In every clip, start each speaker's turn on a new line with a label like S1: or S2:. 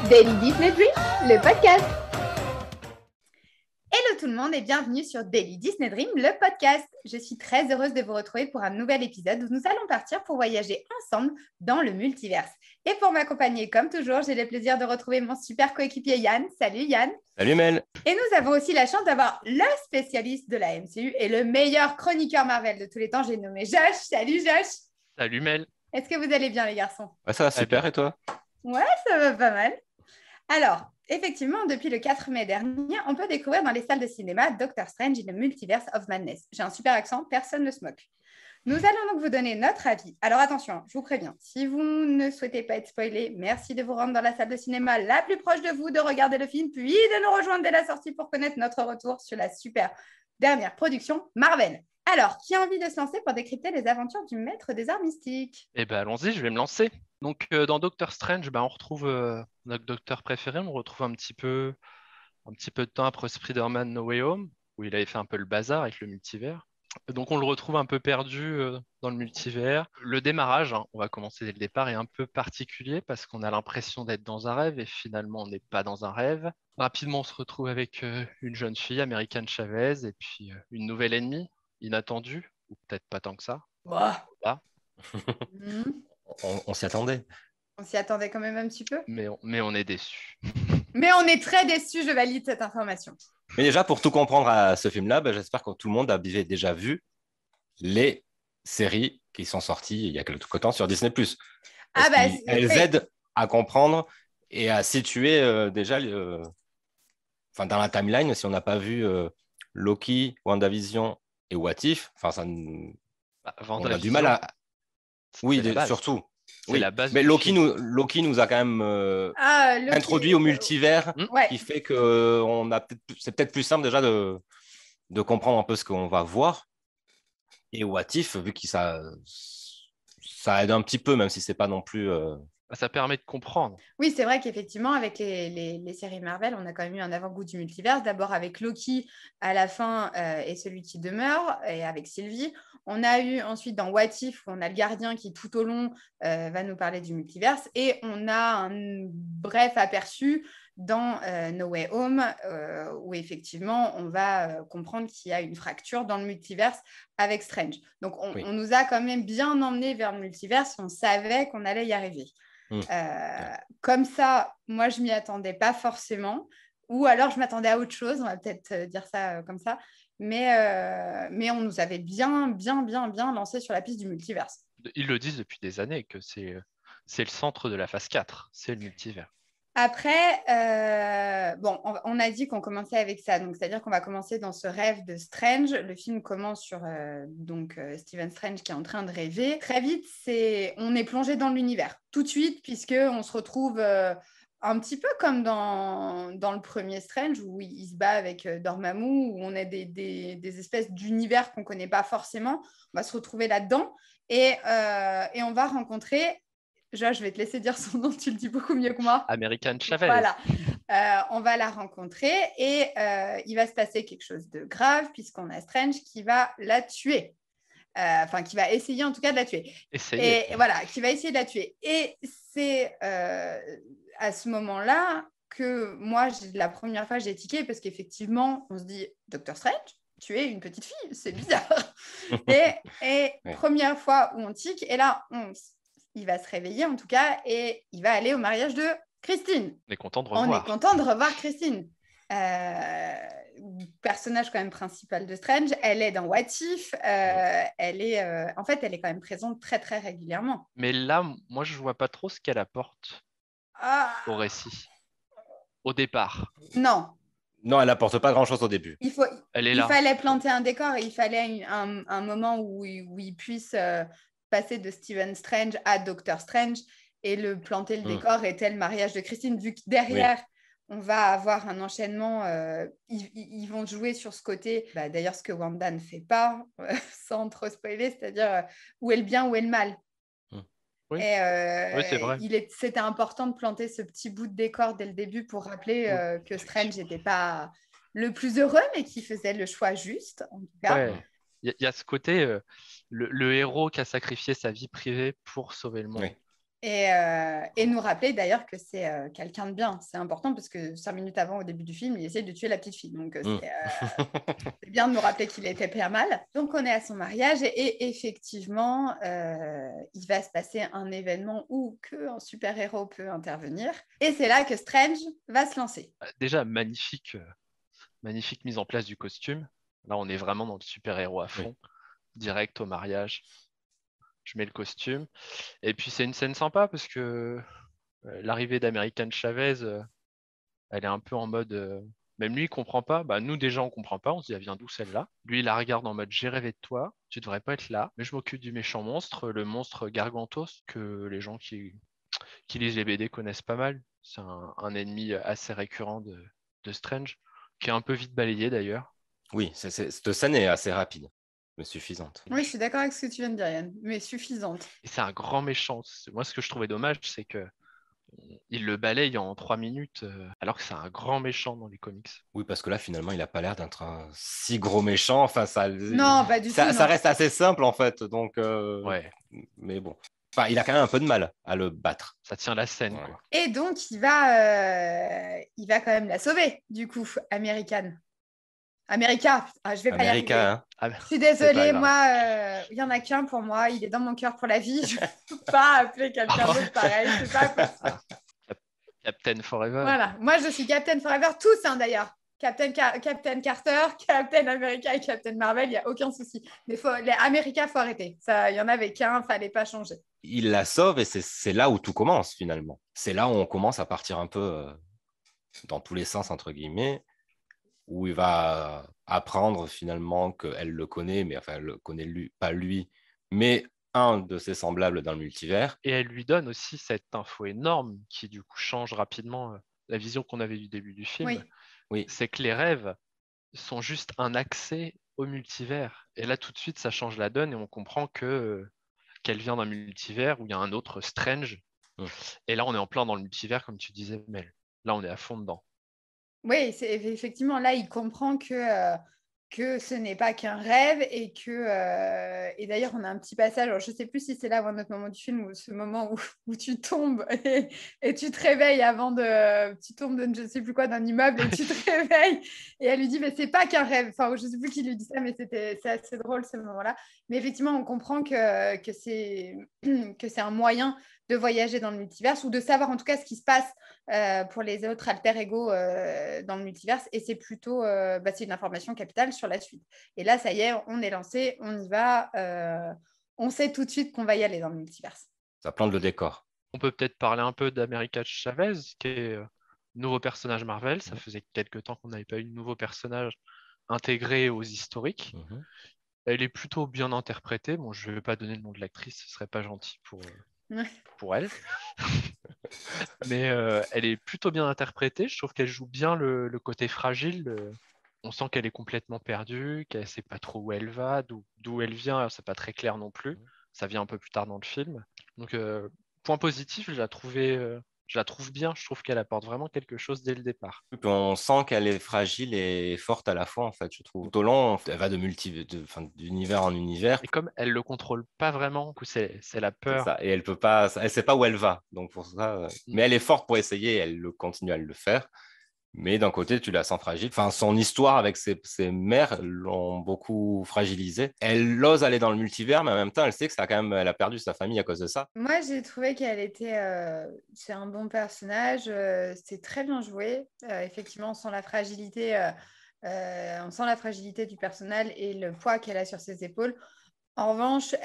S1: Daily Disney Dream, le podcast. Hello tout le monde et bienvenue sur Daily Disney Dream, le podcast. Je suis très heureuse de vous retrouver pour un nouvel épisode où nous allons partir pour voyager ensemble dans le multiverse. Et pour m'accompagner, comme toujours, j'ai le plaisir de retrouver mon super coéquipier Yann. Salut Yann.
S2: Salut Mel.
S1: Et nous avons aussi la chance d'avoir le spécialiste de la MCU et le meilleur chroniqueur Marvel de tous les temps. J'ai nommé Josh. Salut Josh.
S3: Salut Mel.
S1: Est-ce que vous allez bien les garçons?
S2: Ouais, ça va super et toi?
S1: Ouais, ça va pas mal. Alors, effectivement, depuis le 4 mai dernier, on peut découvrir dans les salles de cinéma Doctor Strange in the Multiverse of Madness. J'ai un super accent, personne ne se moque. Nous allons donc vous donner notre avis. Alors attention, je vous préviens, si vous ne souhaitez pas être spoilé, merci de vous rendre dans la salle de cinéma la plus proche de vous, de regarder le film, puis de nous rejoindre dès la sortie pour connaître notre retour sur la super dernière production Marvel. Alors, qui a envie de se lancer pour décrypter les aventures du maître des arts mystiques?
S3: Eh ben allons-y, je vais me lancer. Donc dans Doctor Strange, on retrouve notre docteur préféré, on le retrouve un petit peu de temps après Spider-Man No Way Home, où il avait fait un peu le bazar avec le multivers. Donc on le retrouve un peu perdu dans le multivers. Le démarrage, on va commencer dès le départ, est un peu particulier parce qu'on a l'impression d'être dans un rêve et finalement on n'est pas dans un rêve. Rapidement, on se retrouve avec une jeune fille, American Chavez, et puis une nouvelle ennemie, inattendue, ou peut-être pas tant que ça.
S1: Bah.
S3: Ah.
S2: On s'y attendait.
S1: On s'y attendait quand même un petit peu.
S3: Mais on est déçus.
S1: Mais on est très déçus, je valide cette information.
S2: Mais déjà, pour tout comprendre à ce film-là, j'espère que tout le monde a déjà vu les séries qui sont sorties il y a quelque temps sur Disney+. Elles aident à comprendre et à situer déjà dans la timeline, si on n'a pas vu Loki, WandaVision et What If, on a du mal à... Oui, surtout. Oui.
S3: La base.
S2: Mais Loki nous a quand même introduit au multivers, qui fait que c'est peut-être plus simple déjà de comprendre un peu ce qu'on va voir. Et What If, vu que ça aide un petit peu, même si c'est pas non plus...
S3: Ça permet de comprendre.
S1: Oui, c'est vrai qu'effectivement, avec les séries Marvel, on a quand même eu un avant-goût du multivers. D'abord avec Loki à la fin et celui qui demeure, et avec Sylvie. On a eu ensuite dans What If, où on a le gardien qui tout au long va nous parler du multiverse. Et on a un bref aperçu dans No Way Home, où effectivement, on va comprendre qu'il y a une fracture dans le multiverse avec Strange. Donc, on nous a quand même bien emmenés vers le multiverse. On savait qu'on allait y arriver. Comme ça, moi, je m'y attendais pas forcément. Ou alors, je m'attendais à autre chose. On va peut-être dire ça comme ça. Mais on nous avait bien lancé sur la piste du multiverse.
S3: Ils le disent depuis des années que c'est le centre de la phase 4, c'est le multivers.
S1: Après, on a dit qu'on commençait avec ça. Donc, c'est-à-dire qu'on va commencer dans ce rêve de Strange. Le film commence sur Stephen Strange qui est en train de rêver. Très vite, on est plongé dans l'univers. Tout de suite, puisqu'on se retrouve un petit peu comme dans le premier Strange, où il se bat avec Dormammu, où on a des espèces d'univers qu'on ne connaît pas forcément. On va se retrouver là-dedans et on va rencontrer... Josh, je vais te laisser dire son nom, tu le dis beaucoup mieux que moi.
S3: American Chavez.
S1: Voilà. On va la rencontrer et il va se passer quelque chose de grave puisqu'on a Strange qui va la tuer. Qui va essayer en tout cas de la tuer. Et voilà, qui va essayer de la tuer. Et c'est à ce moment-là que moi, la première fois, j'ai tiqué parce qu'effectivement, on se dit « Doctor Strange, tu es une petite fille, c'est bizarre. » Et première fois où on tique, et là, il va se réveiller en tout cas et il va aller au mariage de Christine.
S3: On est content de revoir.
S1: On est content de revoir Christine. Personnage quand même principal de Strange. Elle est dans What If. Elle est quand même présente très très régulièrement.
S3: Mais là, moi je vois pas trop ce qu'elle apporte au récit. Au départ.
S1: Non,
S2: elle n'apporte pas grand-chose au début.
S1: Il fallait planter un décor et il fallait un moment où il puisse... passer de Stephen Strange à Doctor Strange et planter le décor était le mariage de Christine, vu que derrière on va avoir un enchaînement, ils vont jouer sur ce côté, d'ailleurs ce que Wanda ne fait pas sans trop spoiler, c'est-à-dire où est le bien, où est le mal.
S3: Oui.
S1: Et
S3: oui, c'est vrai.
S1: C'était important de planter ce petit bout de décor dès le début pour rappeler que Strange n'était pas le plus heureux mais qui faisait le choix juste en tout cas.
S3: Il y a ce côté, le héros qui a sacrifié sa vie privée pour sauver le monde.
S1: Et nous rappeler d'ailleurs que c'est quelqu'un de bien. C'est important parce que 5 minutes avant, au début du film, il essaye de tuer la petite fille. Donc, c'est bien de nous rappeler qu'il était pas mal. Donc, on est à son mariage et effectivement, il va se passer un événement où qu'un super-héros peut intervenir. Et c'est là que Strange va se lancer.
S3: Déjà, magnifique mise en place du costume. Là, on est vraiment dans le super-héros à fond, direct au mariage. Je mets le costume. Et puis, c'est une scène sympa parce que l'arrivée d'American Chavez, elle est un peu en mode. Même lui, il comprend pas. Bah, nous, déjà, on comprend pas. On se dit, elle vient d'où celle-là? Lui, il la regarde en mode, j'ai rêvé de toi. Tu devrais pas être là. Mais je m'occupe du méchant monstre, le monstre Gargantos, que les gens qui lisent les BD connaissent pas mal. C'est un ennemi assez récurrent de Strange, qui est un peu vite balayé d'ailleurs.
S2: Oui, cette scène est assez rapide, mais suffisante.
S1: Oui, je suis d'accord avec ce que tu viens de dire, Yann, mais suffisante.
S3: Et c'est un grand méchant. Moi, ce que je trouvais dommage, c'est que il le balaye en 3 minutes, alors que c'est un grand méchant dans les comics.
S2: Oui, parce que là, finalement, il n'a pas l'air d'être un si gros méchant. Enfin,
S1: Non, pas du tout.
S2: Ça reste assez simple, en fait. Donc,
S3: Ouais.
S2: Mais bon. Enfin, il a quand même un peu de mal à le battre.
S3: Ça tient la scène, quoi.
S1: Et donc, il va quand même la sauver, du coup, America. Je vais pas y arriver.
S2: Hein.
S1: Je suis désolée, moi, il y en a qu'un pour moi, il est dans mon cœur pour la vie. Je ne peux pas appeler quelqu'un d'autre pareil, c'est pas possible.
S3: Captain Forever.
S1: Voilà, moi je suis Captain Forever, tous d'ailleurs. Captain Carter, Captain America et Captain Marvel, il n'y a aucun souci. Mais les America, faut arrêter. Il y en avait qu'un, fallait pas changer.
S2: Il la sauve et c'est là où tout commence finalement. C'est là où on commence à partir un peu dans tous les sens, entre guillemets, où il va apprendre finalement qu'elle le connaît, mais enfin, elle le connaît lui, pas lui, mais un de ses semblables dans le multivers.
S3: Et elle lui donne aussi cette info énorme qui du coup change rapidement la vision qu'on avait du début du film.
S2: Oui.
S3: C'est que les rêves sont juste un accès au multivers. Et là, tout de suite, ça change la donne et on comprend qu'elle vient d'un multivers où il y a un autre Strange. Et là, on est en plein dans le multivers, comme tu disais, Mel. Là, on est à fond dedans.
S1: Oui, effectivement, là, il comprend que ce n'est pas qu'un rêve et et d'ailleurs, on a un petit passage, alors, je ne sais plus si c'est là ou un autre moment du film, ou ce moment où tu tombes et tu te réveilles tu tombes de je ne sais plus quoi d'un immeuble et tu te réveilles et elle lui dit, mais c'est pas qu'un rêve. Enfin, je ne sais plus qui lui dit ça, mais c'est assez drôle ce moment-là. Mais effectivement, on comprend que c'est un moyen de voyager dans le multivers ou de savoir en tout cas ce qui se passe pour les autres alter ego dans le multivers. Et c'est plutôt c'est une information capitale sur la suite. Et là, ça y est, on est lancé, on y va. On sait tout de suite qu'on va y aller dans le multivers.
S2: Ça plante le décor.
S3: On peut peut-être parler un peu d'America Chavez, qui est nouveau personnage Marvel. Ça faisait quelques temps qu'on n'avait pas eu de nouveau personnage intégré aux historiques. Elle est plutôt bien interprétée. Bon, je ne vais pas donner le nom de l'actrice, ce serait pas gentil pour elle. Mais elle est plutôt bien interprétée. Je trouve qu'elle joue bien le côté fragile. On sent qu'elle est complètement perdue, qu'elle ne sait pas trop où elle va, d'où elle vient. C'est pas très clair non plus. Ça vient un peu plus tard dans le film. Donc, point positif, je la trouve bien. Je trouve qu'elle apporte vraiment quelque chose dès le départ.
S2: On sent qu'elle est fragile et forte à la fois, en fait, je trouve. Tout au long, elle va d'univers en univers.
S3: Et comme elle le contrôle pas vraiment, c'est la peur.
S2: Ça. Et elle peut pas, elle sait pas où elle va. Donc pour ça, mais elle est forte pour essayer. Elle continue à le faire. Mais d'un côté, tu la sens fragile. Enfin, son histoire avec ses mères l'ont beaucoup fragilisée. Elle ose aller dans le multivers, mais en même temps, elle sait que elle a perdu sa famille à cause de ça.
S1: Moi, j'ai trouvé qu'elle était... c'est un bon personnage. C'est très bien joué. Effectivement, on sent la fragilité. On sent la fragilité du personnage et le poids qu'elle a sur ses épaules. En revanche,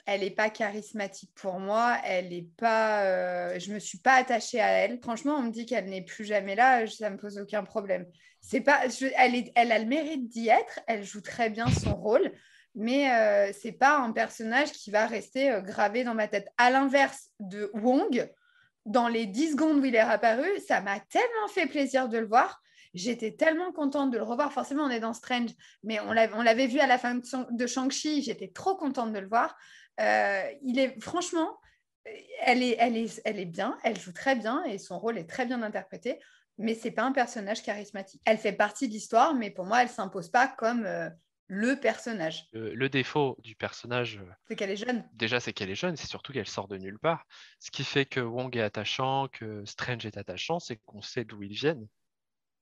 S1: elle n'est pas charismatique pour moi. Elle est pas, je me suis pas attachée à elle. Franchement, on me dit qu'elle n'est plus jamais là, ça me pose aucun problème. C'est pas, elle a le mérite d'y être. Elle joue très bien son rôle, mais c'est pas un personnage qui va rester gravé dans ma tête. À l'inverse de Wong, dans les 10 secondes où il est apparu, ça m'a tellement fait plaisir de le voir. J'étais tellement contente de le revoir. Forcément, on est dans Strange, mais on l'avait vu à la fin de Shang-Chi. J'étais trop contente de le voir. Franchement, elle est bien, elle joue très bien et son rôle est très bien interprété, mais c'est pas un personnage charismatique. Elle fait partie de l'histoire, mais pour moi, elle s'impose pas comme le personnage.
S3: Le défaut du personnage,
S1: c'est qu'elle est jeune.
S3: Déjà, c'est qu'elle est jeune, c'est surtout qu'elle sort de nulle part. Ce qui fait que Wong est attachant, que Strange est attachant, c'est qu'on sait d'où ils viennent,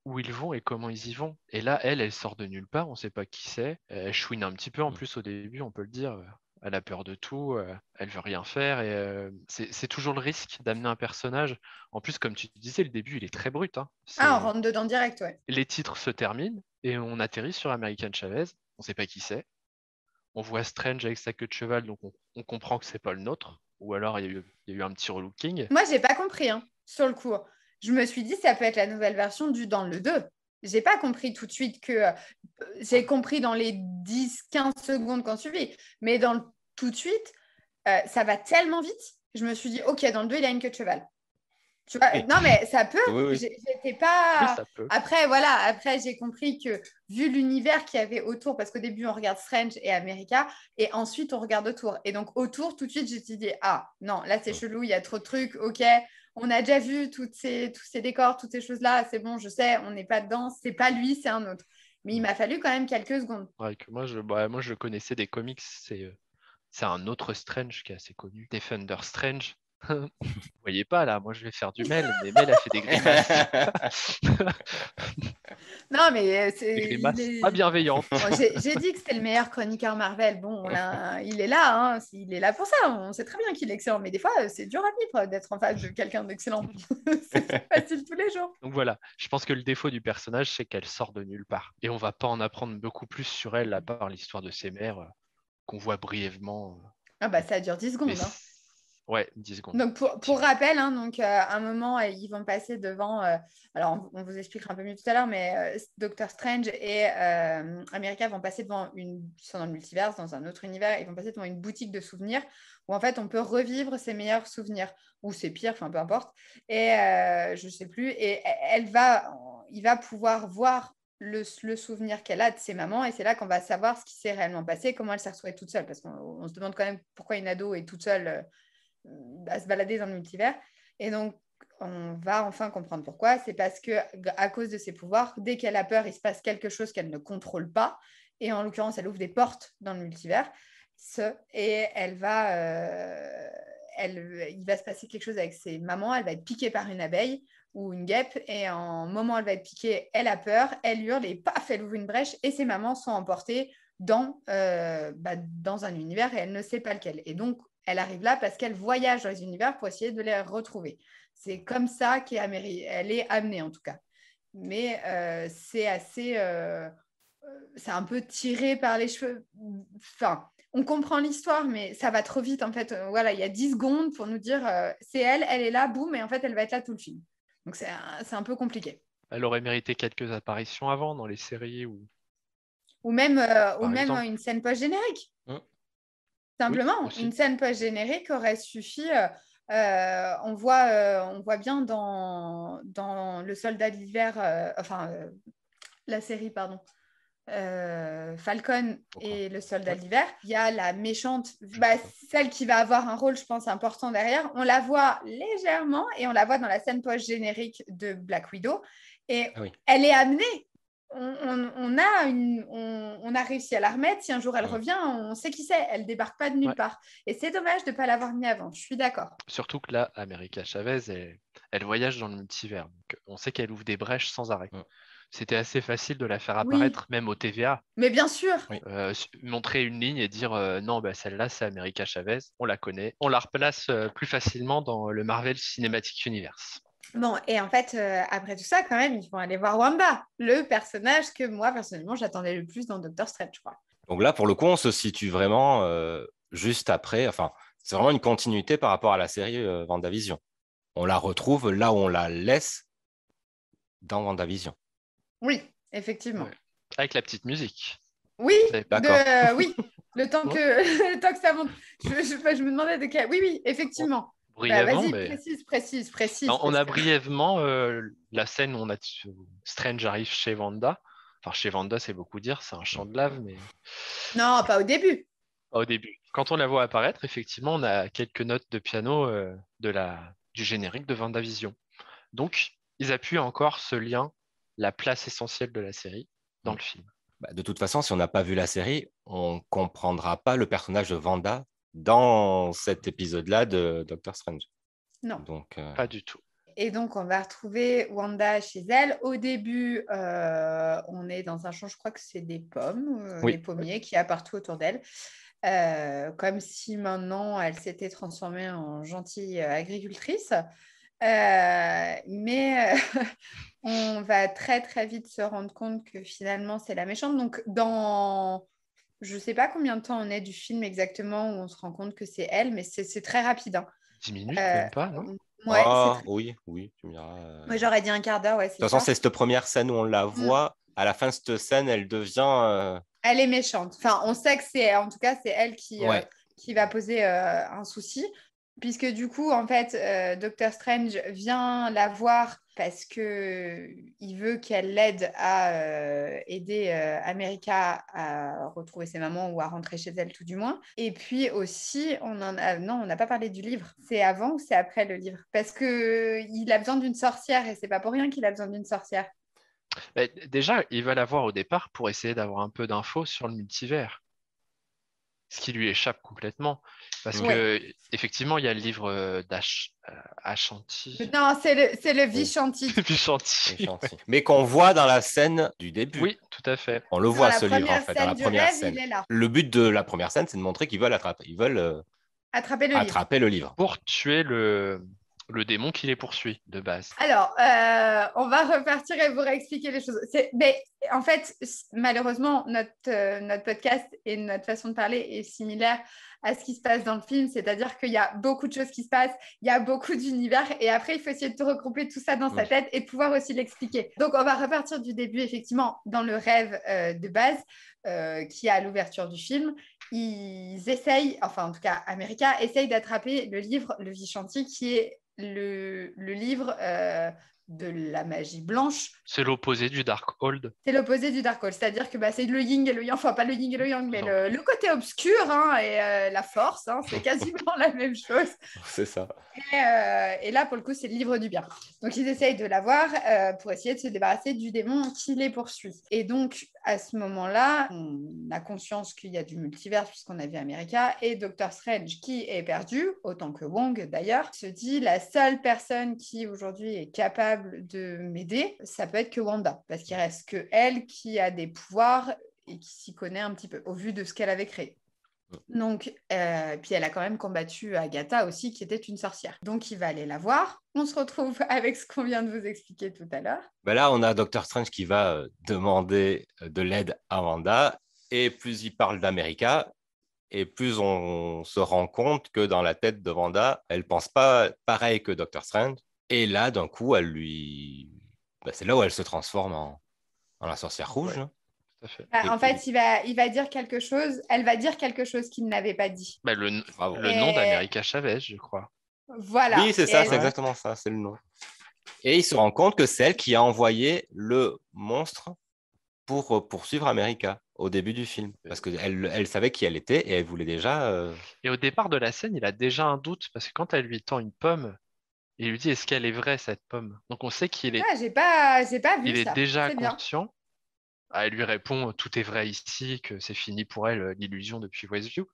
S3: où ils vont et comment ils y vont. Et là, elle sort de nulle part, on ne sait pas qui c'est. Elle chouine un petit peu en plus au début, on peut le dire. Elle a peur de tout, elle veut rien faire. Et c'est toujours le risque d'amener un personnage. En plus, comme tu disais, le début, il est très brut. Hein.
S1: On rentre dedans direct, ouais.
S3: Les titres se terminent et on atterrit sur American Chavez. On ne sait pas qui c'est. On voit Strange avec sa queue de cheval, donc on comprend que c'est pas le nôtre. Ou alors il y a eu un petit relooking.
S1: Moi, j'ai pas compris, hein, sur le coup. Je me suis dit, ça peut être la nouvelle version du dans le 2. J'ai pas compris tout de suite que... j'ai compris dans les 10-15 secondes qu'on suivi. Mais dans le tout de suite, ça va tellement vite. Je me suis dit, OK, dans le 2, il a une queue de cheval. Tu vois, non, mais ça peut.
S2: Oui.
S1: J'étais pas.
S3: Oui, ça peut.
S1: Après, j'ai compris que vu l'univers qu'il y avait autour, parce qu'au début, on regarde Strange et America, et ensuite, on regarde autour. Et donc, autour, tout de suite, j'ai dit, ah, non, là, c'est chelou, il y a trop de trucs. OK, on a déjà vu tous ces décors, toutes ces choses-là. C'est bon, je sais, on n'est pas dedans. C'est pas lui, c'est un autre. Mais il m'a fallu quand même quelques secondes.
S3: Ouais, que moi, je connaissais des comics. C'est un autre Strange qui est assez connu. Defender Strange. Vous voyez pas là, moi je vais faire du Mel, mais Mel a fait des grimaces.
S1: Non, mais
S3: des grimaces pas bienveillantes.
S1: Bon, j'ai dit que c'était le meilleur chroniqueur Marvel. Bon, il est là, hein. Il est là pour ça. On sait très bien qu'il est excellent, mais des fois, c'est dur à vivre d'être en face de quelqu'un d'excellent. C'est pas facile tous les jours.
S3: Donc voilà, je pense que le défaut du personnage, c'est qu'elle sort de nulle part. Et on va pas en apprendre beaucoup plus sur elle, à part l'histoire de ses mères, qu'on voit brièvement.
S1: Ah bah ça dure 10 secondes. Hein.
S3: Ouais, 10 secondes.
S1: Donc, pour rappel, hein, donc, à un moment, ils vont passer devant... alors, on vous expliquera un peu mieux tout à l'heure, mais Doctor Strange et America vont passer devant ils sont dans le multiverse, dans un autre univers, ils vont passer devant une boutique de souvenirs où, en fait, on peut revivre ses meilleurs souvenirs, ou ses pires, enfin, peu importe. Et je ne sais plus. Et il va pouvoir voir le souvenir qu'elle a de ses mamans, et c'est là qu'on va savoir ce qui s'est réellement passé, comment elle s'est retrouvée toute seule, parce qu'on se demande quand même pourquoi une ado est toute seule... à se balader dans le multivers. Et donc, on va enfin comprendre pourquoi. C'est parce que, à cause de ses pouvoirs, dès qu'elle a peur, il se passe quelque chose qu'elle ne contrôle pas. Et en l'occurrence, elle ouvre des portes dans le multivers. Et il va se passer quelque chose avec ses mamans. Elle va être piquée par une abeille ou une guêpe. Et en moment où elle va être piquée, elle a peur, elle hurle et paf, elle ouvre une brèche. Et ses mamans sont emportées dans un univers et elle ne sait pas lequel. Et donc, elle arrive là parce qu'elle voyage dans les univers pour essayer de les retrouver. C'est comme ça qu'elle est amenée, en tout cas. Mais c'est assez... c'est un peu tiré par les cheveux. Enfin, on comprend l'histoire, mais ça va trop vite, en fait. Voilà, il y a 10 secondes pour nous dire c'est elle est là, boum, et en fait, elle va être là tout le film. Donc, c'est un peu compliqué.
S3: Elle aurait mérité quelques apparitions avant dans les séries
S1: ou même une scène post-générique. Simplement, oui, une scène post-générique aurait suffi. On voit bien dans Le Soldat d'hiver, la série, pardon, Falcon et Le Soldat d'hiver, il y a la méchante, celle qui va avoir un rôle, je pense, important derrière. On la voit légèrement et on la voit dans la scène post-générique de Black Widow. Et elle est amenée. On a réussi à la remettre. Si un jour elle revient, on sait qui c'est. Elle débarque pas de nulle part. Et c'est dommage de ne pas l'avoir mis avant. Je suis d'accord.
S3: Surtout que là, America Chavez, elle voyage dans le multivers. Donc on sait qu'elle ouvre des brèches sans arrêt. C'était assez facile de la faire apparaître, même au TVA.
S1: Mais bien sûr.
S3: Montrer une ligne et dire non, celle-là, c'est America Chavez. On la connaît. On la replace plus facilement dans le Marvel Cinematic Universe.
S1: Bon, et en fait, après tout ça, quand même, ils vont aller voir Wanda, le personnage que moi, personnellement, j'attendais le plus dans Doctor Strange, je crois.
S2: Donc là, pour le coup, on se situe vraiment juste après. Enfin, c'est vraiment une continuité par rapport à la série WandaVision. On la retrouve là où on la laisse dans WandaVision.
S1: Oui, effectivement.
S3: Ouais. Avec la petite musique.
S1: Oui, oui, le temps que ça monte. Je me demandais de quel... Oui, effectivement.
S3: Brièvement,
S1: vas-y, précise.
S3: On a brièvement la scène où Strange arrive chez Wanda. Enfin, chez Wanda, c'est beaucoup dire, c'est un champ de lave, mais...
S1: Non, pas au début.
S3: Pas au début. Quand on la voit apparaître, effectivement, on a quelques notes de piano du générique de WandaVision. Donc, ils appuient encore ce lien, la place essentielle de la série dans le film.
S2: De toute façon, si on n'a pas vu la série, on ne comprendra pas le personnage de Wanda dans cet épisode-là de Doctor Strange.
S1: Non.
S2: Donc,
S3: Pas du tout.
S1: Et donc, on va retrouver Wanda chez elle. Au début, on est dans un champ, je crois que c'est des pommes, des pommiers qu'il y a partout autour d'elle. Comme si maintenant, elle s'était transformée en gentille agricultrice. Mais on va très, très vite se rendre compte que finalement, c'est la méchante. Donc, je ne sais pas combien de temps on est du film exactement où on se rend compte que c'est elle, mais c'est très rapide.
S3: 10 minutes, même pas, non?
S1: Ouais,
S2: oui, tu me diras.
S1: Moi, j'aurais dit un quart d'heure, ouais,
S2: De toute façon, c'est cette première scène où on la voit. À la fin de cette scène, elle devient...
S1: Elle est méchante. Enfin, on sait que en tout cas, c'est elle qui va poser un souci. Puisque du coup, en fait, Doctor Strange vient la voir parce qu'il veut qu'elle l'aide à aider America à retrouver ses mamans ou à rentrer chez elle tout du moins. Et puis aussi, on n'a pas parlé du livre. C'est avant ou c'est après le livre? Parce qu'il a besoin d'une sorcière et c'est pas pour rien qu'il a besoin d'une sorcière.
S3: Déjà, il va la voir au départ pour essayer d'avoir un peu d'infos sur le multivers. Ce qui lui échappe complètement. Parce que effectivement, il y a le livre d'Ashanti.
S1: Non, c'est le Vishanti.
S3: Vishanti.
S2: Mais qu'on voit dans la scène du début.
S3: Oui, tout à fait.
S2: On le voit, ce livre, en fait, dans la première
S1: rêve,
S2: scène.
S1: il est là.
S2: Le but de la première scène, c'est de montrer qu'ils veulent attraper. Ils veulent attraper le livre.
S3: Pour tuer le démon qui les poursuit, de base.
S1: Alors, on va repartir et vous réexpliquer les choses. Mais en fait, malheureusement, notre podcast et notre façon de parler est similaire à ce qui se passe dans le film, c'est-à-dire qu'il y a beaucoup de choses qui se passent, il y a beaucoup d'univers, et après, il faut essayer de regrouper tout ça dans sa tête et de pouvoir aussi l'expliquer. Donc, on va repartir du début, effectivement, dans le rêve de base, qui est à l'ouverture du film. Ils essayent, enfin, en tout cas, America essaye d'attraper le livre, le Vishanti, qui est le livre de la magie blanche.
S3: C'est l'opposé du Darkhold.
S1: C'est l'opposé du Darkhold, c'est-à-dire que c'est le yin et le yang, enfin pas le yin et le yang, mais le côté obscur et la force, c'est quasiment la même chose.
S2: C'est ça.
S1: Et là, pour le coup, c'est le livre du bien. Donc, ils essayent de l'avoir pour essayer de se débarrasser du démon qui les poursuit. Et donc, à ce moment-là, on a conscience qu'il y a du multivers puisqu'on a vu America et Doctor Strange qui est perdu, autant que Wong d'ailleurs, se dit la seule personne qui aujourd'hui est capable de m'aider, ça peut être que Wanda, parce qu'il reste que elle qui a des pouvoirs et qui s'y connaît un petit peu au vu de ce qu'elle avait créé. Donc, puis elle a quand même combattu Agatha aussi, qui était une sorcière. Donc, il va aller la voir. On se retrouve avec ce qu'on vient de vous expliquer tout à l'heure.
S2: Là, on a Doctor Strange qui va demander de l'aide à Wanda. Et plus il parle d'America, et plus on se rend compte que dans la tête de Wanda, elle ne pense pas pareil que Doctor Strange. Et là, d'un coup, c'est là où elle se transforme en la sorcière rouge.
S3: Ouais.
S1: En fait, il va dire quelque chose. Elle va dire quelque chose qu'il n'avait pas dit.
S3: Le nom d'America Chavez, je crois.
S1: Voilà.
S2: Oui, c'est ça, c'est exactement ça, c'est le nom. Et il se rend compte que c'est elle qui a envoyé le monstre pour poursuivre America au début du film. Parce qu'elle savait qui elle était et elle voulait déjà...
S3: Et au départ de la scène, il a déjà un doute parce que quand elle lui tend une pomme, il lui dit est-ce qu'elle est vraie cette pomme? Donc on sait qu'il est...
S1: j'ai pas vu
S3: il
S1: ça.
S3: est déjà
S1: C'est
S3: conscient. Elle lui répond tout est vrai ici, que c'est fini pour elle l'illusion depuis Westview.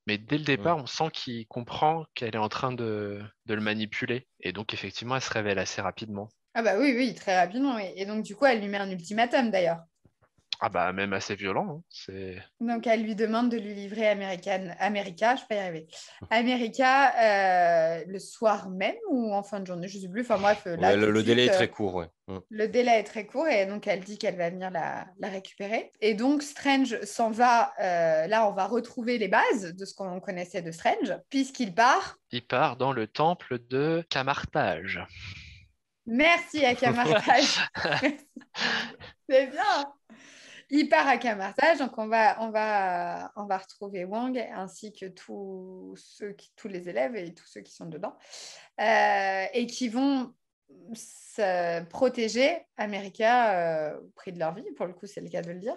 S3: Mais dès le départ, on sent qu'il comprend qu'elle est en train de le manipuler. Et donc, effectivement, elle se révèle assez rapidement.
S1: Ah bah oui, très rapidement. Oui. Et donc, du coup, elle lui met un ultimatum d'ailleurs.
S3: Ah bah, même assez violent.
S1: Donc, elle lui demande de lui livrer America, je peux y arriver. America le soir même ou en fin de journée, je ne sais plus. Enfin, bref, là,
S2: le délai est très court,
S1: Le délai est très court et donc elle dit qu'elle va venir la récupérer. Et donc Strange s'en va. Là, on va retrouver les bases de ce qu'on connaissait de Strange, puisqu'il part.
S3: Il part dans le temple de Camartage.
S1: Merci à Camartage. C'est bien. Il part à Camartage, donc on va retrouver Wang ainsi que tous les élèves et tous ceux qui sont dedans et qui vont se protéger America au prix de leur vie. Pour le coup, c'est le cas de le dire.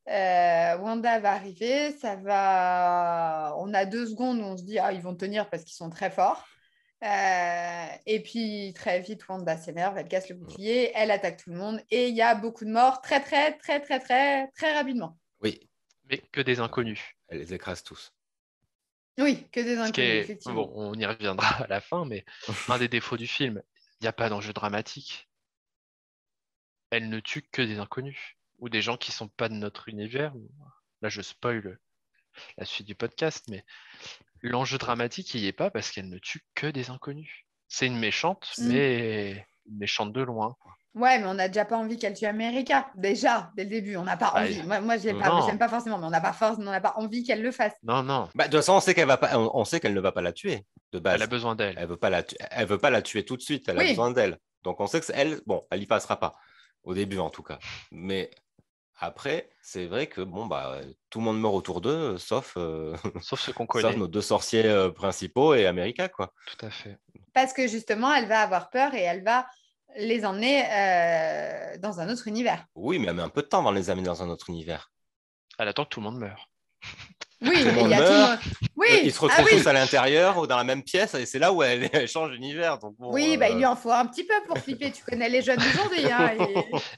S1: Wanda va arriver, on a 2 secondes où on se dit ils vont tenir parce qu'ils sont très forts. Et puis, très vite, Wanda s'énerve, elle casse le bouclier, elle attaque tout le monde et il y a beaucoup de morts très, très, très, très, très, très rapidement.
S2: Oui.
S3: Mais que des inconnus.
S2: Elle les écrase tous.
S1: Oui, que des
S3: Ce qui
S1: inconnus,
S3: est...
S1: effectivement.
S3: Bon, on y reviendra à la fin, mais un des défauts du film, il n'y a pas d'enjeu dramatique. Elle ne tue que des inconnus ou des gens qui sont pas de notre univers. Là, je spoil la suite du podcast, mais l'enjeu dramatique, il n'y est pas parce qu'elle ne tue que des inconnus. C'est une méchante, mais une méchante de loin, quoi.
S1: Ouais, mais on n'a déjà pas envie qu'elle tue America. Déjà, dès le début, on n'a pas
S3: Bah,
S1: envie. Moi je l'aime
S3: non,
S1: pas forcément, mais on n'a pas envie qu'elle le fasse.
S3: non,
S2: Bah, de toute façon, on sait qu'elle va pas, on sait qu'elle ne va pas la tuer de
S3: elle a
S2: base.
S3: besoin d'elle.
S2: Elle veut pas la tuer tout de suite. Elle a
S1: Oui,
S2: besoin d'elle. Donc on sait que elle, bon, elle y passera pas au début en tout cas. Mais après, c'est vrai que bon bah tout le monde meurt autour d'eux, sauf
S3: Sauf ceux qu'on
S2: sauf
S3: connaît.
S2: nos deux sorciers principaux et America quoi.
S3: Tout à fait.
S1: parce que justement, elle va avoir peur et elle va les emmener dans un autre univers.
S2: Oui, mais elle met un peu de temps avant de les amener dans un autre univers.
S3: Elle attend que tout le monde meure.
S1: Oui,
S2: Tout le
S1: mais il
S2: monde
S1: y a tout le
S2: meurt.
S1: monde. Oui,
S2: Ils se retrouvent tous à l'intérieur ou dans la même pièce et c'est là où elle change d'univers. Donc bon,
S1: Oui, bah, il lui en faut un petit peu pour flipper. Tu connais les jeunes d'aujourd'hui. Hein,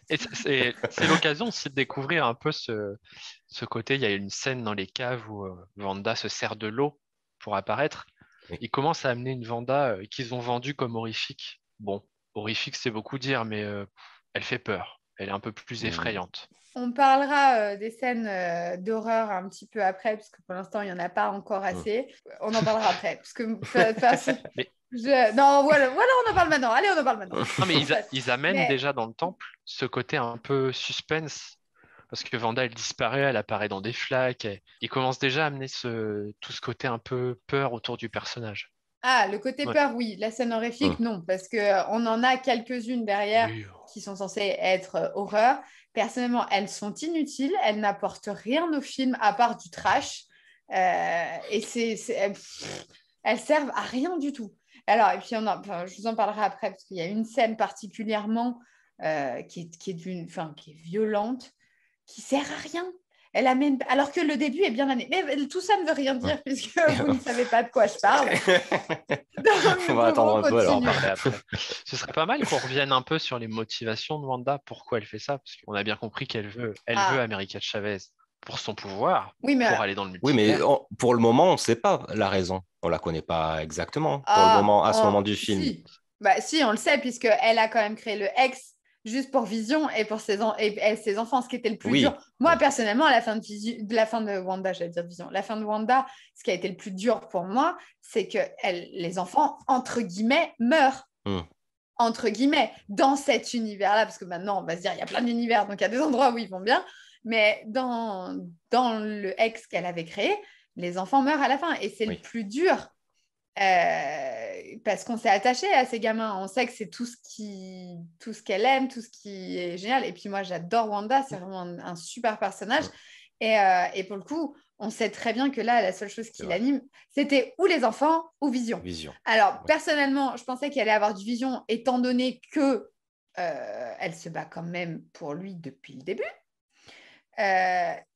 S3: Et c'est l'occasion aussi de découvrir un peu ce côté. Il y a une scène dans les caves où Wanda se sert de l'eau pour apparaître.
S2: Oui.
S3: Ils commencent à amener une Wanda qu'ils ont vendue comme horrifique. Bon, horrifique, c'est beaucoup dire, mais elle fait peur. Elle est un peu plus effrayante.
S1: On parlera des scènes d'horreur un petit peu après, parce que pour l'instant, il n'y en a pas encore assez. On en parlera après. Parce que,
S3: Mais,
S1: Non, voilà, on en parle maintenant. Allez, on en parle maintenant.
S3: non, mais ils amènent
S1: Mais-
S3: déjà dans le temple ce côté un peu suspense. Parce que Vanda, elle disparaît, elle apparaît dans des flaques. Ils commencent déjà à amener tout ce côté un peu peur autour du personnage.
S1: Ah, le côté
S3: Ouais.
S1: peur, oui. La scène horrifique, non. Parce qu'on en a quelques-unes derrière
S3: Oui.
S1: qui sont censées être horreur. Personnellement, elles sont inutiles. Elles n'apportent rien au film à part du trash. Et elles servent à rien du tout. Alors, et puis, je vous en parlerai après, parce qu'il y a une scène particulièrement qui est violente, qui sert à rien. Elle amène... Alors que le début est bien amené. Mais tout ça ne veut rien dire, puisque vous ne savez pas de quoi je parle. Donc,
S2: On va attendre un peu alors.
S3: Après. Ce serait pas mal qu'on revienne un peu sur les motivations de Wanda, pourquoi elle fait ça, parce qu'on a bien compris qu'elle veut America Chavez pour son pouvoir,
S1: oui, mais...
S3: pour aller dans le
S2: Oui,
S3: multivers.
S2: mais pour le moment, on ne sait pas la raison. On ne la connaît pas exactement pour le moment, à ce moment du film.
S1: Si. Bah, si, on le sait, puisqu'elle a quand même créé le X juste pour Vision et pour ses enfants, ce qui était le plus dur. Moi, personnellement, à la fin de Wanda, j'allais dire Vision, la fin de Wanda, ce qui a été le plus dur pour moi, c'est que les enfants, entre guillemets, meurent. Entre guillemets, dans cet univers-là, parce que maintenant, on va se dire, il y a plein d'univers, donc il y a des endroits où ils vont bien, mais dans le X qu'elle avait créé, les enfants meurent à la fin, et c'est le plus dur. Parce qu'on s'est attaché à ces gamins, on sait que c'est tout ce qu'elle aime, tout ce qui est génial. Et puis moi, j'adore Wanda, c'est vraiment un super personnage. Et pour le coup, on sait très bien que là, la seule chose qui l'anime, c'était ou les enfants ou Vision. Alors, personnellement, je pensais qu'elle allait avoir du Vision, étant donné que elle se bat quand même pour lui depuis le début.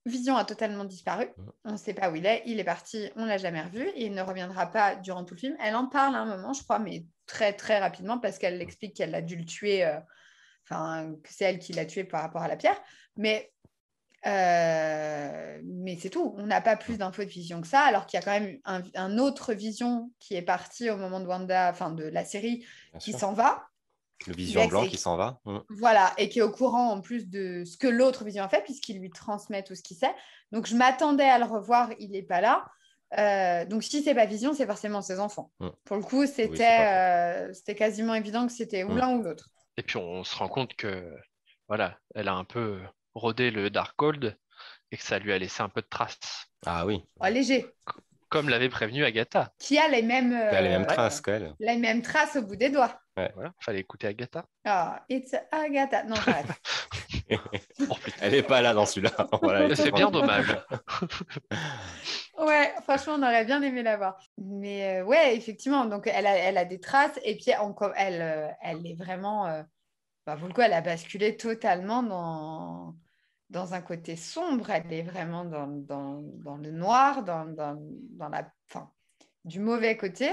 S1: Vision a totalement disparu. On ne sait pas où il est. Il est parti, on ne l'a jamais revu. Et il ne reviendra pas durant tout le film. Elle en parle à un moment, je crois, mais très, très rapidement, parce qu'elle explique qu'elle a dû le tuer, que c'est elle qui l'a tué par rapport à la pierre. Mais c'est tout. On n'a pas plus d'infos de Vision que ça, alors qu'il y a quand même un autre Vision qui est parti au moment de Wanda, de la série, qui s'en va.
S2: Le Vision blanc qui s'en va.
S1: Voilà, et qui est au courant en plus de ce que l'autre Vision a fait, puisqu'il lui transmet tout ce qu'il sait. Donc, je m'attendais à le revoir, il n'est pas là. Donc, si c'est pas Vision, c'est forcément ses enfants. Pour le coup, c'était quasiment évident que c'était ou l'un ou l'autre.
S3: Et puis, on se rend compte que, voilà, elle a un peu rodé le Darkhold et que ça lui a laissé un peu de traces.
S2: Ah oui.
S1: Oh, léger.
S3: Comme l'avait prévenu Agatha.
S1: Qui a les mêmes,
S2: traces qu'elle.
S1: Les mêmes traces au bout des doigts.
S3: Ouais. Voilà, fallait écouter Agatha.
S1: Ah, it's Agatha. Non, j'arrête.
S2: Elle n'est pas là dans celui-là. Voilà,
S3: c'est bien dommage.
S1: Ouais, franchement, on aurait bien aimé la voir. Mais ouais, effectivement, donc elle a des traces et puis elle est vraiment... pour le coup, elle a basculé totalement dans un côté sombre. Elle est vraiment dans le noir, du mauvais côté.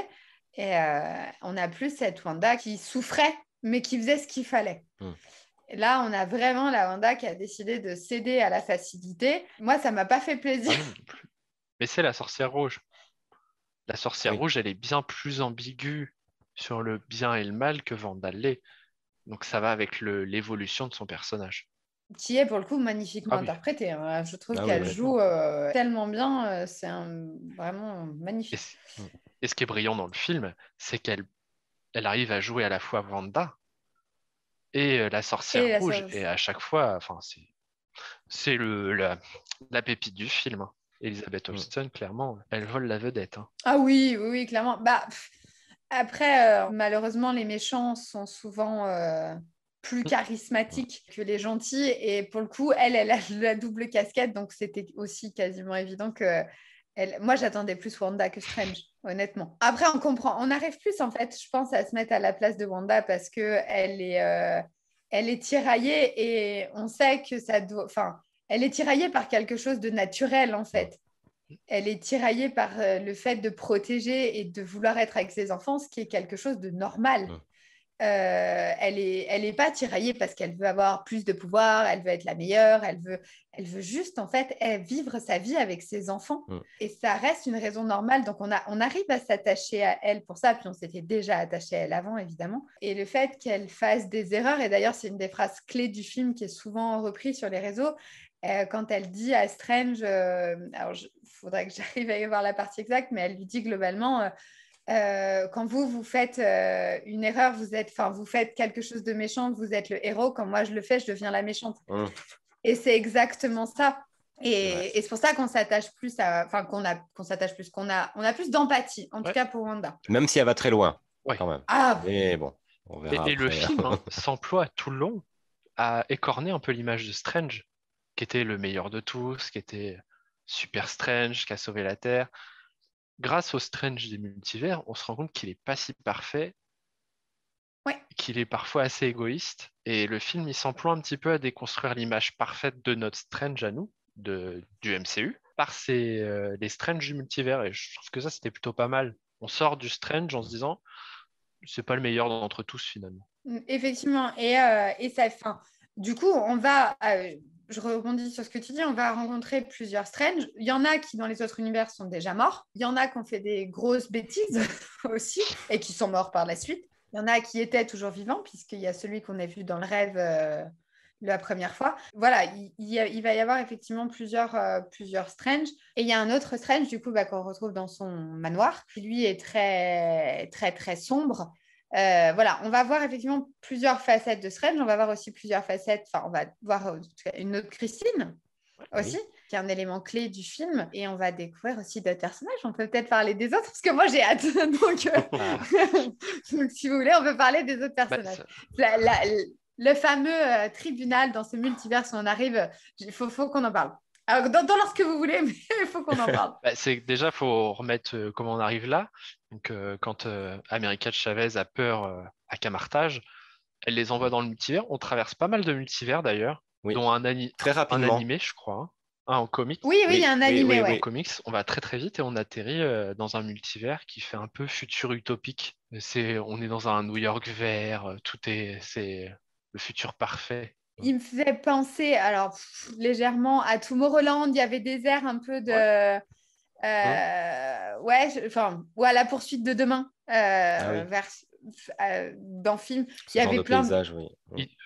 S1: Et on n'a plus cette Wanda qui souffrait, mais qui faisait ce qu'il fallait. Et là, on a vraiment la Wanda qui a décidé de céder à la facilité. Moi, ça m'a pas fait plaisir.
S3: Ah non plus. Mais c'est la sorcière rouge. La sorcière rouge, elle est bien plus ambiguë sur le bien et le mal que Wanda l'est. Donc ça va avec l'évolution de son personnage.
S1: Qui est pour le coup magnifiquement interprétée. Hein. Je trouve qu'elle joue tellement bien. C'est vraiment magnifique.
S3: Et ce qui est brillant dans le film, c'est qu'elle arrive à jouer à la fois Wanda et la sorcière rouge. Et à chaque fois, c'est la pépite du film. Hein. Elizabeth Olsen, clairement, elle vole la vedette. Hein.
S1: Ah oui, clairement. Après, malheureusement, les méchants sont souvent plus charismatiques que les gentils. Et pour le coup, elle a la double casquette. Donc, c'était aussi quasiment évident que... Moi, j'attendais plus Wanda que Strange, honnêtement. Après, on comprend. On arrive plus, en fait, je pense, à se mettre à la place de Wanda parce qu'elle est tiraillée et on sait que ça doit... Enfin, elle est tiraillée par quelque chose de naturel, en fait. Elle est tiraillée par le fait de protéger et de vouloir être avec ses enfants, ce qui est quelque chose de normal. Elle est pas tiraillée parce qu'elle veut avoir plus de pouvoir, elle veut être la meilleure, elle veut juste en fait vivre sa vie avec ses enfants. Et ça reste une raison normale. Donc on arrive à s'attacher à elle pour ça, puis on s'était déjà attaché à elle avant évidemment. Et le fait qu'elle fasse des erreurs, et d'ailleurs c'est une des phrases clés du film qui est souvent reprise sur les réseaux, quand elle dit à Strange, alors il faudrait que j'arrive à y voir la partie exacte, mais elle lui dit globalement, quand vous faites une erreur, vous faites quelque chose de méchant, vous êtes le héros. Quand moi je le fais, je deviens la méchante. Et c'est exactement ça. Et c'est pour ça qu'on s'attache plus qu'on a plus d'empathie, en tout cas pour Wanda.
S2: Même si elle va très loin, quand même. Mais bon, on verra
S3: et le film s'emploie tout le long à écorner un peu l'image de Strange, qui était le meilleur de tous, qui était super Strange, qui a sauvé la Terre. Grâce au Strange des multivers, on se rend compte qu'il n'est pas si parfait, qu'il est parfois assez égoïste. Et le film, il s'emploie un petit peu à déconstruire l'image parfaite de notre Strange à nous, du MCU, par les Strange du multivers. Et je trouve que ça, c'était plutôt pas mal. On sort du Strange en se disant, c'est pas le meilleur d'entre tous finalement.
S1: Effectivement. Et ça, du coup, on va... je rebondis sur ce que tu dis, on va rencontrer plusieurs Strange. Il y en a qui, dans les autres univers, sont déjà morts. Il y en a qui ont fait des grosses bêtises aussi et qui sont morts par la suite. Il y en a qui étaient toujours vivants, puisqu'il y a celui qu'on a vu dans le rêve la première fois. Voilà, il va y avoir effectivement plusieurs Strange. Et il y a un autre Strange, du coup, qu'on retrouve dans son manoir, qui lui est très, très, très sombre. Voilà, on va voir effectivement plusieurs facettes de Strange. On va voir aussi plusieurs facettes. Enfin, on va voir une autre Christine aussi, qui est un élément clé du film. Et on va découvrir aussi d'autres personnages. On peut peut-être parler des autres, parce que moi, j'ai hâte. Donc, si vous voulez, on peut parler des autres personnages. Le fameux tribunal dans ce multiverse où on arrive, il faut qu'on en parle. Alors, dans lorsque vous voulez, mais il faut qu'on en parle.
S3: Déjà, il faut remettre comment on arrive là. Donc, quand America Chavez a peur à Camartage, elle les envoie dans le multivers. On traverse pas mal de multivers d'ailleurs, dont
S2: très rapidement.
S3: un animé, je crois. Un en comics.
S1: Oui, il y a un animé.
S3: En comics, on va très très vite et on atterrit dans un multivers qui fait un peu futur utopique. On est dans un New York vert, c'est le futur parfait.
S1: Il me faisait penser, alors légèrement, à Tomorrowland. Il y avait des airs un peu de... ou à la poursuite de demain, dans le film. Il y avait plein
S2: paysages,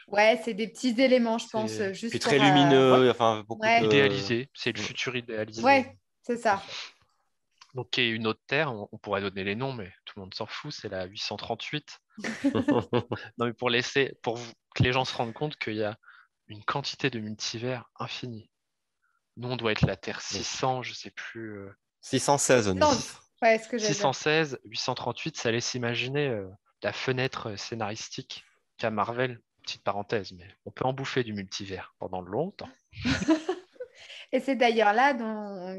S1: Ouais, c'est des petits éléments, je pense. Juste
S2: puis très lumineux, beaucoup
S3: idéalisé. C'est le futur idéalisé.
S1: Ouais, c'est ça.
S3: Donc, il y a une autre terre, on pourrait donner les noms, mais tout le monde s'en fout, c'est la 838. Non, mais pour que les gens se rendent compte qu'il y a une quantité de multivers infinie. Nous, on doit être la Terre 600, je sais plus.
S2: 616, on dit.
S1: Ouais, ce que
S3: 616, 838, ça laisse imaginer la fenêtre scénaristique qu'a Marvel. Petite parenthèse, mais on peut en bouffer du multivers pendant longtemps.
S1: Et c'est d'ailleurs là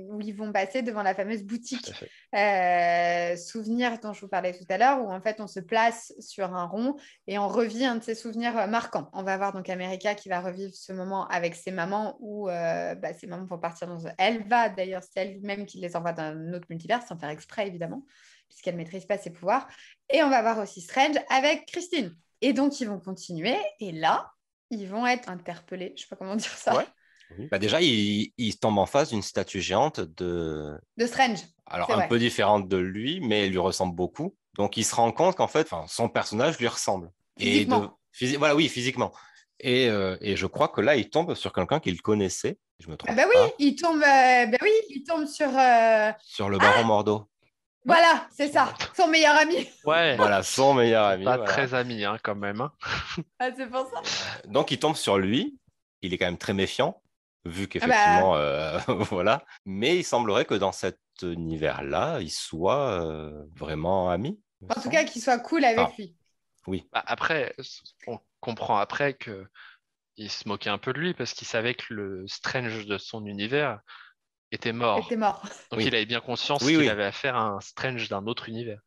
S1: où ils vont passer devant la fameuse boutique souvenir dont je vous parlais tout à l'heure, où en fait on se place sur un rond et on revit un de ses souvenirs marquants. On va voir donc America qui va revivre ce moment avec ses mamans, où ses mamans vont partir dans... Elle va d'ailleurs, c'est elle-même qui les envoie dans un autre multivers, sans faire exprès évidemment, puisqu'elle ne maîtrise pas ses pouvoirs. Et on va voir aussi Strange avec Christine. Et donc ils vont continuer, et là, ils vont être interpellés. Je ne sais pas comment dire ça.
S2: Ouais. Oui. Déjà, il tombe en face d'une statue géante de
S1: Strange.
S2: Alors, un peu différente de lui, mais elle lui ressemble beaucoup. Donc, il se rend compte qu'en fait, son personnage lui ressemble.
S1: Physiquement.
S2: Voilà, oui, physiquement. Et je crois que là, il tombe sur quelqu'un qu'il connaissait. Je me trompe
S1: pas. Il tombe sur...
S2: Sur le baron Mordo.
S1: Voilà, c'est ça, son meilleur ami.
S3: Ouais.
S2: Voilà, son meilleur ami.
S3: Pas très ami, quand même.
S1: Ah, c'est pour ça.
S2: Donc, il tombe sur lui. Il est quand même très méfiant, vu qu'effectivement, voilà. Mais il semblerait que dans cet univers-là, il soit vraiment ami.
S1: En tout cas, qu'il soit cool avec lui.
S2: Oui.
S3: Après, on comprend après qu'il se moquait un peu de lui parce qu'il savait que le Strange de son univers était mort. Donc il avait bien conscience qu'il avait affaire à un Strange d'un autre univers.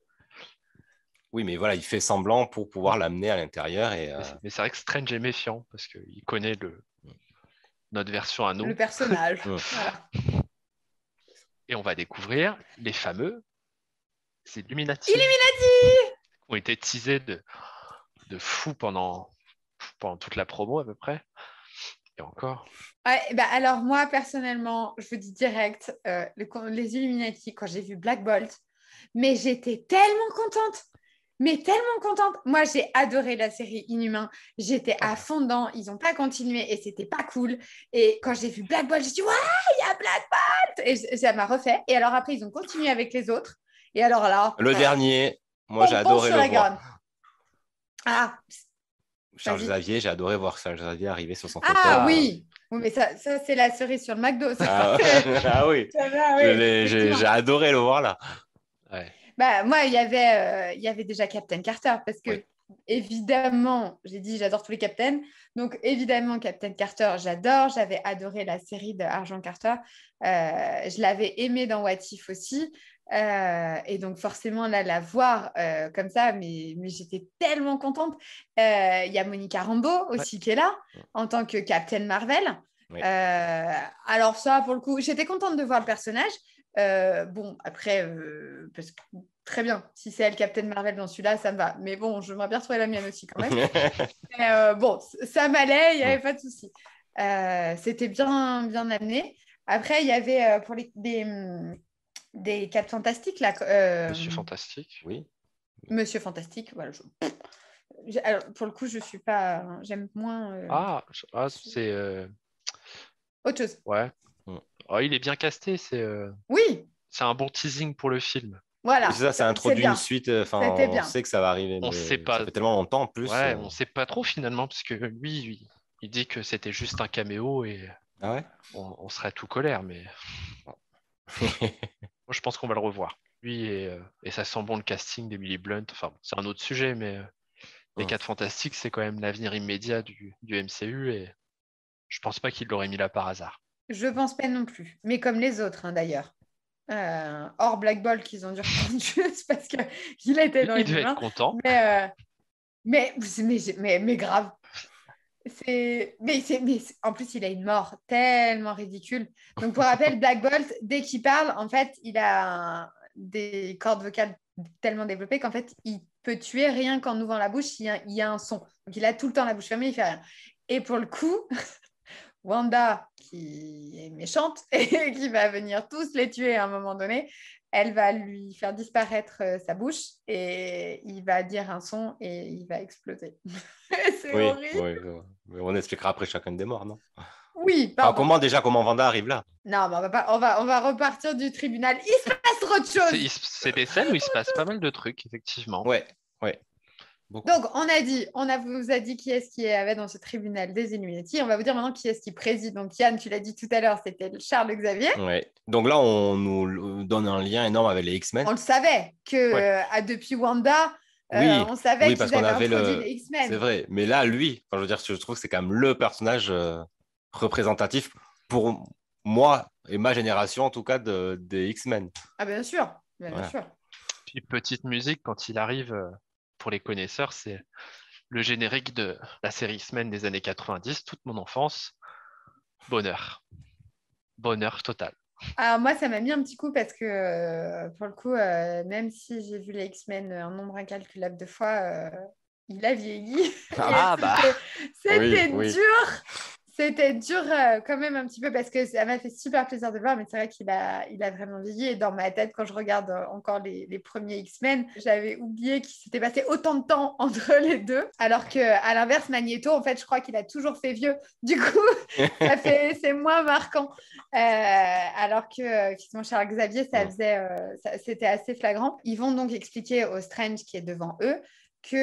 S2: Oui, mais voilà, il fait semblant pour pouvoir l'amener à l'intérieur.
S3: Mais c'est vrai que Strange est méfiant parce qu'il connaît notre version à nous.
S1: Le personnage. Voilà.
S3: Et on va découvrir les fameux Illuminati.
S1: Qui
S3: ont été teasés de fou pendant toute la promo à peu près. Et encore.
S1: Ouais, alors moi, personnellement, je vous dis direct, les Illuminati, quand j'ai vu Black Bolt, mais j'étais tellement contente. Moi, j'ai adoré la série Inhumains. J'étais à fond dedans. Ils n'ont pas continué et c'était pas cool. Et quand j'ai vu Black Bolt, j'ai dit, ouais, il y a Black Bolt. Et ça m'a refait. Et alors après, ils ont continué avec les autres. Et alors là...
S2: Le dernier, moi, j'ai adoré le voir. Charles Xavier, j'ai adoré voir Charles Xavier arriver sur son fauteuil.
S1: Ah oui, mais ça c'est la cerise sur le McDo.
S2: Oui, j'ai adoré le voir là.
S3: Ouais.
S1: Moi, il y avait déjà Captain Carter parce que évidemment, j'ai dit j'adore tous les Captains. Donc évidemment, Captain Carter, j'adore. J'avais adoré la série de Argent Carter. Je l'avais aimé dans What If aussi. Et donc forcément là la voir comme ça, mais j'étais tellement contente. Il y a Monica Rambeau aussi qui est là en tant que Captain Marvel. Alors ça pour le coup j'étais contente de voir le personnage. Après parce que, très bien, si c'est elle Captain Marvel dans celui-là ça me va, mais bon j'aimerais bien retrouver la mienne aussi quand même. Mais, ça m'allait, il n'y avait pas de souci. C'était bien amené. Après il y avait pour des 4 fantastiques là.
S3: Monsieur Fantastique,
S2: oui.
S1: Monsieur Fantastique, voilà. Alors, pour le coup, je suis pas. J'aime moins.
S3: C'est.
S1: Autre chose.
S3: Ouais. Oh, il est bien casté.
S1: Oui.
S3: C'est un bon teasing pour le film.
S1: Voilà.
S2: C'est ça, ça introduit une suite. On sait que ça va arriver.
S3: On sait pas.
S2: Ça fait tellement longtemps en plus.
S3: Ouais, on sait pas trop finalement parce que lui, il dit que c'était juste un caméo et.
S2: Ah ouais.
S3: On serait tout colère, mais. Moi, je pense qu'on va le revoir. Lui et ça sent bon le casting d'Emily Blunt. Enfin, c'est un autre sujet, mais les 4 Fantastiques, c'est quand même l'avenir immédiat du MCU et je pense pas qu'il l'aurait mis là par hasard.
S1: Je pense pas non plus, mais comme les autres d'ailleurs. Hors Black Bolt qu'ils ont dû reprendre juste parce qu'il était dans les
S3: devait être content.
S1: Mais grave. Mais en plus, il a une mort tellement ridicule. Donc, pour rappel, Black Bolt, dès qu'il parle, en fait, il a des cordes vocales tellement développées qu'en fait, il peut tuer rien qu'en ouvrant la bouche, il y a un son. Donc, il a tout le temps la bouche fermée, il fait rien. Et pour le coup, Wanda, qui est méchante et qui va venir tous les tuer à un moment donné, elle va lui faire disparaître sa bouche et il va dire un son et il va exploser. C'est horrible.
S2: Oui. On expliquera après chacune des morts, non?
S1: Oui.
S2: Comment Wanda arrive là?
S1: Non, mais on va repartir du tribunal. Il se passe trop de choses.
S3: C'est des scènes où il se passe pas mal de trucs, effectivement.
S2: Ouais.
S1: Beaucoup. Donc, vous a dit qui est-ce qui avait dans ce tribunal des Illuminati. On va vous dire maintenant qui est-ce qui préside. Donc, Yann, tu l'as dit tout à l'heure, c'était Charles Xavier.
S2: Ouais. Donc là, on nous donne un lien énorme avec les X-Men.
S1: On le savait que depuis Wanda, on savait qu'ils avaient introduit les X-Men.
S2: C'est vrai. Mais là, lui, je trouve que c'est quand même le personnage représentatif pour moi et ma génération, en tout cas, des X-Men.
S1: Ah, bien sûr. Bien
S2: Voilà.
S1: sûr.
S3: Puis petite musique, quand il arrive, pour les connaisseurs, c'est le générique de la série X-Men des années 90, toute mon enfance. Bonheur. Bonheur total.
S1: Alors moi, ça m'a mis un petit coup parce que pour le coup, même si j'ai vu les X-Men un nombre incalculable de fois, il a vieilli. Et
S2: Ah bah oui,
S1: c'était
S2: oui.
S1: dur. C'était dur quand même un petit peu parce que ça m'a fait super plaisir de le voir, mais c'est vrai qu'il a vraiment vieilli. Et dans ma tête, quand je regarde encore les premiers X-Men, j'avais oublié qu'il s'était passé autant de temps entre les deux. Alors qu'à l'inverse, Magneto, en fait, je crois qu'il a toujours fait vieux. Du coup, c'est moins marquant. Alors que effectivement, Charles Xavier, c'était assez flagrant. Ils vont donc expliquer au Strange qui est devant eux que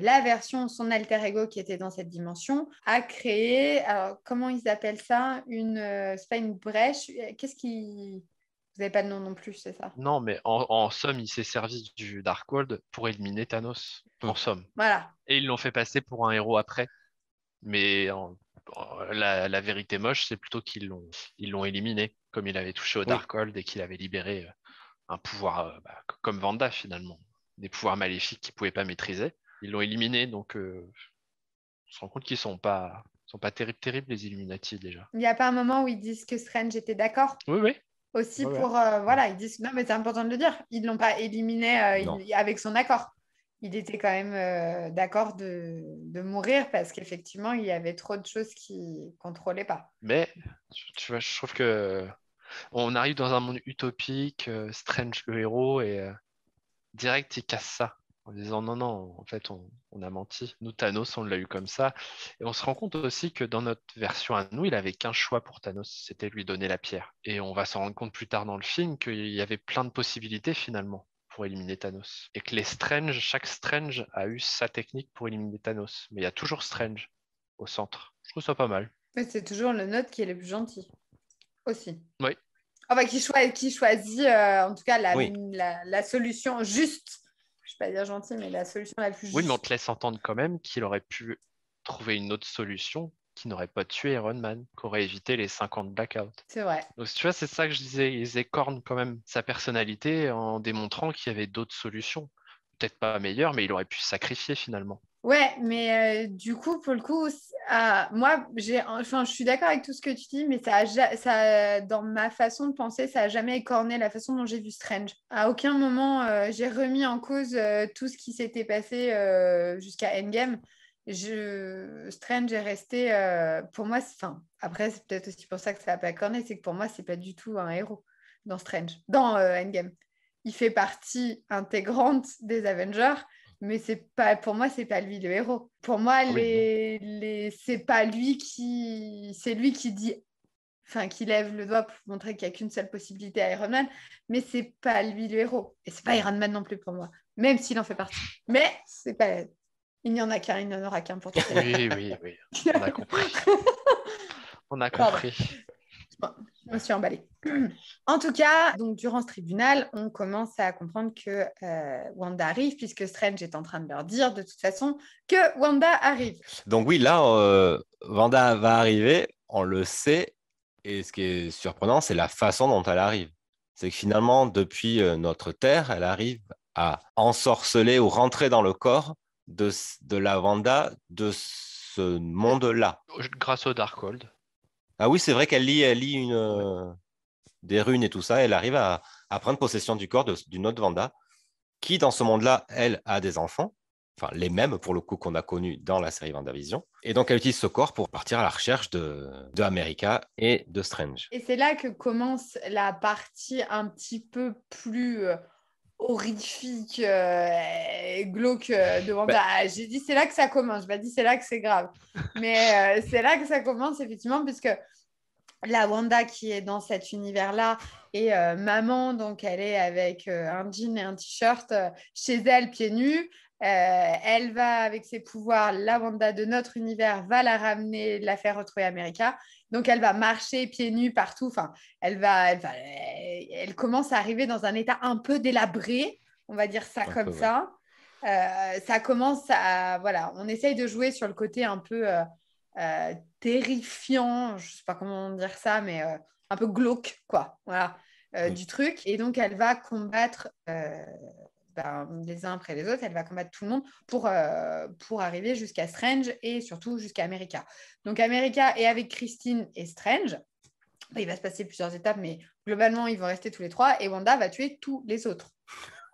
S1: la version, son alter ego qui était dans cette dimension, a créé, alors comment ils appellent ça, c'est pas une brèche, qu'est-ce qui... Vous n'avez pas de nom non plus, c'est ça?
S3: Non, mais en somme, il s'est servi du Darkhold pour éliminer Thanos. En somme.
S1: Voilà.
S3: Et ils l'ont fait passer pour un héros après. Mais la vérité moche, c'est plutôt ils l'ont éliminé, comme il avait touché au
S2: Oui.
S3: Darkhold et qu'il avait libéré un pouvoir comme Wanda finalement, des pouvoirs maléfiques qu'il pouvait pas maîtriser. Ils l'ont éliminé, donc on se rend compte qu'ils sont pas terribles les Illuminati déjà.
S1: Il n'y a pas un moment où ils disent que Strange était d'accord
S3: Oui, oui.
S1: aussi
S3: Ouais, ouais.
S1: pour... voilà, ils disent... Non, mais c'est important de le dire. Ils ne l'ont pas éliminé
S2: Non.
S1: avec son accord. Il était quand même d'accord de mourir parce qu'effectivement, il y avait trop de choses qu'il ne contrôlait pas.
S3: Mais tu vois, je trouve que on arrive dans un monde utopique, Strange le héros, et direct il casse ça en disant non, non, en fait on a menti. Nous, Thanos, on l'a eu comme ça. Et on se rend compte aussi que dans notre version à nous, il avait qu'un choix pour Thanos, c'était lui donner la pierre. Et on va s'en rendre compte plus tard dans le film qu'il y avait plein de possibilités finalement pour éliminer Thanos. Et que chaque Strange a eu sa technique pour éliminer Thanos. Mais il y a toujours Strange au centre. Je trouve ça pas mal.
S1: Mais c'est toujours le nôtre qui est le plus gentil aussi.
S3: Oui.
S1: Enfin, qui choisit en tout cas
S2: Oui.
S1: la solution juste. Je ne vais pas dire gentille, mais la solution la plus
S3: Oui, mais on
S1: juste.
S3: te laisse entendre quand même qu'il aurait pu trouver une autre solution qui n'aurait pas tué Iron Man, qui aurait évité les 50 blackouts.
S1: C'est vrai.
S3: Donc, tu vois, c'est ça que je disais, ils écornent quand même sa personnalité en démontrant qu'il y avait d'autres solutions. Peut-être pas meilleures, mais il aurait pu se sacrifier finalement.
S1: Ouais, mais du coup, pour le coup, moi, je suis d'accord avec tout ce que tu dis, mais dans ma façon de penser, ça n'a jamais écorné la façon dont j'ai vu Strange. À aucun moment, j'ai remis en cause tout ce qui s'était passé jusqu'à Endgame. Strange est resté, pour moi, après, c'est peut-être aussi pour ça que ça n'a pas écorné, c'est que pour moi, c'est pas du tout un héros dans Strange, dans Endgame. Il fait partie intégrante des Avengers. Mais pour moi, c'est pas lui le héros. Pour moi,
S3: Oui,
S1: c'est pas lui c'est lui qui dit, enfin, qui lève le doigt pour montrer qu'il n'y a qu'une seule possibilité à Iron Man, mais c'est pas lui le héros. Et c'est pas Iron Man non plus pour moi, même s'il en fait partie. Mais c'est pas, il n'y en a qu'un, il n'y en aura qu'un pour tout.
S3: oui, oui, oui. On a compris. On a
S1: Pardon.
S3: compris.
S1: Bon, je me suis emballée. En tout cas, donc durant ce tribunal, on commence à comprendre que Wanda arrive, puisque Strange est en train de leur dire de toute façon que Wanda arrive.
S2: Donc oui, là, Wanda va arriver, on le sait, et ce qui est surprenant, c'est la façon dont elle arrive. C'est que finalement, depuis notre Terre, elle arrive à ensorceler ou rentrer dans le corps de la Wanda de ce monde-là.
S3: Grâce au Darkhold.
S2: Ah oui, c'est vrai qu'elle lit des runes et tout ça, elle arrive à prendre possession du corps d'une autre Wanda, qui dans ce monde-là, elle, a des enfants, enfin les mêmes pour le coup qu'on a connus dans la série WandaVision. Et donc elle utilise ce corps pour partir à la recherche de America et de Strange.
S1: Et c'est là que commence la partie un petit peu plus horrifique, glauque de Wanda. J'ai dit c'est là que ça commence, je pas dit c'est là que c'est grave. Mais c'est là que ça commence effectivement, puisque la Wanda qui est dans cet univers-là est maman, donc elle est avec un jean et un t-shirt chez elle, pieds nus. Elle va, avec ses pouvoirs, la Wanda de notre univers va la ramener, la faire retrouver America. Donc elle va marcher pieds nus partout. Enfin, elle commence à arriver dans un état un peu délabré, on va dire ça comme ça. Ça commence à... Voilà, on essaye de jouer sur le côté un peu... terrifiant, je sais pas comment dire ça, mais un peu glauque, quoi. Voilà, du truc. Et donc, elle va combattre les uns après les autres, elle va combattre tout le monde pour arriver jusqu'à Strange et surtout jusqu'à America. Donc, America est avec Christine et Strange. Il va se passer plusieurs étapes, mais globalement, ils vont rester tous les trois et Wanda va tuer tous les autres.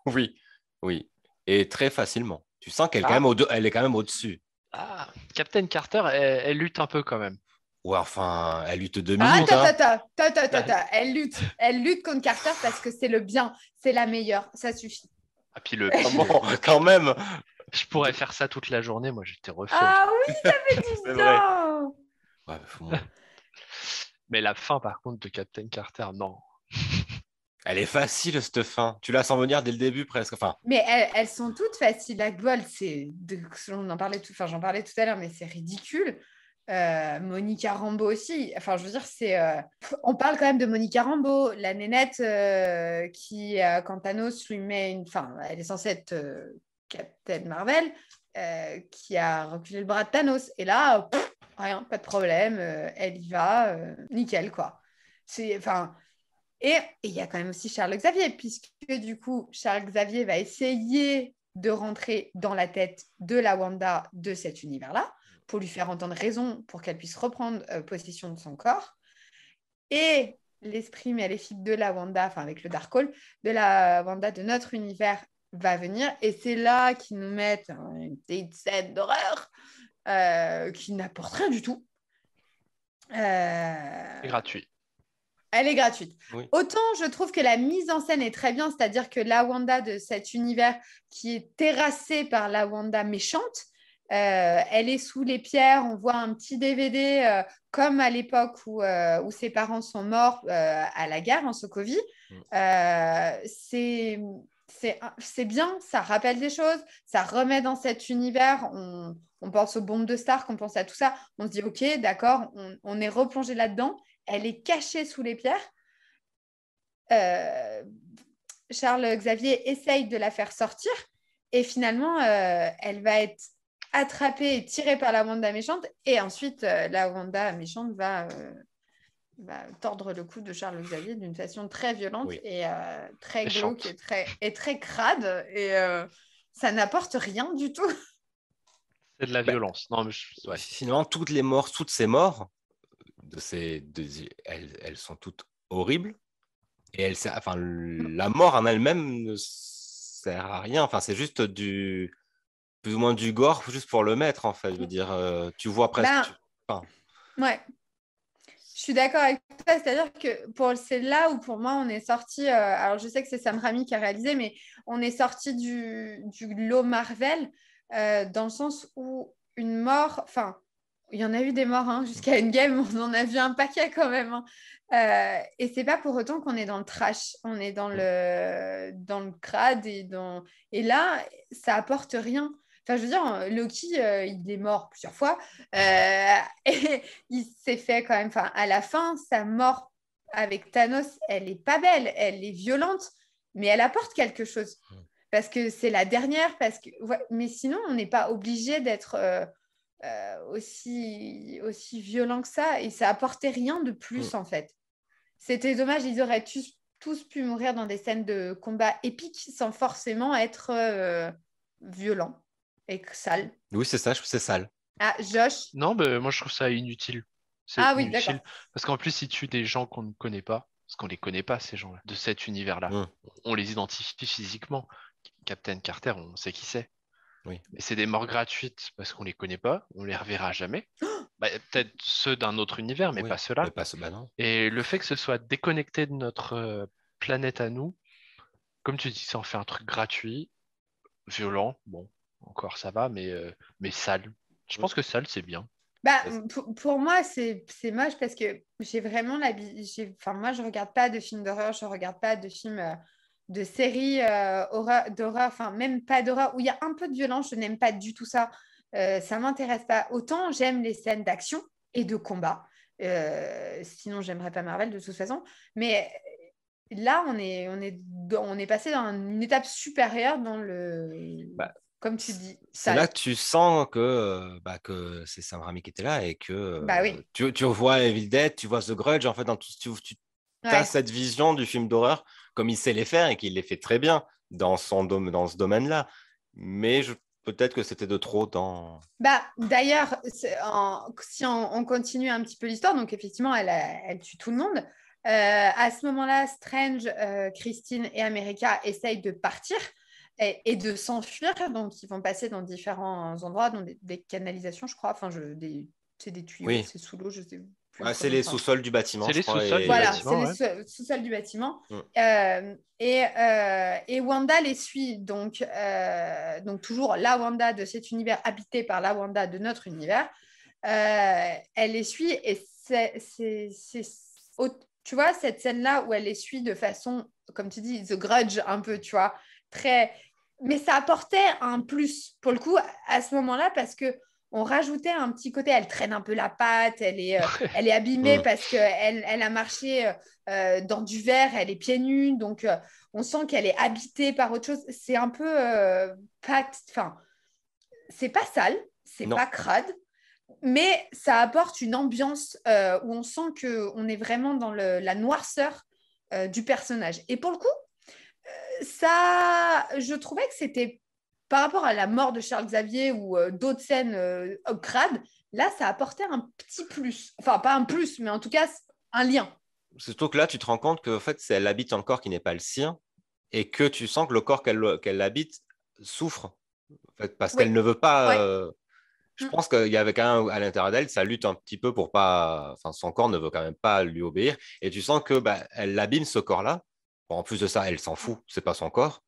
S2: Oui, oui. Et très facilement. Tu sens qu'elle elle est quand même au-dessus.
S3: Ah, Captain Carter, elle lutte un peu quand même.
S2: Ouais, enfin, elle lutte 2 minutes.
S1: Elle lutte contre Carter parce que c'est le bien, c'est la meilleure, ça suffit.
S3: Ah, puis
S2: Bon, quand même.
S3: Je pourrais faire ça toute la journée, moi j'étais refait.
S1: Ah oui, ça fait du bien.
S2: Ouais,
S3: Mais la fin, par contre, de Captain Carter, non.
S2: Elle est facile, cette fin. Tu la sens venir dès le début, presque. Enfin...
S1: Mais elles sont toutes faciles à bol. J'en parlais tout à l'heure, mais c'est ridicule. Monica Rambeau aussi. Enfin, je veux dire, on parle quand même de Monica Rambeau, la nénette qui, quand Thanos lui met une... Enfin, elle est censée être Captain Marvel, qui a reculé le bras de Thanos. Et là, rien, pas de problème. Elle y va, nickel, quoi. Enfin... Et il y a quand même aussi Charles Xavier, puisque du coup, Charles Xavier va essayer de rentrer dans la tête de la Wanda de cet univers-là, pour lui faire entendre raison, pour qu'elle puisse reprendre possession de son corps. Et l'esprit maléfique de la Wanda, enfin avec le Darkhold, de la Wanda de notre univers va venir. Et c'est là qu'ils nous mettent une petite scène d'horreur qui n'apporte rien du tout.
S3: C'est gratuit.
S1: Elle est gratuite.
S2: Oui.
S1: Autant je trouve que la mise en scène est très bien, c'est-à-dire que la Wanda de cet univers qui est terrassée par la Wanda méchante, elle est sous les pierres, on voit un petit DVD comme à l'époque où ses parents sont morts à la guerre en Sokovie. C'est bien, ça rappelle des choses, ça remet dans cet univers, on pense aux bombes de Stark, on pense à tout ça, on se dit ok, d'accord, on est replongé là-dedans. Elle est cachée sous les pierres. Charles Xavier essaye de la faire sortir et finalement, elle va être attrapée et tirée par la Wanda méchante et ensuite, la Wanda méchante va tordre le cou de Charles Xavier d'une façon très violente et très glauque et très crade et ça n'apporte rien du tout.
S3: C'est de la violence. Non, mais
S2: Finalement, toutes ces morts, elles sont toutes horribles. Et la mort en elle-même ne sert à rien. Enfin, c'est juste plus ou moins du gore, juste pour le mettre, en fait. Je veux dire, tu vois presque.
S1: Ouais. Je suis d'accord avec toi, c'est-à-dire que c'est là où pour moi on est sorti, alors je sais que c'est Sam Raimi qui a réalisé, mais on est sorti du lot Marvel dans le sens où une mort, enfin il y en a eu des morts jusqu'à Endgame, on en a vu un paquet quand même. Et c'est pas pour autant qu'on est dans le trash, on est dans le crade et là ça apporte rien. Enfin, je veux dire, Loki, il est mort plusieurs fois. Et il s'est fait quand même... Enfin, à la fin, sa mort avec Thanos, elle n'est pas belle, elle est violente, mais elle apporte quelque chose. Parce que c'est la dernière, mais sinon, on n'est pas obligé d'être aussi violent que ça. Et ça apportait rien de plus, en fait. C'était dommage, ils auraient tous pu mourir dans des scènes de combat épiques sans forcément être violents. Et sale.
S2: Oui, c'est ça, je trouve que c'est sale.
S1: Ah, Josh?
S3: Non, mais moi je trouve ça inutile. C'est
S1: oui,
S3: inutile.
S1: d'accord.
S3: Parce qu'en plus, ils tuent des gens qu'on ne connaît pas. Parce qu'on les connaît pas, ces gens-là, de cet univers-là. On les identifie physiquement. Captain Carter, on sait qui c'est.
S2: Oui.
S3: Mais c'est des morts gratuites parce qu'on les connaît pas, on les reverra jamais. Peut-être ceux d'un autre univers, mais pas ceux-là.
S2: Non.
S3: Et le fait que ce soit déconnecté de notre planète à nous, comme tu dis, ça en fait un truc gratuit, violent. Bon, encore ça va, mais sale. Je pense que sale, c'est bien.
S1: Pour moi, c'est moche parce que j'ai vraiment enfin, moi, je regarde pas de films d'horreur, je regarde pas de films de séries d'horreur, enfin, même pas d'horreur, où il y a un peu de violence, je n'aime pas du tout ça. Ça m'intéresse pas. Autant j'aime les scènes d'action et de combat. Sinon, j'aimerais pas Marvel de toute façon. Mais là, on est passé dans une étape supérieure dans le comme tu dis.
S2: C'est là que tu sens que c'est Sam Raimi qui était là et que
S1: oui.
S2: tu vois Evil Dead, tu vois The Grudge, en fait, tu as cette vision du film d'horreur comme il sait les faire et qu'il les fait très bien dans ce domaine-là. Mais peut-être que c'était de trop dans...
S1: D'ailleurs, si on continue un petit peu l'histoire, donc effectivement, elle tue tout le monde. À ce moment-là, Strange, Christine et America essayent de partir et de s'enfuir. Donc, ils vont passer dans différents endroits, dans des canalisations, je crois. Enfin, c'est des tuyaux,
S2: Oui.
S1: c'est sous l'eau, je sais plus.
S2: C'est les sous-sols du bâtiment, je crois.
S1: Voilà, c'est les sous-sols du bâtiment. Et Wanda les suit. Donc toujours la Wanda de cet univers habité par la Wanda de notre univers. Elle les suit et tu vois, cette scène-là où elle les suit de façon, comme tu dis, The Grudge un peu, tu vois, très... Mais ça apportait un plus, pour le coup, à ce moment-là, parce que on rajoutait un petit côté, elle traîne un peu la patte, elle est abîmée parce qu'elle a marché dans du verre, elle est pieds nus, donc on sent qu'elle est habitée par autre chose. C'est un peu enfin, c'est pas sale, c'est pas crade, mais ça apporte une ambiance où on sent qu'on est vraiment dans la noirceur du personnage. Et pour le coup, ça, je trouvais que c'était par rapport à la mort de Charles Xavier ou d'autres scènes crades, là, ça apportait un petit plus. Enfin, pas un plus, mais en tout cas, un lien.
S2: Surtout que là, tu te rends compte qu'en fait, elle habite un corps qui n'est pas le sien et que tu sens que le corps qu'elle habite souffre en fait, parce qu'elle ne veut pas... Je pense qu'il y avait quand même à l'intérieur d'elle, ça lutte un petit peu pour pas... Enfin, son corps ne veut quand même pas lui obéir. Et tu sens que elle abîme ce corps-là. Bon, en plus de ça, elle s'en fout, c'est pas son corps.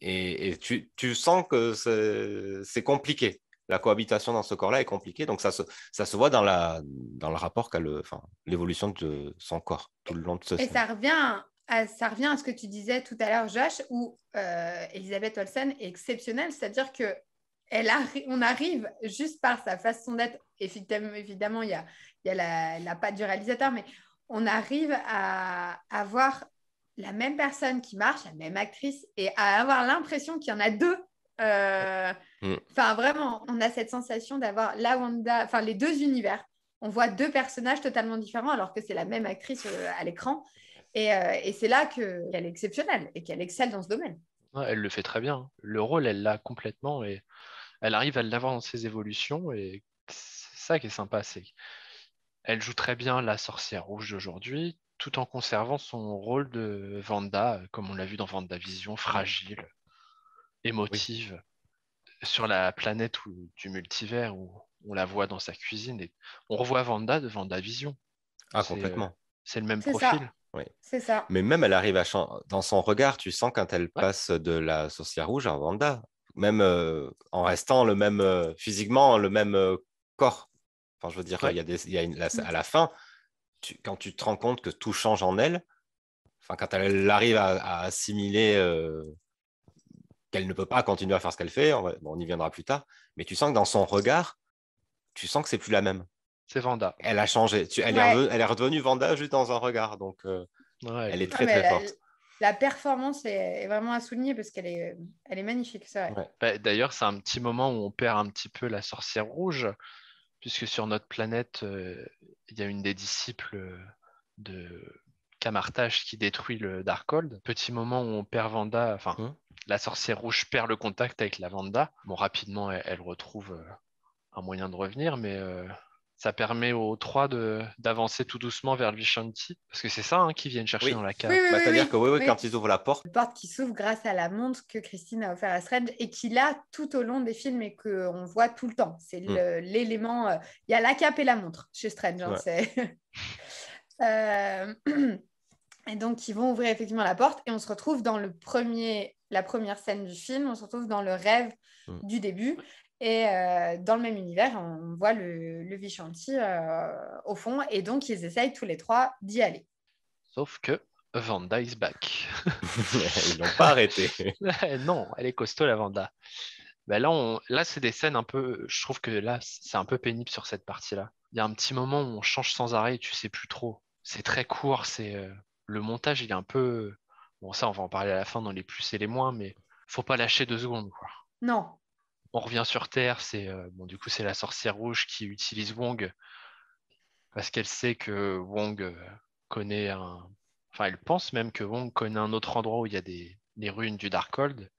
S2: Et tu sens que c'est compliqué. La cohabitation dans ce corps-là est compliquée. Donc, ça se voit dans le rapport l'évolution de son corps tout le long de ce
S1: Et
S2: scène.
S1: ça revient à ce que tu disais tout à l'heure, Josh, où Elisabeth Olsen est exceptionnelle. C'est-à-dire que on arrive juste par sa façon d'être. Évidemment, il y a la patte du réalisateur, mais on arrive à avoir la même personne qui marche, la même actrice, et à avoir l'impression qu'il y en a deux. Enfin, vraiment, on a cette sensation d'avoir la Wanda, enfin, les deux univers. On voit deux personnages totalement différents alors que c'est la même actrice à l'écran. Et c'est là qu'elle est exceptionnelle et qu'elle excelle dans ce domaine.
S3: Ouais, elle le fait très bien. Le rôle, elle l'a complètement et elle arrive à l'avoir dans ses évolutions. Et c'est ça qui est sympa, c'est qu'elle joue très bien la sorcière rouge d'aujourd'hui, tout en conservant son rôle de Wanda, comme on l'a vu dans WandaVision, fragile, émotive, sur la planète du multivers où on la voit dans sa cuisine. Et on revoit Wanda de WandaVision.
S2: Complètement.
S3: C'est le même
S1: C'est
S3: profil.
S1: Ça. Oui. C'est ça.
S2: Mais même elle arrive dans son regard, tu sens quand elle passe de la sorcière rouge à Wanda, même en restant le même physiquement, le même corps. Enfin, je veux dire, à la fin, quand tu te rends compte que tout change en elle, enfin, quand elle arrive à assimiler qu'elle ne peut pas continuer à faire ce qu'elle fait, on y viendra plus tard, mais tu sens que dans son regard, tu sens que c'est plus la même.
S3: C'est Wanda.
S2: Elle a changé. Elle est redevenue Wanda juste dans un regard. Donc, elle est très, très forte.
S1: La performance est vraiment à souligner parce qu'elle est magnifique.
S3: D'ailleurs, c'est un petit moment où on perd un petit peu la sorcière rouge, puisque sur notre planète, il y a une des disciples de Camartage qui détruit le Darkhold. Petit moment où on perd Wanda, enfin, la sorcière rouge perd le contact avec la Wanda. Bon, rapidement, elle retrouve un moyen de revenir, mais ça permet aux trois d'avancer tout doucement vers le Vishanti, parce que c'est ça qu'ils viennent chercher dans la cave.
S2: C'est-à-dire que quand ils ouvrent la porte...
S1: Une porte qui s'ouvre grâce à la montre que Christine a offert à Strange et qu'il a tout au long des films et qu'on voit tout le temps. C'est l'élément... Il y a la cape et la montre chez Strange. Et donc, ils vont ouvrir effectivement la porte et on se retrouve dans la première scène du film. On se retrouve dans le rêve du début. Et dans le même univers, on voit le Vishanti au fond. Et donc, ils essayent tous les trois d'y aller.
S3: Sauf que Wanda is back.
S2: Ils l'ont pas arrêté.
S3: Non, elle est costaud, la Wanda. Là, c'est des scènes un peu... Je trouve que là, c'est un peu pénible sur cette partie-là. Il y a un petit moment où on change sans arrêt et tu sais plus trop. C'est très court. Le montage, il est un peu... Bon, ça, on va en parler à la fin dans les plus et les moins, mais faut pas lâcher 2 secondes, quoi.
S1: Non.
S3: On revient sur Terre, du coup, c'est la sorcière rouge qui utilise Wong parce qu'elle sait que Wong connaît un... Enfin, elle pense même que Wong connaît un autre endroit où il y a des ruines du Darkhold.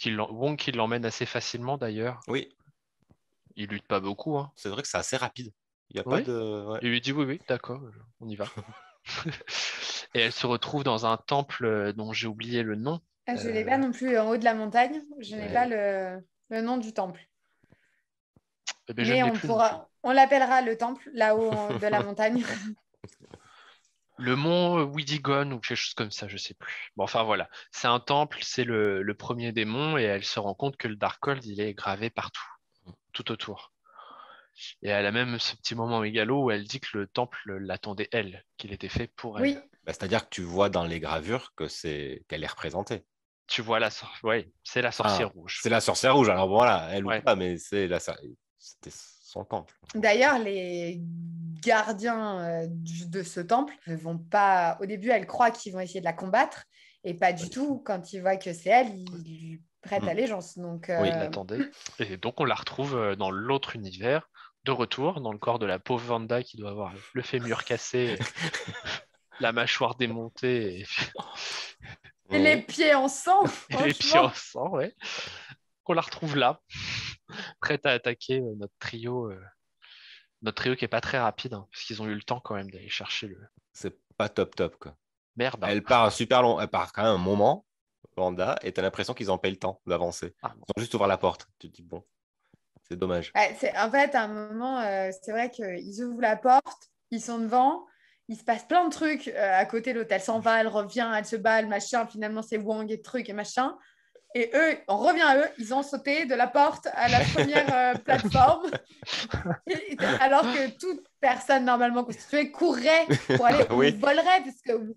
S3: Wong qui l'emmène assez facilement d'ailleurs.
S2: Oui.
S3: Il lutte pas beaucoup. Hein.
S2: C'est vrai que c'est assez rapide. Il y a
S3: oui.
S2: pas de... Ouais.
S3: Il lui dit oui, d'accord, on y va. Et elle se retrouve dans un temple dont j'ai oublié le nom.
S1: Je ne l'ai pas non plus en haut de la montagne. Je n'ai pas le nom du temple. Mais on l'appellera le temple, là-haut de la montagne.
S3: Le mont Widigon ou quelque chose comme ça, je sais plus. Bon, enfin voilà, c'est un temple, c'est le premier des monts et elle se rend compte que le Darkhold, il est gravé partout, tout autour. Et elle a même ce petit moment mégalo où elle dit que le temple l'attendait elle, qu'il était fait pour elle.
S1: Oui.
S2: C'est-à-dire que tu vois dans les gravures qu'elle est représentée.
S3: Tu vois c'est la sorcière rouge.
S2: C'est la sorcière rouge, alors voilà, elle ou pas, mais c'était son temple.
S1: D'ailleurs, les gardiens de ce temple ne vont pas... Au début, elle croit qu'ils vont essayer de la combattre, et pas du tout. Quand ils voient que c'est elle, ils lui prêtent allégeance. Donc,
S3: oui, il l'attendait. Et donc, on la retrouve dans l'autre univers, de retour, dans le corps de la pauvre Wanda qui doit avoir le fémur cassé, la mâchoire démontée.
S1: Et les pieds en sang.
S3: Les pieds en sang, ouais. On la retrouve là, prête à attaquer notre trio qui est pas très rapide, hein, parce qu'ils ont eu le temps quand même d'aller chercher le...
S2: C'est pas top, quoi.
S3: Merde. Hein.
S2: Elle part super long, elle part quand même un moment, Wanda, et t'as l'impression qu'ils ont pas eu le temps d'avancer. Ils ont juste ouvert la porte. Tu te dis, bon, c'est dommage.
S1: En fait, à un moment, c'est vrai qu'ils ouvrent la porte, ils sont devant, il se passe plein de trucs à côté, l'autre, elle s'en va, elle revient, elle se bat, le machin, finalement c'est Wong et trucs et machin. Et eux, on revient à eux, ils ont sauté de la porte à la première plateforme, alors que toute personne normalement constituée courrait pour aller, ou volerait, parce que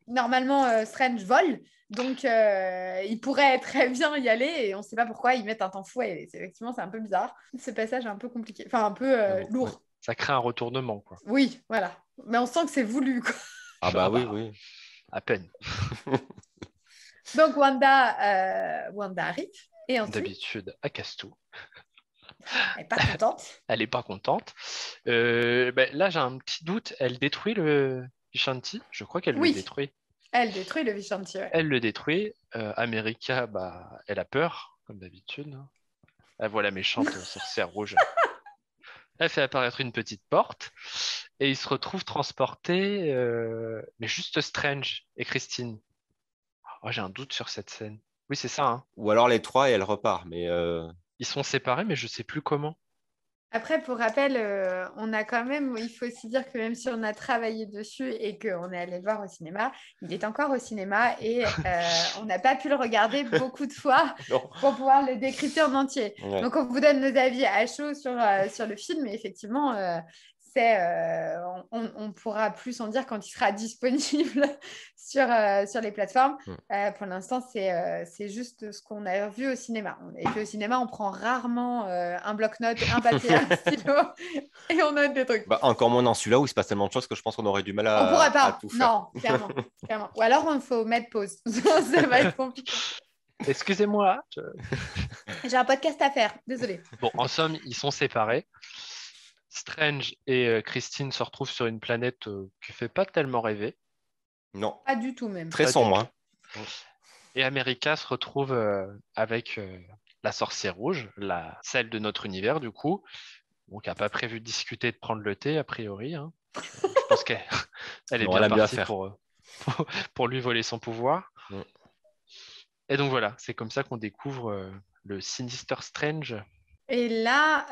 S1: normalement Strange vole, donc il pourrait très bien y aller, et on ne sait pas pourquoi ils mettent un temps fou, et effectivement c'est un peu bizarre. Ce passage est un peu compliqué, enfin un peu lourd.
S3: Ça crée un retournement, quoi.
S1: Oui, voilà. Mais on sent que c'est voulu, quoi.
S2: Ah bah oui. À
S3: peine.
S1: Donc Wanda arrive. Et ensuite...
S3: D'habitude, elle casse tout.
S1: Elle n'est pas contente.
S3: Elle n'est pas contente. Là, j'ai un petit doute. Elle détruit le Vishanti. Je crois qu'elle le détruit.
S1: Elle détruit le Vishanti, ouais.
S3: Elle le détruit. America, elle a peur, comme d'habitude. Elle voit la méchante sorcière rouge. Elle fait apparaître une petite porte. Et ils se retrouvent transportés. Mais juste Strange et Christine. Oh, j'ai un doute sur cette scène. Oui, c'est ça. Hein.
S2: Ou alors les trois et elle repart. Mais
S3: ils sont séparés, mais je ne sais plus comment.
S1: Après, pour rappel, on a quand même, il faut aussi dire que même si on a travaillé dessus et qu'on est allé le voir au cinéma, il est encore au cinéma et on n'a pas pu le regarder beaucoup de fois pour pouvoir le décrypter en entier. Ouais. Donc, on vous donne nos avis à chaud sur le film, et effectivement, on pourra plus en dire quand il sera disponible sur les plateformes. Pour l'instant, c'est juste ce qu'on a vu au cinéma. Et puis au cinéma, on prend rarement un bloc-notes, un papier, un stylo et on note des trucs.
S2: Encore moins dans celui-là où il se passe tellement de choses que je pense qu'on aurait du mal à tout faire.
S1: Non, clairement. Ou alors, il faut mettre pause. Ça va être compliqué.
S3: Excusez-moi.
S1: J'ai un podcast à faire. Désolée.
S3: Bon, en somme, ils sont séparés. Strange et Christine se retrouvent sur une planète qui ne fait pas tellement rêver.
S2: Non.
S1: Pas du tout même.
S2: Très sombre. Hein.
S3: Et America se retrouve avec la sorcière rouge, celle de notre univers du coup, donc qui n'a pas prévu de discuter, de prendre le thé a priori. Hein. Je pense qu'elle est bien partie pour lui voler son pouvoir. Et donc voilà, c'est comme ça qu'on découvre le Sinister Strange.
S1: Et là,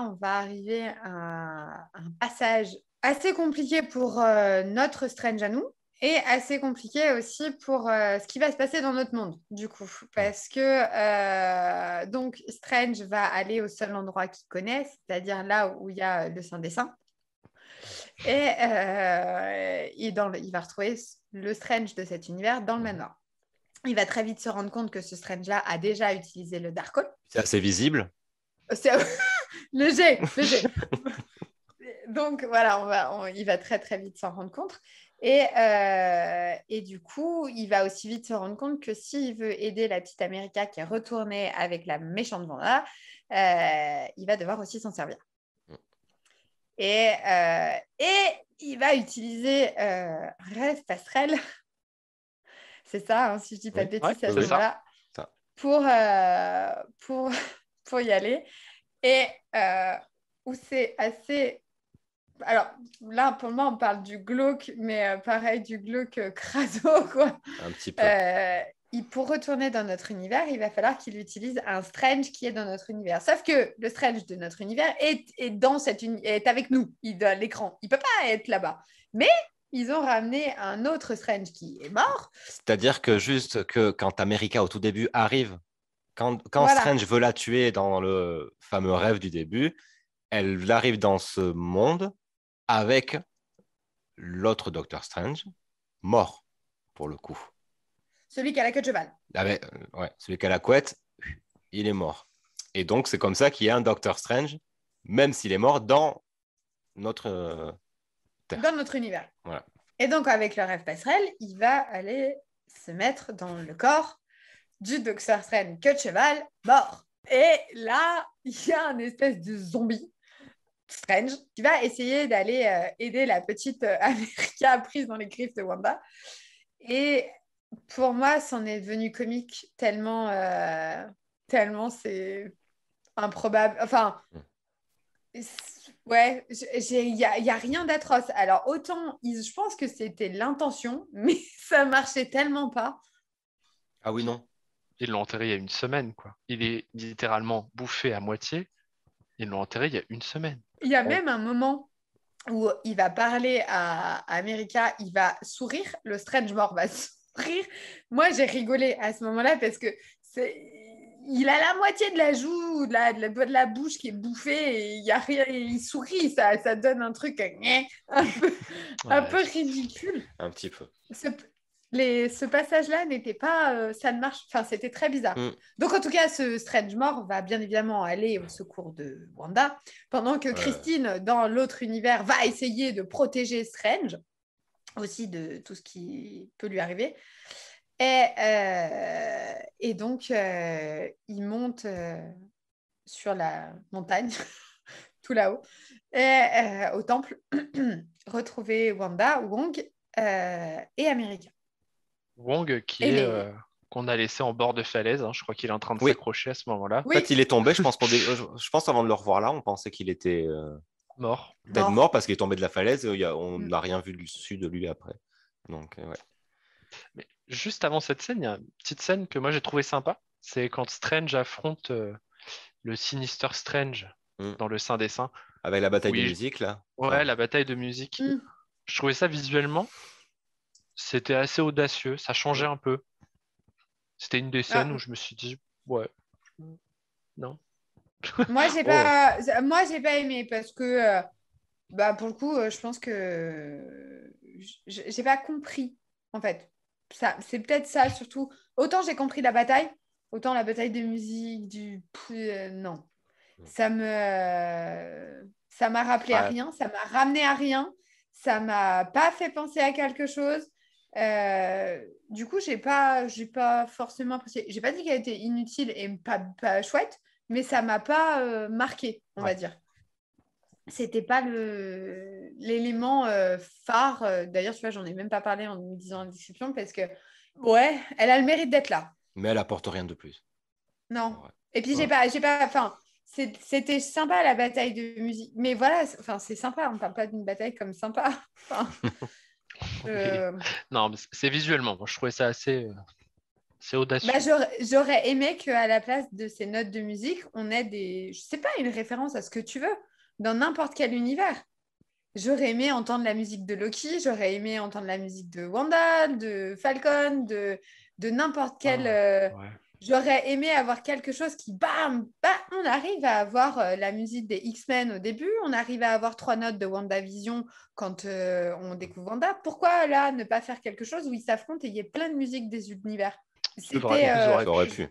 S1: on va arriver à un passage assez compliqué pour notre Strange à nous, et assez compliqué aussi pour ce qui va se passer dans notre monde, du coup. Parce que donc Strange va aller au seul endroit qu'il connaît, c'est-à-dire là où il y a le Saint des Saints. Et il va retrouver le Strange de cet univers dans le manoir. Il va très vite se rendre compte que ce Strange-là a déjà utilisé le Darkhold.
S2: C'est assez visible.
S1: C'est léger. Donc voilà, il va très très vite s'en rendre compte. Et du coup, il va aussi vite se rendre compte que s'il veut aider la petite America qui est retournée avec la méchante Wanda, il va devoir aussi s'en servir. Et il va utiliser Rêve Passerelle, c'est ça, hein, si je dis pas de bêtises, à ce moment-là, pour y aller. Et où c'est assez... Alors là, pour moi, on parle du glauque, mais pareil, du glauque crado, quoi.
S2: Un petit peu.
S1: Pour retourner dans notre univers, il va falloir qu'il utilise un Strange qui est dans notre univers. Sauf que le Strange de notre univers est avec nous, il est à l'écran. Il ne peut pas être là-bas. Mais ils ont ramené un autre Strange qui est mort.
S2: C'est-à-dire que juste que quand America, au tout début, arrive, quand
S1: Voilà.
S2: Strange veut la tuer dans le fameux rêve du début, elle arrive dans ce monde avec l'autre Doctor Strange, mort, pour le coup.
S1: Celui qui a la queue de cheval.
S2: Celui qui a la couette, il est mort. Et donc, c'est comme ça qu'il y a un Doctor Strange, même s'il est mort dans notre Terre.
S1: Dans notre univers.
S2: Voilà.
S1: Et donc, avec le rêve passerelle, il va aller se mettre dans le corps du Doctor Strange queue de cheval mort. Et là, il y a un espèce de zombie Strange qui va essayer d'aller aider la petite America prise dans les griffes de Wanda. Et pour moi, c'en est devenu comique tellement c'est improbable. Enfin, ouais, il n'y a rien d'atroce. Alors, autant, je pense que c'était l'intention, mais ça marchait tellement pas.
S2: Ah oui, non.
S3: Ils l'ont enterré il y a une semaine, quoi. Il est littéralement bouffé à moitié. Ils l'ont enterré il y a une semaine.
S1: Il y a même un moment où il va parler à America, il va sourire, le Strange mort va sourire. Moi, j'ai rigolé à ce moment-là parce que il a la moitié de la joue, de la bouche qui est bouffée et il y a rien, il sourit, ça donne un truc un peu ridicule.
S2: Un petit peu.
S1: Ce passage-là n'était pas... ça ne marche... Enfin, c'était très bizarre. Donc, en tout cas, ce Strange mort va bien évidemment aller au secours de Wanda, pendant que Christine, dans l'autre univers, va essayer de protéger Strange, aussi de tout ce qui peut lui arriver. Et donc, il monte sur la montagne, tout là-haut, et au temple, retrouver Wanda, Wong et America.
S3: Wong qu'on a laissé en bord de falaise, hein. Je crois qu'il est en train de s'accrocher à ce moment-là.
S2: En fait, il est tombé, je pense avant de le revoir là, on pensait qu'il était
S3: mort.
S2: Peut-être mort parce qu'il est tombé de la falaise, on n'a rien vu dessus de lui après. Donc,
S3: Mais juste avant cette scène, il y a une petite scène que moi j'ai trouvé sympa. C'est quand Strange affronte le Sinister Strange dans le Saint des Saints.
S2: Avec la bataille de musique, là.
S3: Ouais, la bataille de musique. Je trouvais ça visuellement, c'était assez audacieux, ça changeait un peu. C'était une des scènes où je me suis dit, ouais, non.
S1: Moi, j'ai pas aimé parce que, pour le coup, je pense que j'ai pas compris, en fait. C'est peut-être ça, surtout. Autant j'ai compris la bataille, autant la bataille de musique, non. Ça m'a rappelé à rien, ça m'a ramené à rien, ça m'a pas fait penser à quelque chose. Du coup, j'ai pas forcément apprécié. J'ai pas dit qu'elle était inutile et pas chouette, mais ça m'a pas marqué, on va dire. C'était pas l'élément phare. D'ailleurs, tu vois, j'en ai même pas parlé en me disant en description parce que, ouais, elle a le mérite d'être là.
S2: Mais elle apporte rien de plus.
S1: Non. Et puis, j'ai pas, enfin, c'était sympa la bataille de musique. Mais voilà, enfin, c'est sympa. On parle pas d'une bataille comme sympa. Enfin,
S3: non, mais c'est visuellement. Moi, je trouvais ça assez audacieux.
S1: J'aurais aimé qu'à la place de ces notes de musique, on ait je sais pas, une référence à ce que tu veux, dans n'importe quel univers. J'aurais aimé entendre la musique de Loki, j'aurais aimé entendre la musique de Wanda, de Falcon, de n'importe quel... J'aurais aimé avoir quelque chose qui, bam, on arrive à avoir la musique des X-Men au début, on arrive à avoir 3 notes de WandaVision quand on découvre Wanda. Pourquoi là, ne pas faire quelque chose où ils s'affrontent et il y ait plein de musique des univers?
S2: Ça aurait pu.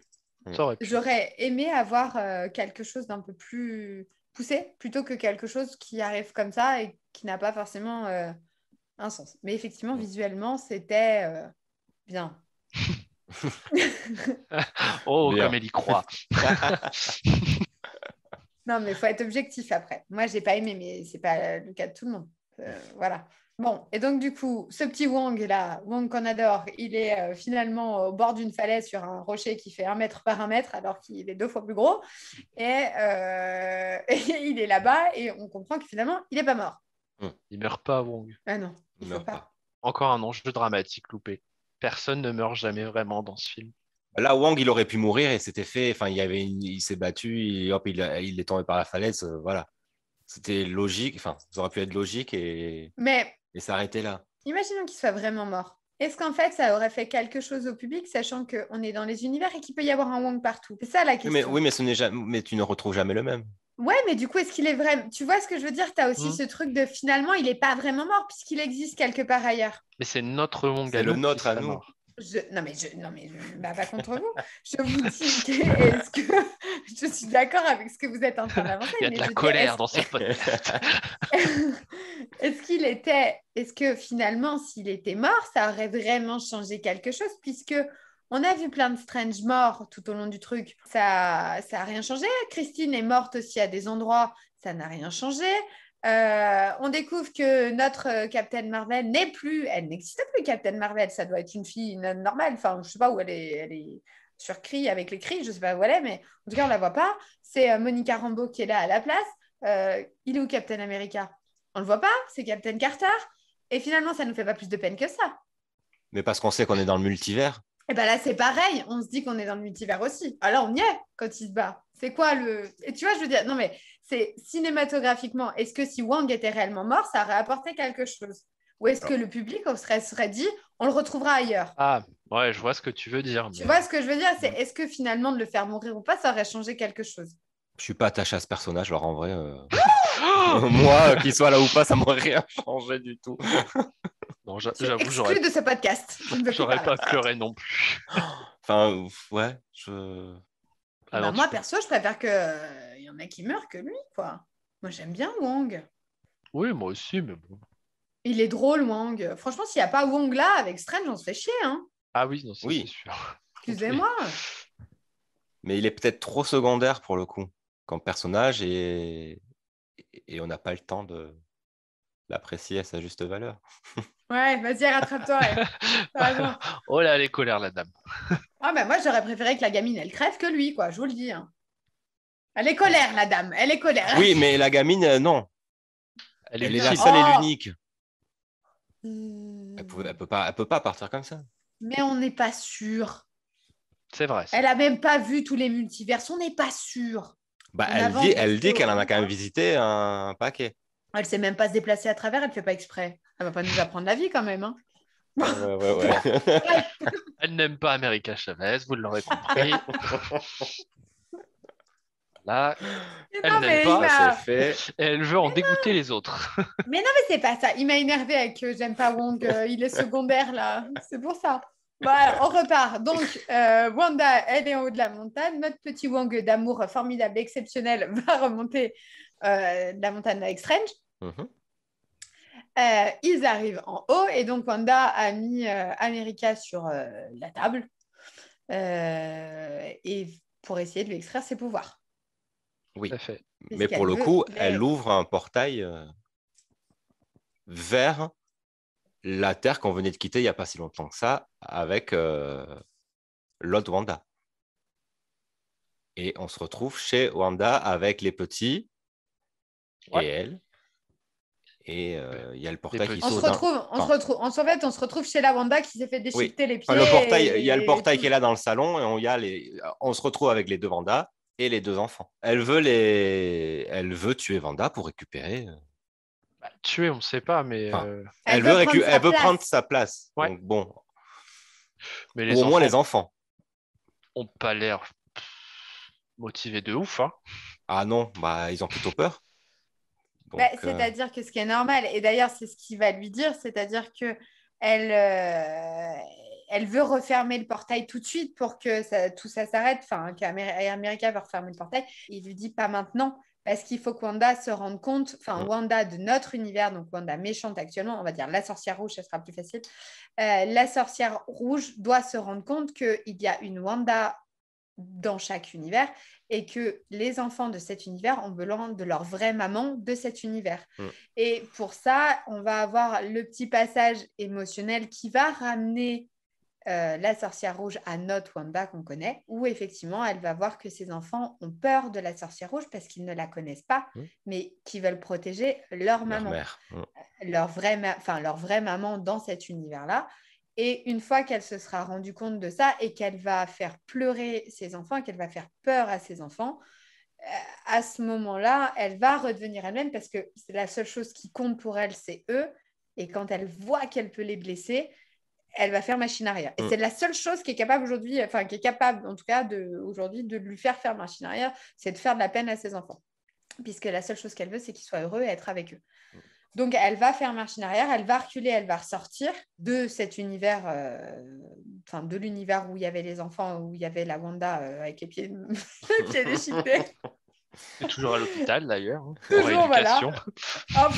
S1: J'aurais aimé avoir quelque chose d'un peu plus poussé plutôt que quelque chose qui arrive comme ça et qui n'a pas forcément un sens. Mais effectivement, visuellement, c'était bien.
S3: Oh,
S2: Bien.
S3: comme elle y croit.
S1: Non, mais il faut être objectif après. Moi, j'ai pas aimé, mais c'est pas le cas de tout le monde. Voilà. Bon, et donc du coup, ce petit Wong là, Wong qu'on adore, il est finalement au bord d'une falaise sur un rocher qui fait 1 mètre par 1 mètre, alors qu'il est 2 fois plus gros. Et, et il est là-bas et on comprend que finalement, il n'est pas mort.
S3: Il meurt pas, Wong.
S1: Ah non, il
S2: Il
S1: faut
S2: meurt
S1: pas.
S2: pas.
S3: Encore un enjeu dramatique loupé. Personne ne meurt jamais vraiment dans ce film.
S2: Là, Wang, il aurait pu mourir et c'était fait. Enfin, il s'est battu, hop, il est tombé par la falaise. Voilà. C'était logique. Enfin, ça aurait pu être logique
S1: Mais
S2: et s'arrêter là.
S1: imaginons qu'il soit vraiment mort. Est-ce qu'en fait, ça aurait fait quelque chose au public, sachant qu'on est dans les univers et qu'il peut y avoir un Wong partout? C'est ça la question.
S2: Oui, mais ce n'est jamais. Mais tu ne retrouves jamais le même.
S1: Ouais, mais du coup, est-ce qu'il est vrai? Tu vois ce que je veux dire? Tu as aussi ce truc de finalement, il n'est pas vraiment mort puisqu'il existe quelque part ailleurs.
S3: Mais c'est notre Wong
S2: C'est
S3: à
S2: le
S3: nous qui
S2: nôtre à
S3: serait
S2: nous.
S3: mort.
S1: Non, mais je ne me bats pas contre vous. Je vous dis que, est-ce que je suis d'accord avec ce que vous êtes en train d'avancer.
S3: Il y a
S1: mais
S3: de la
S1: je dis,
S3: colère dans ce podcast.
S1: est-ce que finalement, s'il était mort, ça aurait vraiment changé quelque chose, puisque on a vu plein de Strange morts tout au long du truc. Ça a rien changé. Christine est morte aussi à des endroits, ça n'a rien changé. On découvre que notre Captain Marvel n'est plus, elle n'existe plus, Captain Marvel. Ça doit être une fille normale. Enfin, je sais pas où elle est sur Kree avec les Kree, je sais pas où elle est, mais en tout cas, on la voit pas. C'est Monica Rambeau qui est là à la place. Il est où Captain America? On le voit pas, c'est Captain Carter. Et finalement, ça nous fait pas plus de peine que ça.
S2: Mais parce qu'on sait qu'on est dans le multivers.
S1: Et ben là, c'est pareil. On se dit qu'on est dans le multivers aussi. Alors, on y est quand il se bat. C'est quoi le... Et tu vois, je veux dire, non mais c'est cinématographiquement, est-ce que si Wang était réellement mort, ça aurait apporté quelque chose? Ou est-ce que le public serait dit, on le retrouvera ailleurs?
S3: Ah, ouais, je vois ce que tu veux dire.
S1: Tu vois ce que je veux dire? C'est est-ce que finalement de le faire mourir ou pas, ça aurait changé quelque chose?
S2: Je suis pas attaché à ce personnage, alors en vrai, moi, qu'il soit là ou pas, ça m'aurait rien changé du tout.
S3: Non,
S1: Tu es
S3: j'avoue,
S1: exclu de ce podcast. Je ne veux plus
S3: j'aurais
S1: parler.
S3: pas pleuré non plus.
S2: Enfin, ouais,
S3: Ah
S1: Bah,
S3: non,
S1: moi,
S3: tu peux-
S1: perso, je préfère que y en ait qui meurent que lui, quoi. Moi, j'aime bien Wong.
S3: Oui, moi aussi, mais bon.
S1: Il est drôle, Wong. Franchement, s'il n'y a pas Wong là, avec Strange, on se fait chier, hein.
S3: Ah oui, non, ça c'est
S2: oui,
S3: sûr.
S1: Excusez-moi.
S2: mais il est peut-être trop secondaire pour le coup, comme personnage, et on n'a pas le temps de l'apprécier à sa juste valeur.
S1: Ouais, vas-y, rattrape-toi. Ouais. T'as raison.
S3: Oh là, elle est colère, la dame.
S1: Ah, bah, moi, j'aurais préféré que la gamine, elle crève que lui, quoi. Je vous le dis, hein. Elle est colère, la dame. Elle est colère.
S2: Oui, mais la gamine, non.
S3: Elle est
S2: Elle est la
S3: utile.
S2: seule et
S1: Oh.
S2: l'unique. Elle peut pas partir comme ça.
S1: Mais on n'est pas sûr.
S3: C'est vrai.
S1: Elle a même pas vu tous les multivers. On n'est pas sûr.
S2: Bah,
S1: On avance
S2: elle dit qu'elle en a quand même
S1: hein.
S2: visité un paquet.
S1: Elle sait même pas se déplacer à travers. Elle fait pas exprès. Elle va pas nous apprendre la vie quand même, hein.
S2: Ouais.
S3: Elle n'aime pas America Chavez, vous l'aurez compris. Là, elle
S1: Non,
S3: n'aime
S1: mais
S3: pas,
S2: Ça, c'est fait.
S3: et elle veut en dégoûter les autres.
S1: Mais non, mais c'est pas ça. Il m'a énervé avec j'aime pas Wong. Il est secondaire là. C'est pour ça. Bon, alors, on repart. Donc, Wanda, elle est en haut de la montagne. Notre petit Wong d'amour formidable, exceptionnel, va remonter de la montagne avec Strange.
S2: Mhm.
S1: Ils arrivent en haut et donc Wanda a mis America sur la table et pour essayer de lui extraire ses pouvoirs.
S2: Oui.
S3: Tout à fait.
S2: Mais pour le coup, elle ouvre un portail vers la Terre qu'on venait de quitter il n'y a pas si longtemps que ça, avec l'autre Wanda. Et on se retrouve chez Wanda avec les petits et elle. Et il y a le portail qui
S1: On se
S2: saute.
S1: retrouve, en fait, on se retrouve chez la Wanda qui s'est fait déchiqueter les pieds.
S2: Enfin, le portail, il y a le portail qui est là dans le salon et on se retrouve avec les deux Wanda et les deux enfants. Elle veut tuer Wanda pour récupérer.
S3: Bah, tuer, on ne sait pas, mais.
S2: Enfin,
S1: Elle
S2: elle veut prendre sa place.
S3: Ouais.
S2: Donc bon.
S3: Mais
S2: Ou au moins les enfants.
S3: Ont pas l'air motivés de ouf, hein.
S2: Ah non, bah ils ont plutôt peur. Donc,
S1: c'est-à-dire que ce qui est normal, et d'ailleurs c'est ce qu'il va lui dire, c'est-à-dire que elle veut refermer le portail tout de suite pour que tout ça s'arrête, enfin qu'America va refermer le portail. Il lui dit pas maintenant, Parce qu'il faut que Wanda se rende compte, Wanda de notre univers, donc Wanda méchante actuellement, on va dire la sorcière rouge, ça sera plus facile. La sorcière rouge doit se rendre compte qu'il y a une Wanda dans chaque univers et que les enfants de cet univers ont besoin de leur vraie maman de cet univers. Et pour ça, on va avoir le petit passage émotionnel qui va ramener la sorcière rouge à notre Wanda qu'on connaît, où effectivement, elle va voir que ses enfants ont peur de la sorcière rouge parce qu'ils ne la connaissent pas, mais qui veulent protéger leur maman, leur vraie maman dans cet univers-là. Et une fois qu'elle se sera rendue compte de ça et qu'elle va faire pleurer ses enfants et qu'elle va faire peur à ses enfants, à ce moment-là, elle va redevenir elle-même parce que c'est la seule chose qui compte pour elle, c'est eux. Et quand elle voit qu'elle peut les blesser, elle va faire machine arrière. Et c'est la seule chose qui est capable aujourd'hui, qui est capable en tout cas aujourd'hui de lui faire machine arrière, c'est de faire de la peine à ses enfants. Puisque la seule chose qu'elle veut, c'est qu'ils soient heureux et être avec eux. Donc, elle va faire machine arrière, elle va reculer, elle va ressortir de cet univers, de l'univers où il y avait les enfants, où il y avait la Wanda avec les pieds déchiquetés.
S3: Et toujours à l'hôpital, d'ailleurs.
S1: Toujours, voilà. Hop.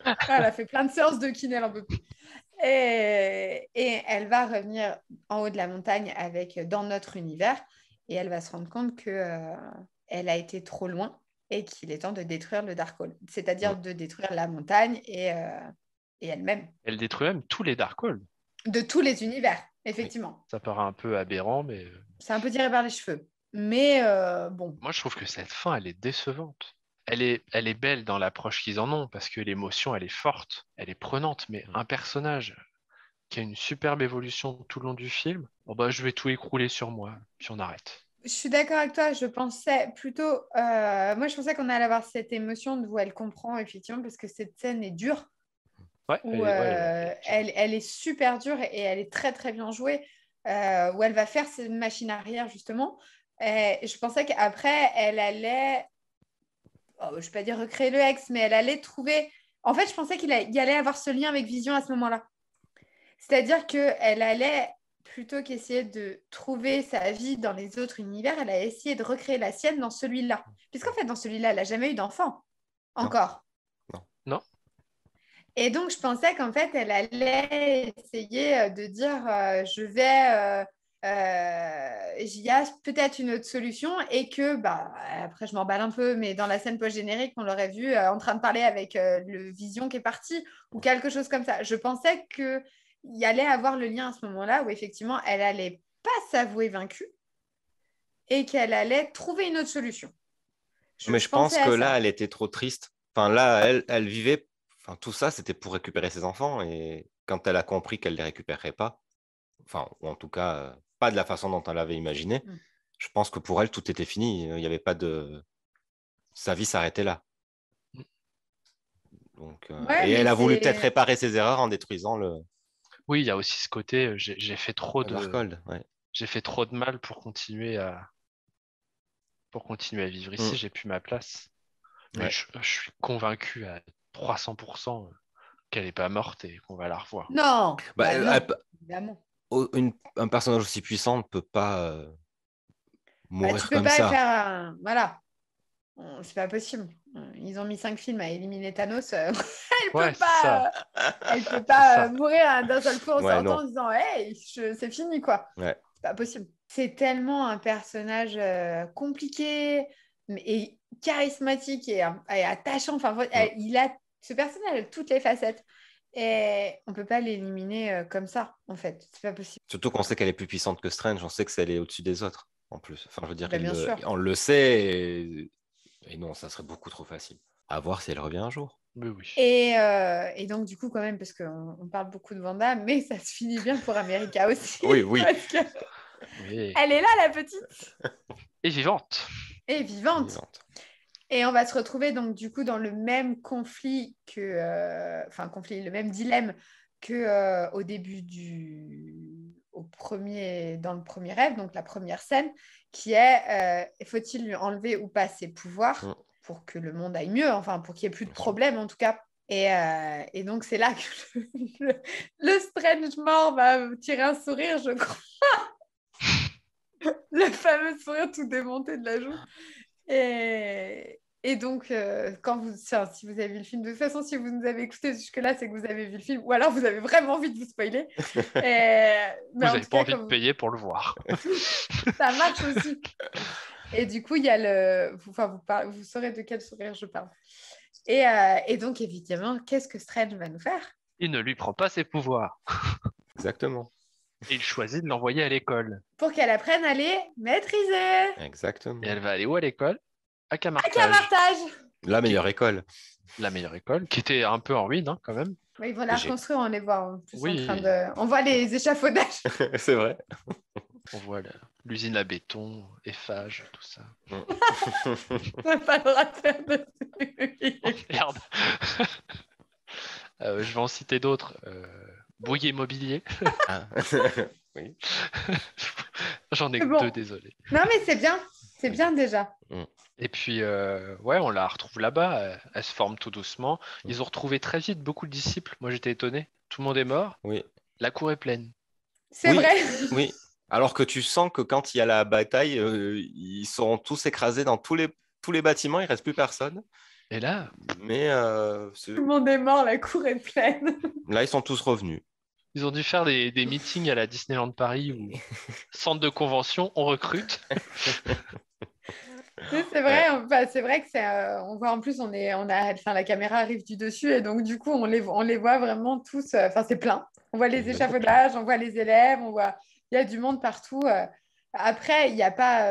S1: Elle a fait plein de séances de kiné, elle en peut plus. Et elle va revenir en haut de la montagne dans notre univers et elle va se rendre compte qu'elle a été trop loin et qu'il est temps de détruire le Darkhold, c'est-à-dire de détruire la montagne et elle-même.
S3: Elle détruit même tous les Darkhold.
S1: De tous les univers, effectivement.
S3: Oui. Ça paraît un peu aberrant, mais...
S1: C'est un peu tiré par les cheveux. Mais bon.
S3: Moi, je trouve que cette fin, elle est décevante. Elle est belle dans l'approche qu'ils en ont, parce que l'émotion, elle est forte, elle est prenante, mais un personnage qui a une superbe évolution tout le long du film, je vais tout écrouler sur moi, puis on arrête.
S1: Je suis d'accord avec toi, je pensais plutôt... moi, je pensais qu'on allait avoir cette émotion où elle comprend, effectivement, parce que cette scène est dure.
S3: Ouais,
S1: elle est super dure et elle est très, très bien jouée, où elle va faire cette machine arrière, justement. Je pensais qu'après, elle allait... je ne vais pas dire recréer le ex, mais elle allait trouver... En fait, je pensais qu'il y allait avoir ce lien avec Vision à ce moment-là. C'est-à-dire qu'elle allait, plutôt qu'essayer de trouver sa vie dans les autres univers, elle a essayé de recréer la sienne dans celui-là. Puisqu'en fait, dans celui-là, elle n'a jamais eu d'enfant. Encore.
S3: Non.
S1: Et donc, je pensais qu'en fait, elle allait essayer de dire je vais... il y a peut-être une autre solution et que, après je m'emballe un peu, mais dans la scène post-générique, on l'aurait vu en train de parler avec le Vision qui est parti ou quelque chose comme ça. Je pensais qu'il y allait avoir le lien à ce moment-là où effectivement, elle allait pas s'avouer vaincue et qu'elle allait trouver une autre solution.
S2: Mais je pense que là, elle était trop triste. Enfin, là, elle vivait... Enfin, tout ça, c'était pour récupérer ses enfants. Et quand elle a compris qu'elle ne les récupérerait pas, enfin, ou en tout cas, pas de la façon dont elle avait imaginé, je pense que pour elle, tout était fini. Il n'y avait pas de... Sa vie s'arrêtait là. Donc, et elle a voulu peut-être réparer ses erreurs en détruisant le...
S3: Oui, il y a aussi ce côté, j'ai fait trop de...
S2: Darkhold,
S3: j'ai fait trop de mal pour continuer à vivre ici, j'ai plus ma place. Mais je suis convaincu à 300% qu'elle n'est pas morte et qu'on va la revoir.
S1: Non, évidemment.
S2: Un personnage aussi puissant ne peut pas mourir comme ça.
S1: Tu peux pas faire voilà. C'est pas possible. Ils ont mis 5 films à éliminer Thanos. Elle peut pas mourir d'un seul coup en sortant en disant hey, c'est fini quoi. C'est pas possible. C'est tellement un personnage compliqué et charismatique et attachant. Enfin, ce personnage a toutes les facettes. Et on peut pas l'éliminer comme ça, en fait. C'est pas possible.
S2: Surtout qu'on sait qu'elle est plus puissante que Strange. On sait que elle est au-dessus des autres, en plus. Enfin, je veux dire,
S1: on
S2: le sait. Et non, ça serait beaucoup trop facile. À voir si elle revient un jour.
S3: Oui.
S1: Et donc, du coup, quand même, parce qu'on parle beaucoup de Wanda, mais ça se finit bien pour America aussi.
S2: Oui.
S1: Parce que elle est là, la petite.
S3: Et vivante.
S1: Et on va se retrouver donc du coup dans le même conflit le même dilemme que au début dans le premier rêve, donc la première scène, qui est faut-il lui enlever ou pas ses pouvoirs pour que le monde aille mieux, enfin pour qu'il n'y ait plus de problème en tout cas. Et donc c'est là que le Strange mort va tirer un sourire, je crois. Le fameux sourire tout démonté de la joue. Et donc, si vous avez vu le film, de toute façon, si vous nous avez écouté jusque-là, c'est que vous avez vu le film, ou alors vous avez vraiment envie de vous spoiler. Mais
S3: vous n'avez pas envie de payer pour le voir.
S1: Ça marche aussi. Et du coup, il y a vous saurez de quel sourire je parle. Et donc, évidemment, qu'est-ce que Strange va nous faire?
S3: Il ne lui prend pas ses pouvoirs.
S2: Exactement.
S3: Et il choisit de l'envoyer à l'école.
S1: Pour qu'elle apprenne à les maîtriser.
S2: Exactement.
S3: Et elle va aller où à l'école? À Camartage.
S1: À Camartage.
S2: La meilleure école.
S3: La meilleure école, qui était un peu en ruine, hein, quand même.
S1: Ouais, ils vont la reconstruire, on les voit. En plus,
S3: oui.
S1: On voit les échafaudages.
S2: C'est vrai.
S3: On voit l'usine à béton, Eiffage, tout ça.
S1: On n'a pas le droit de faire de...
S3: Oh, merde. Je vais en citer d'autres. Bouygues Immobilier.
S2: Ah. Oui.
S3: J'en ai que deux, désolé.
S1: Non, mais c'est bien. C'est bien déjà.
S3: Et puis, on la retrouve là-bas. Elle se forme tout doucement. Ils ont retrouvé très vite beaucoup de disciples. Moi, j'étais étonné. Tout le monde est mort.
S2: Oui.
S3: La cour est pleine.
S1: C'est vrai.
S2: Oui. Alors que tu sens que quand il y a la bataille, ils seront tous écrasés dans tous les bâtiments. Il ne reste plus personne.
S3: Et là...
S2: Mais
S1: tout le monde est mort. La cour est pleine.
S2: Là, ils sont tous revenus.
S3: Ils ont dû faire des meetings à la Disneyland Paris ou centre de convention, on recrute.
S1: C'est vrai, c'est vrai que on voit en plus, la caméra arrive du dessus et donc du coup on les voit vraiment tous. C'est plein. On voit les échafaudages, on voit les élèves, il y a du monde partout. Après, il n'y a pas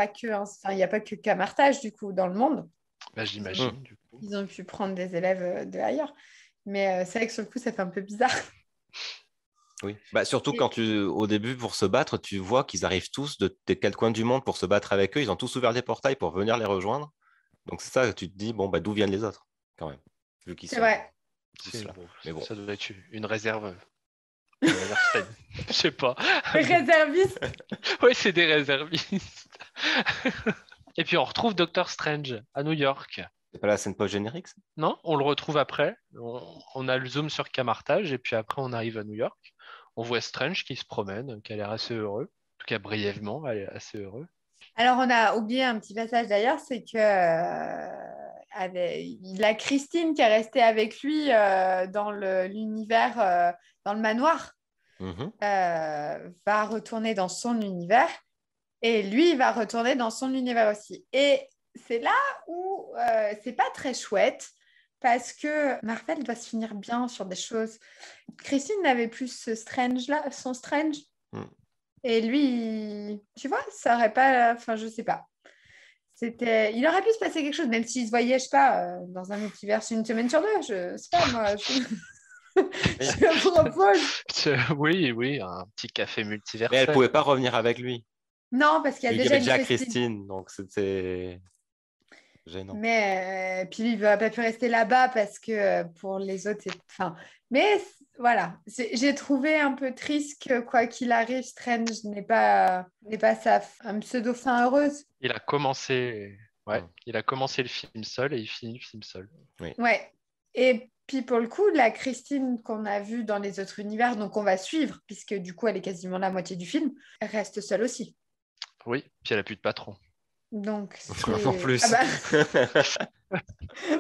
S1: que Camartage du coup dans le monde.
S3: Bah, j'imagine. Du coup.
S1: Ils ont pu prendre des élèves de ailleurs, mais c'est vrai que sur le coup ça fait un peu bizarre.
S2: Oui, surtout quand au début, pour se battre, tu vois qu'ils arrivent tous de quatre coins du monde pour se battre avec eux. Ils ont tous ouvert des portails pour venir les rejoindre. Donc c'est ça, tu te dis, d'où viennent les autres, quand même. Vu qu'ils
S1: c'est vrai.
S3: Là. Mais bon. Ça doit être une réserve. Je sais pas.
S1: Des réservistes.
S3: Oui, c'est des réservistes. Et puis on retrouve Doctor Strange à New York.
S2: C'est pas la scène post-générique, ça?
S3: Non, on le retrouve après. On a le zoom sur Camartage et puis après on arrive à New York. On voit Strange qui se promène, qui a l'air assez heureux. En tout cas, brièvement, elle est assez heureux.
S1: Alors, on a oublié un petit passage d'ailleurs, c'est que il a Christine qui est restée avec lui dans l'univers, dans le manoir, va retourner dans son univers et lui, il va retourner dans son univers aussi. Et c'est là où c'est pas très chouette parce que Marvel doit se finir bien sur des choses. Christine n'avait plus son Strange. Et lui, tu vois, ça aurait pas... Enfin, je sais pas. Il aurait pu se passer quelque chose, même s'il se voyait, je sais pas, dans un multivers une semaine sur deux. Je sais pas, moi. Je propose.
S3: Oui, un petit café multivers.
S2: Mais elle pouvait pas revenir avec lui.
S1: Non, parce qu'il y a déjà
S2: Christine, donc c'était gênant.
S1: Mais puis il va pas pu rester là-bas parce que pour les autres, mais voilà, j'ai trouvé un peu triste que quoi qu'il arrive, Strange n'est pas un pseudo fin heureuse.
S3: Il a commencé le film seul et il finit le film seul.
S2: Oui.
S1: Ouais. Et puis pour le coup, la Christine qu'on a vue dans les autres univers, donc on va suivre, puisque du coup elle est quasiment la moitié du film, elle reste seule aussi.
S3: Oui, puis elle a plus de patron.
S1: Donc
S2: en plus.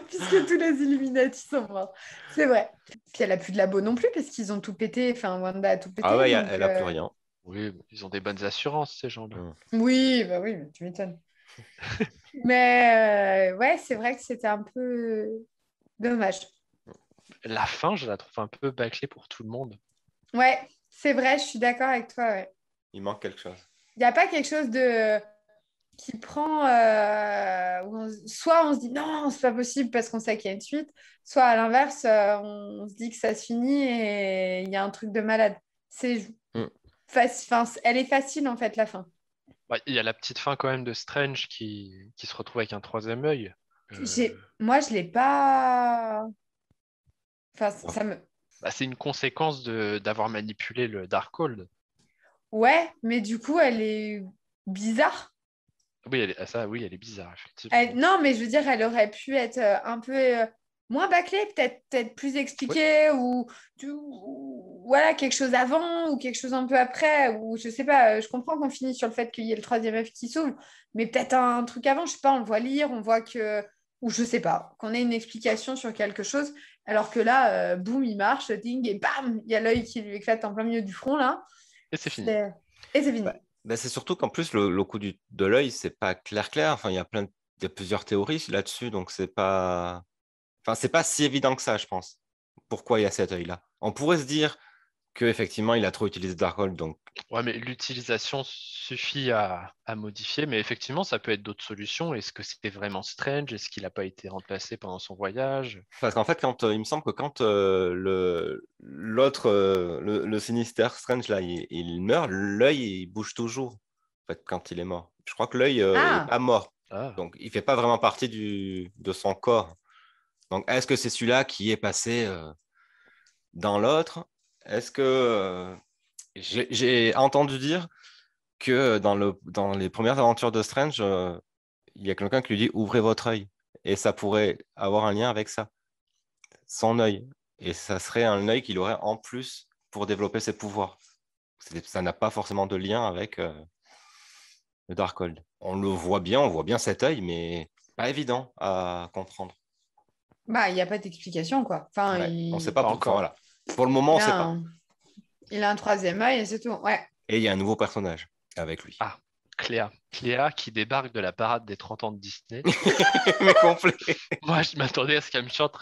S1: Puisque tous les Illuminati sont morts. C'est vrai. Puis elle a plus de labo non plus parce qu'ils ont tout pété. Enfin, Wanda a tout pété.
S2: Ah ouais, elle a plus rien.
S3: Oui, ils ont des bonnes assurances, ces gens-là.
S1: Oui, tu m'étonnes. Mais ouais, c'est vrai que c'était un peu dommage.
S3: La fin, je la trouve un peu bâclée pour tout le monde.
S1: Ouais, c'est vrai, je suis d'accord avec toi. Ouais.
S2: Il manque quelque chose.
S1: Il n'y a pas quelque chose qui prend... soit on se dit non, c'est pas possible parce qu'on sait qu'il y a une suite, soit à l'inverse, on se dit que ça se finit et il y a un truc de malade. Elle est facile en fait, la fin.
S3: Il y a la petite fin quand même de Strange qui se retrouve avec un troisième œil.
S1: Moi, je l'ai pas... ça me...
S3: c'est une conséquence d'avoir manipulé le Darkhold.
S1: Ouais, mais du coup, elle est bizarre.
S3: Oui, elle est bizarre, effectivement.
S1: Non, mais je veux dire, elle aurait pu être un peu moins bâclée, peut-être plus expliquée, ou voilà, quelque chose avant, ou quelque chose un peu après, ou je sais pas, je comprends qu'on finisse sur le fait qu'il y ait le troisième œuf qui s'ouvre, mais peut-être un truc avant, je sais pas, on le voit lire, on voit que ou je sais pas, qu'on ait une explication sur quelque chose, alors que là, boum, il marche, ding, et bam, il y a l'œil qui lui éclate en plein milieu du front, là.
S3: Et c'est fini.
S1: Et c'est fini.
S2: C'est surtout qu'en plus, le coup de l'œil, c'est pas clair. Enfin, il y a plusieurs théories là-dessus, donc c'est pas si évident que ça, je pense. Pourquoi il y a cet œil-là? On pourrait se dire qu'effectivement, il a trop utilisé Darkhold, donc
S3: Ouais, mais l'utilisation suffit à modifier, mais effectivement, ça peut être d'autres solutions. Est-ce que c'était vraiment Strange? Est-ce qu'il n'a pas été remplacé pendant son voyage?
S2: parce qu'en fait, il me semble que quand le Sinister Strange là, il meurt, l'œil il bouge toujours. En fait, quand il est mort, je crois que l'œil est
S1: Ah,
S2: pas mort,
S3: Ah,
S2: donc il fait pas vraiment partie de son corps. Donc, est-ce que c'est celui-là qui est passé dans l'autre? Est-ce que j'ai entendu dire que dans les premières aventures de Strange, il y a quelqu'un qui lui dit ouvrez votre œil, et ça pourrait avoir un lien avec ça, son œil, et ça serait un œil qu'il aurait en plus pour développer ses pouvoirs. Ça n'a pas forcément de lien avec le Darkhold. On voit bien cet œil, mais pas évident à comprendre.
S1: bah, il n'y a pas d'explication, quoi. Enfin,
S2: Ouais, on ne sait pas
S3: pas
S2: pourquoi.
S3: encore.
S2: Voilà. Pour le moment, on
S1: il
S2: ne
S1: a
S2: sait pas.
S1: il a un troisième œil et c'est tout. Ouais.
S2: Et il y a un nouveau personnage avec lui.
S3: Ah, Cléa. Cléa qui débarque de la parade des 30 ans de Disney.
S2: Mais complet.
S3: Moi, je m'attendais à ce qu'elle me chante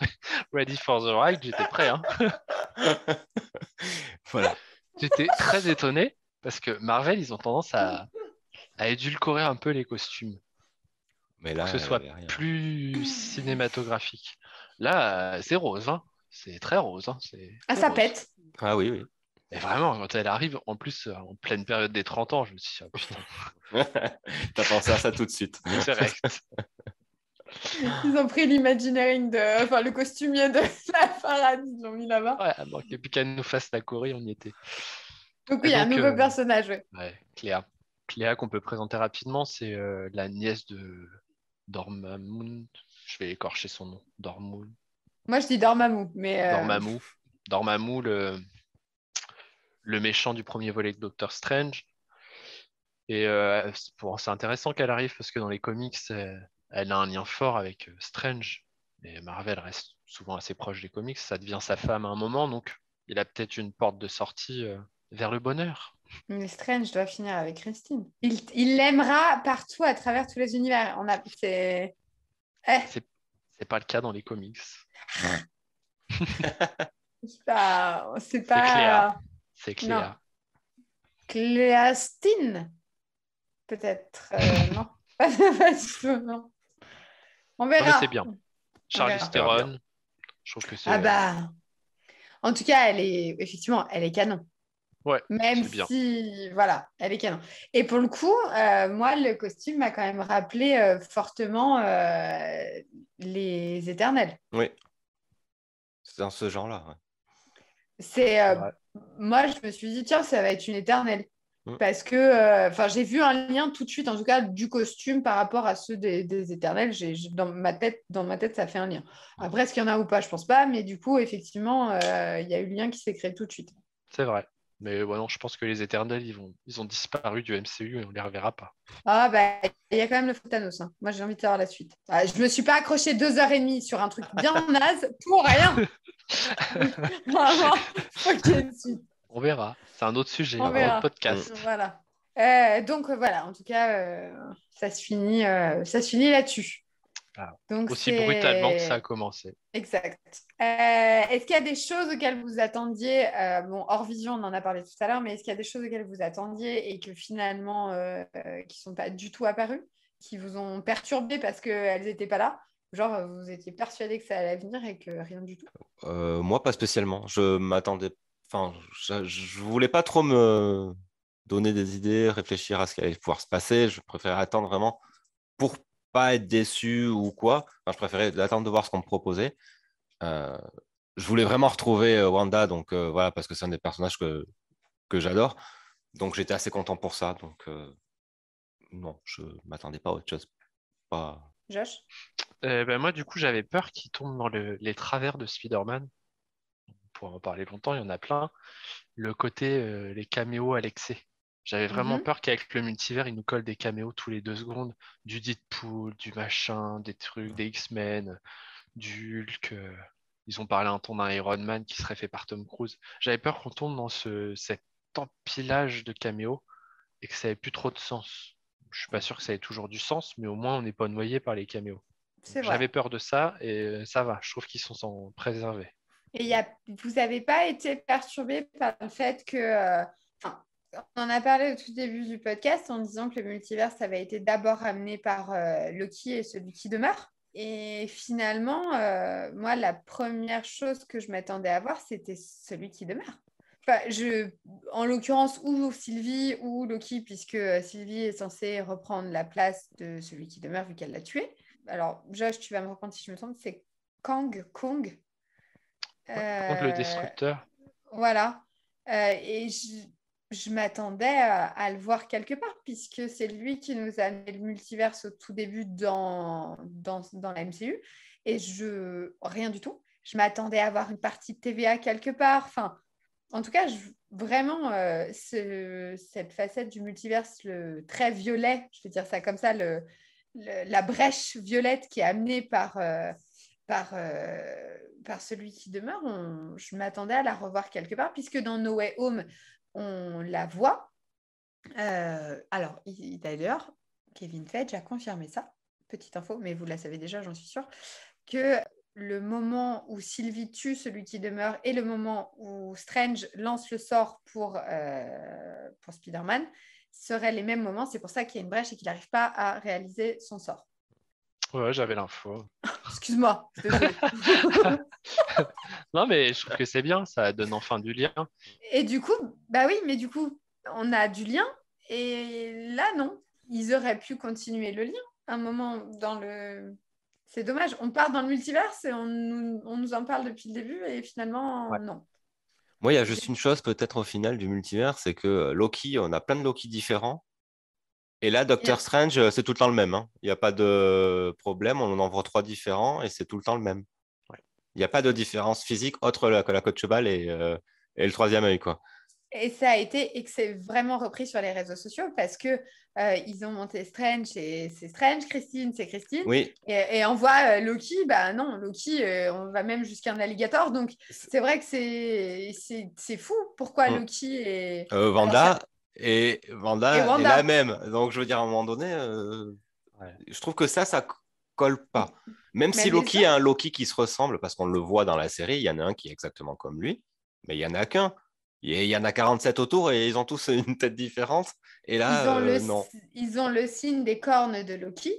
S3: Ready for the Ride. J'étais prêt, hein.
S2: Voilà.
S3: J'étais très étonné parce que Marvel, ils ont tendance à édulcorer un peu les costumes
S2: Mais
S3: pour que ce
S2: là, elle
S3: soit
S2: avait rien.
S3: plus cinématographique. Là, c'est rose, hein. C'est très rose, hein.
S1: Ah,
S3: C'est
S1: ça
S3: rose.
S1: pète.
S2: Ah oui, oui.
S3: Et vraiment, quand elle arrive, en plus, en pleine période des 30 ans, je me suis dit, ah, putain,
S2: T'as pensé à ça tout de suite.
S3: direct.
S1: Ils ont pris l'imagineering enfin, le costumier de la parade, ils l'ont mis là-bas.
S3: Ouais, il manquait plus qu'elle nous fasse la Corée, on y était.
S1: Donc, oui,
S3: Et
S1: il y a un
S3: donc,
S1: nouveau personnage, ouais.
S3: ouais, Cléa. Cléa qu'on peut présenter rapidement, c'est la nièce de Dormammu. Je vais écorcher son nom.
S1: Moi, je dis Dormammu, mais
S3: Dormammu. Dormammu, le méchant du premier volet de Doctor Strange. Et c'est intéressant qu'elle arrive parce que dans les comics, elle a un lien fort avec Strange. Et Marvel reste souvent assez proche des comics. Ça devient sa femme à un moment, donc il a peut-être une porte de sortie vers le bonheur.
S1: mais Strange doit finir avec Christine. Il l'aimera partout à travers tous les univers. C'est... Eh,
S3: C'est pas le cas dans les comics.
S1: c'est
S3: C'est Cléa.
S1: pas...
S3: C'est
S1: Non.
S3: Cléa.
S1: Cléastine, peut-être. Non. Pas du tout, non. On
S3: Non, mais
S1: verra.
S3: c'est bien.
S1: On
S3: Charlize
S1: verra.
S2: verra bien.
S3: Theron, je trouve que c'est.
S1: Ah bah... En tout cas, effectivement, elle est canon.
S3: Ouais,
S1: Même
S3: c'est bien.
S1: si, voilà, elle est canon. Et pour le coup, moi, le costume m'a quand même rappelé fortement les Éternels.
S2: Oui, c'est dans ce genre-là. Ouais.
S1: C'est,
S3: Ouais.
S1: moi, je me suis dit, tiens, ça va être une Éternelle.
S2: Mm.
S1: Parce que, enfin, j'ai vu un lien tout de suite, en tout cas, du costume par rapport à ceux des Éternels. Dans ma tête, ça fait un lien. Après, est-ce qu'il y en a ou pas? Je pense pas. Mais du coup, effectivement, il y a eu le lien qui s'est créé tout de suite.
S3: C'est vrai. Mais ouais, non, je pense que les Éternels, ils ont disparu du MCU et on les reverra pas.
S1: Ah, bah, il y a quand même le Thanos. Hein. Moi, j'ai envie de savoir la suite. Ah, je me suis pas accroché 2 heures et demie sur un truc bien naze pour rien. Vraiment, faut qu'il y ait une suite.
S3: On verra. C'est un autre sujet,
S1: On
S3: un autre
S1: verra.
S3: podcast.
S1: Voilà. Donc, voilà, en tout cas, ça se finit là-dessus.
S3: Ah.
S1: Donc,
S3: Aussi brutalement que ça a
S1: c'est
S3: commencé.
S1: exact. Est-ce qu'il y a des choses auxquelles vous attendiez bon, hors vision, on en a parlé tout à l'heure, mais est-ce qu'il y a des choses auxquelles vous attendiez et que finalement, qui ne sont pas du tout apparues, qui vous ont perturbé parce qu'elles n'étaient pas là? Genre, vous étiez persuadé que ça allait venir et que rien du tout?
S2: Moi, pas spécialement. Je m'attendais. Enfin, je voulais pas trop me donner des idées, réfléchir à ce qui allait pouvoir se passer. Je préférais attendre vraiment pour pas être déçu ou quoi. Enfin, je préférais attendre de voir ce qu'on me proposait. Euh, je voulais vraiment retrouver Wanda, donc voilà, parce que c'est un des personnages que j'adore. Donc j'étais assez content pour ça. Donc non, je m'attendais pas à autre chose. Pas...
S1: Josh?
S3: Ben moi, du coup, j'avais peur qu'il tombe dans les travers de Spider-Man. On pourra en parler longtemps, il y en a plein. Le côté, les caméos à l'excès. J'avais vraiment peur qu'avec le multivers, ils nous collent des caméos tous les 2 secondes, du Deadpool, du machin, des trucs, des X-Men, du Hulk. Ils ont parlé un ton d'un Iron Man qui serait fait par Tom Cruise. J'avais peur qu'on tombe dans cet empilage de caméos et que ça ait plus trop de sens. Je suis pas sûr que ça ait toujours du sens, mais au moins on n'est pas noyé par les caméos.
S1: C'est
S3: J'avais
S1: vrai.
S3: peur de ça et ça va. Je trouve qu'ils sont préservés.
S1: Et vous n'avez pas été perturbé par le fait que, enfin, on en a parlé au tout début du podcast en disant que le multivers avait été d'abord amené par Loki et celui qui demeure. Et finalement, moi, la première chose que je m'attendais à voir, c'était celui qui demeure. Enfin, en l'occurrence, ou Sylvie ou Loki, puisque Sylvie est censée reprendre la place de celui qui demeure vu qu'elle l'a tué. Alors, Josh, tu vas me reprendre si je me trompe, c'est Kong.
S3: Ouais, contre le
S1: Euh,
S3: destructeur.
S1: voilà. Et je m'attendais à le voir quelque part, puisque c'est lui qui nous a amené le multiverse au tout début dans la MCU. Et rien du tout. Je m'attendais à avoir une partie de TVA quelque part. Enfin, en tout cas, vraiment, cette facette du multiverse, le très violet, je vais dire ça comme ça, la brèche violette qui est amenée par celui qui demeure, je m'attendais à la revoir quelque part, puisque dans No Way Home, on la voit. Alors, d'ailleurs, Kevin Feige a confirmé ça, petite info, mais vous la savez déjà, j'en suis sûre, que le moment où Sylvie tue celui qui demeure et le moment où Strange lance le sort pour Spider-Man seraient les mêmes moments. C'est pour ça qu'il y a une brèche et qu'il n'arrive pas à réaliser son sort.
S3: Ouais, j'avais l'info.
S1: Excuse-moi, désolée.
S3: Non, mais je trouve que c'est bien, ça donne enfin du lien.
S1: Et du coup, bah oui, mais du coup, on a du lien. Et là, non. Ils auraient pu continuer le lien. Un moment dans le... C'est dommage. On part dans le multiverse et on nous en parle depuis le début et finalement,
S3: Ouais.
S1: non.
S2: Moi, il y a juste une chose peut-être au final du multivers, c'est que Loki, on a plein de Loki différents. Et là, Doctor Strange, c'est tout le temps le même, hein. Il n'y a pas de problème, on en voit 3 différents et c'est tout le temps le même.
S3: Ouais.
S2: Il n'y a pas de différence physique autre que la queue de cheval et le troisième œil, quoi.
S1: Et ça a été et que c'est vraiment repris sur les réseaux sociaux parce que ils ont monté Strange et c'est Strange, Christine, c'est Christine.
S2: Oui.
S1: Et on voit Loki, bah non, Loki, on va même jusqu'à un alligator. Donc c'est vrai que c'est fou. Pourquoi Loki est.
S2: Wanda est
S1: Wanda.
S2: la même. Donc je veux dire, à un moment donné, je trouve que ça colle pas. Même
S1: Mais
S2: si
S1: bien
S2: Loki
S1: sûr.
S2: est un Loki qui se ressemble, parce qu'on le voit dans la série, il y en a un qui est exactement comme lui, mais il y en a qu'un. Il y en a 47 autour et ils ont tous une tête différente. Et là, non.
S1: Ils ont le signe des cornes de Loki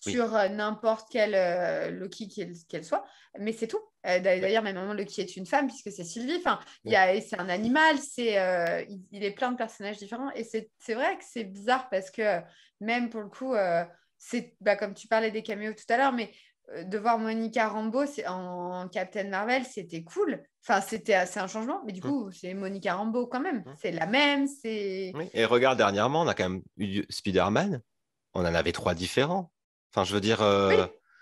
S2: Oui.
S1: sur n'importe quel Loki qu'elle soit, mais c'est tout. D'ailleurs, même moment, Loki est une femme puisque c'est Sylvie. Enfin, c'est un animal, il est plein de personnages différents. Et c'est vrai que c'est bizarre parce que même pour le coup, comme tu parlais des caméos tout à l'heure, mais de voir Monica Rambeau en Captain Marvel, c'était cool. Enfin, c'est un changement, mais du coup, c'est Monica Rambeau quand même. C'est la même, c'est...
S2: Oui. Et regarde, dernièrement, on a quand même eu Spider-Man. On en avait 3 différents. Enfin, je veux dire,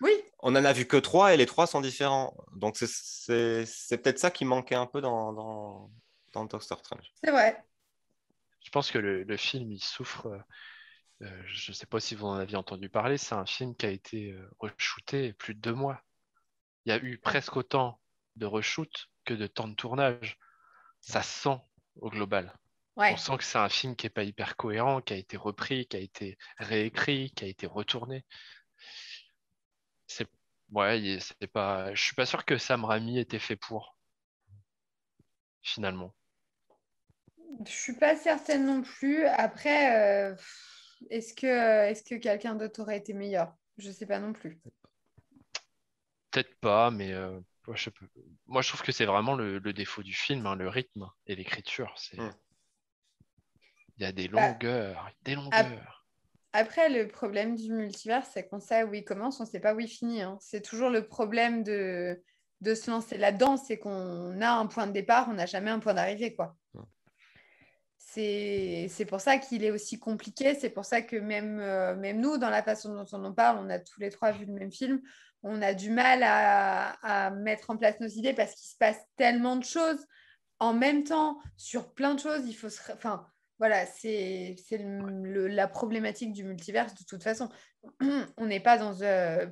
S1: Oui.
S2: on en a vu que 3 et les 3 sont différents. Donc, c'est peut-être ça qui manquait un peu dans Doctor Strange.
S1: C'est vrai.
S3: Je pense que le film, il souffre. Je ne sais pas si vous en aviez entendu parler, c'est un film qui a été re-shooté plus de 2 mois. Il y a eu presque autant de reshoot que de temps de tournage. Ça se sent au global.
S1: Ouais.
S3: On sent que c'est un film qui n'est pas hyper cohérent, qui a été repris, qui a été réécrit, qui a été retourné. C'est pas. Je suis pas sûr que Sam Raimi était fait pour, finalement.
S1: Je suis pas certaine non plus. Après, est-ce que quelqu'un d'autre aurait été meilleur? Je sais pas non plus.
S3: Peut-être pas, mais moi, je trouve que c'est vraiment le défaut du film, hein, le rythme et l'écriture. Il y a des
S1: Bah,
S3: longueurs, des
S1: ap-
S3: longueurs.
S1: après, le problème du multivers, c'est qu'on sait où il commence, on sait pas où il finit, hein. C'est toujours le problème de se lancer là-dedans, c'est qu'on a un point de départ, on n'a jamais un point d'arrivée, quoi. C'est pour ça qu'il est aussi compliqué. C'est pour ça que même nous, dans la façon dont on en parle, on a tous les trois vu le même film. On a du mal à mettre en place nos idées parce qu'il se passe tellement de choses en même temps sur plein de choses. Enfin, Voilà, c'est la problématique du multiverse de toute façon. On n'est pas dans,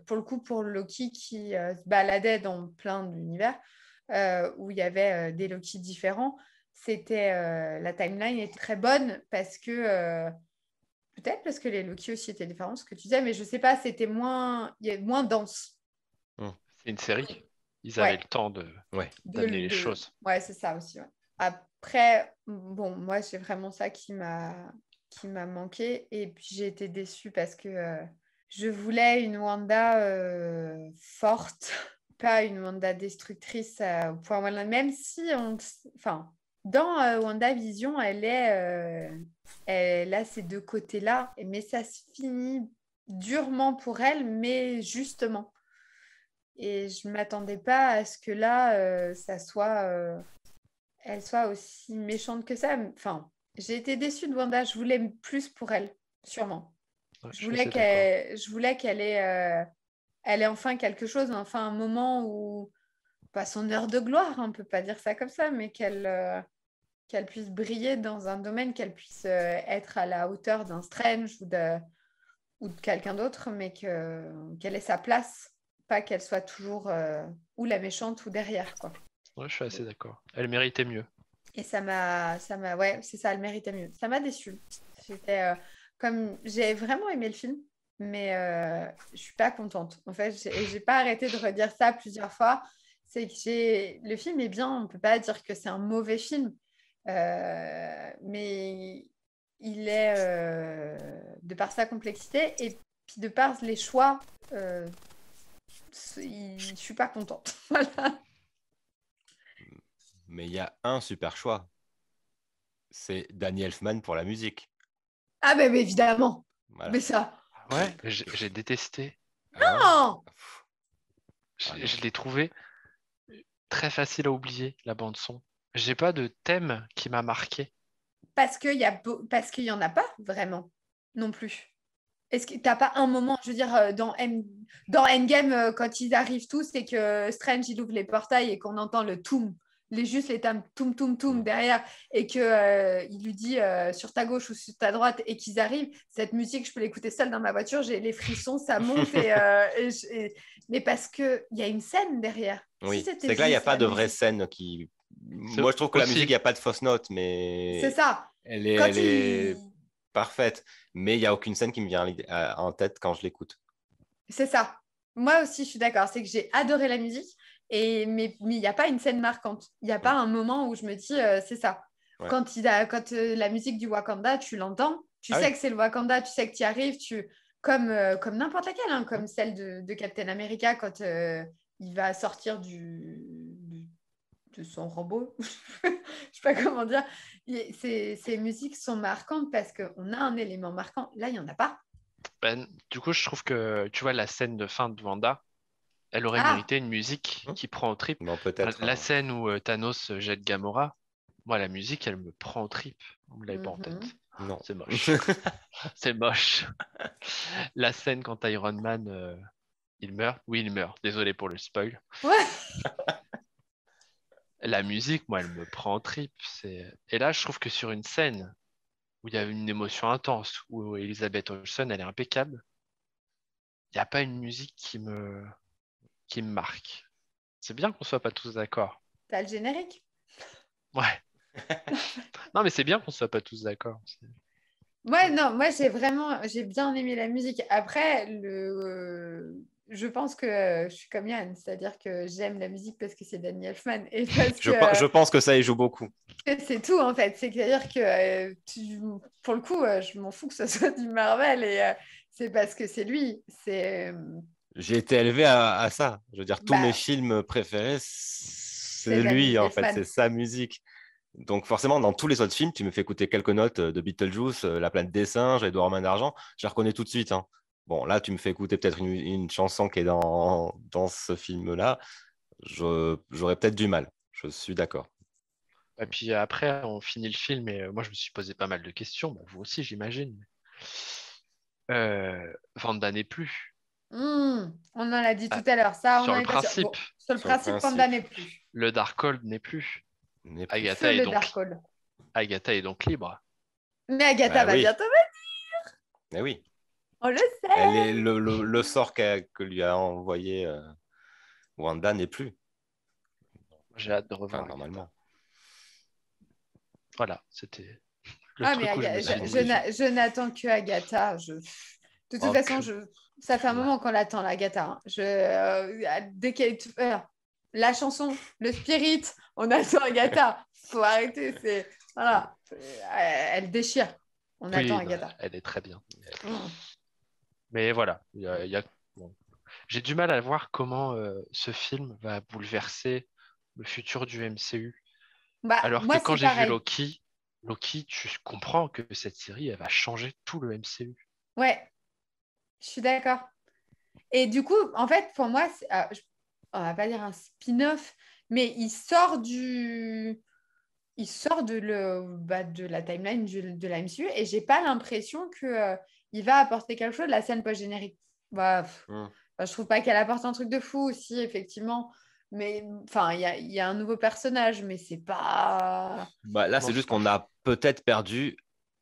S1: pour le coup, pour Loki qui se baladait dans plein d'univers où il y avait des Loki différents. La timeline est très bonne parce que, peut-être parce que les Loki aussi étaient différents, ce que tu disais, mais je sais pas, il y a moins dense.
S3: C'est une série. Ils avaient
S1: Ouais.
S3: le temps d'amener les choses.
S1: Ouais, c'est ça aussi. Ouais. Après, bon, moi, c'est vraiment ça qui m'a manqué. Et puis, j'ai été déçue parce que je voulais une Wanda forte, pas une Wanda destructrice au point où même si enfin, dans WandaVision, elle a ces deux côtés-là, mais ça se finit durement pour elle, mais justement. Et je ne m'attendais pas à ce que là, elle soit aussi méchante que ça. Enfin, j'ai été déçue de Wanda. Je voulais plus pour elle, sûrement.
S3: Ouais,
S1: Je voulais qu'elle elle ait enfin quelque chose, enfin un moment où, pas son heure de gloire, on ne peut pas dire ça comme ça, mais qu'elle puisse briller dans un domaine, qu'elle puisse être à la hauteur d'un Strange ou de quelqu'un d'autre, mais qu'elle ait sa place, pas qu'elle soit toujours ou la méchante ou derrière, quoi.
S3: Ouais, je suis assez d'accord. Elle méritait mieux.
S1: Et ouais, c'est ça, elle méritait mieux. Ça m'a déçue. J'ai vraiment aimé le film, mais je suis pas contente. En fait, j'ai pas arrêté de redire ça plusieurs fois. C'est que le film est bien, on peut pas dire que c'est un mauvais film, mais il est de par sa complexité et puis de par les choix, je suis pas contente. Voilà.
S2: Mais il y a un super choix. C'est Danny Elfman pour la musique.
S1: Ah ben évidemment.
S2: Voilà.
S1: Mais ça.
S3: Ouais, j'ai détesté.
S1: Non.
S3: Je l'ai trouvé très facile à oublier, la bande son. J'ai pas de thème qui m'a marqué.
S1: Parce qu'il y en a pas vraiment non plus. Est-ce que t'as pas un moment, je veux dire, dans Endgame, quand ils arrivent tous et que Strange il ouvre les portails et qu'on entend le toum, juste les tam toum toum toum derrière et que il lui dit sur ta gauche ou sur ta droite et qu'ils arrivent, cette musique je peux l'écouter seule dans ma voiture, j'ai les frissons, ça monte mais parce que il y a une scène derrière.
S2: Oui,
S1: Si
S2: c'est que là il n'y a pas de vraie scène qui. Moi je trouve que la musique il n'y a pas de fausse note, mais
S1: c'est ça.
S2: Elle est parfaite, mais il n'y a aucune scène qui me vient en tête quand je l'écoute.
S1: C'est ça. Moi aussi, je suis d'accord. C'est que j'ai adoré la musique, mais il n'y a pas une scène marquante. Il n'y a pas un moment où je me dis, c'est ça. Ouais. Quand la musique du Wakanda, tu l'entends, tu sais que c'est le Wakanda, tu sais que tu y arrives, comme n'importe laquelle, hein, comme celle de Captain America quand il va sortir de son robot. Je ne sais pas comment dire. Ces musiques sont marquantes parce qu'on a un élément marquant. Là, il n'y en a pas.
S3: Ben, du coup, je trouve que, tu vois, la scène de fin de Wanda, elle aurait mérité une musique qui prend au trip.
S2: Bon, peut-être.
S3: La scène où Thanos jette Gamora, moi, la musique, elle me prend au trip. On me l'avait pas en tête.
S2: Non.
S3: C'est moche. C'est moche. La scène quand Iron Man, il meurt. Oui, il meurt. Désolé pour le spoil.
S1: Ouais.
S3: La musique, moi, elle me prend au trip. Et là, je trouve que sur une scène où il y a une émotion intense, où Elizabeth Olsen, elle est impeccable, il n'y a pas une musique qui me marque. C'est bien qu'on soit pas tous d'accord.
S1: T'as le générique?
S3: Ouais. Non, mais c'est bien qu'on soit pas tous d'accord.
S1: Ouais, non, moi j'ai bien aimé la musique. Après, je pense que je suis comme Yann, c'est-à-dire que j'aime la musique parce que c'est Danny Elfman. Et
S2: je pense que ça y joue beaucoup.
S1: C'est tout en fait. C'est-à-dire que pour le coup, je m'en fous que ce soit du Marvel et c'est parce que c'est lui.
S2: J'ai été élevé à ça. Je veux dire, tous mes films préférés, c'est lui en fait, c'est sa musique. Donc forcément, dans tous les autres films, tu me fais écouter quelques notes de Beetlejuice, La planète des singes, Edouard Main d'argent, je les reconnais tout de suite. Hein. Bon, là, tu me fais écouter peut-être une chanson qui est dans ce film-là, j'aurais peut-être du mal. Je suis d'accord.
S3: Et puis après, on finit le film et moi, je me suis posé pas mal de questions. Bah, vous aussi, j'imagine. Vanda n'est plus.
S1: On en a dit tout à l'heure. Ça,
S3: sur
S1: on
S3: le principe.
S1: Bon, sur le principe, Vanda n'est plus.
S3: Le Darkhold n'est plus.
S1: Agatha est donc libre. Mais Agatha
S2: Bah
S1: va
S2: oui,
S1: bientôt,
S2: mais oui.
S1: on le sait.
S2: Le sort que lui a envoyé Wanda n'est plus.
S3: J'ai hâte de
S2: Enfin,
S3: revoir Agatha.
S2: normalement.
S3: Voilà, c'était le
S1: Ah, mais
S3: truc où je me suis dit.
S1: je n'attends que Agatha. De toute
S2: Oh,
S1: façon, ça fait un
S3: Ouais.
S1: moment qu'on l'attend, l'Agatha. Hein. Dès qu'elle la chanson, le spirit, on attend Agatha. Faut arrêter. Voilà. Elle déchire. On attend
S3: Oui, non,
S1: Agatha.
S3: elle est très bien.
S1: Mm.
S3: Mais voilà, bon. J'ai du mal à voir comment ce film va bouleverser le futur du MCU.
S1: Bah,
S3: Alors que
S1: moi,
S3: quand
S1: c'est
S3: j'ai vu
S1: pareil.
S3: Loki, tu comprends que cette série, elle va changer tout le MCU.
S1: Ouais, je suis d'accord. Et du coup, en fait, pour moi, on va pas dire un spin-off, mais il sort de la timeline de la MCU et j'ai pas l'impression que, il va apporter quelque chose de la scène post-générique. Bah,
S2: hmm.
S1: je trouve pas qu'elle apporte un truc de fou aussi, effectivement. Mais enfin, il y a un nouveau personnage, mais c'est pas.
S2: Bah, là,
S3: Non,
S2: c'est
S3: c'est
S2: juste
S3: pas
S2: qu'on
S3: fou.
S2: a peut-être perdu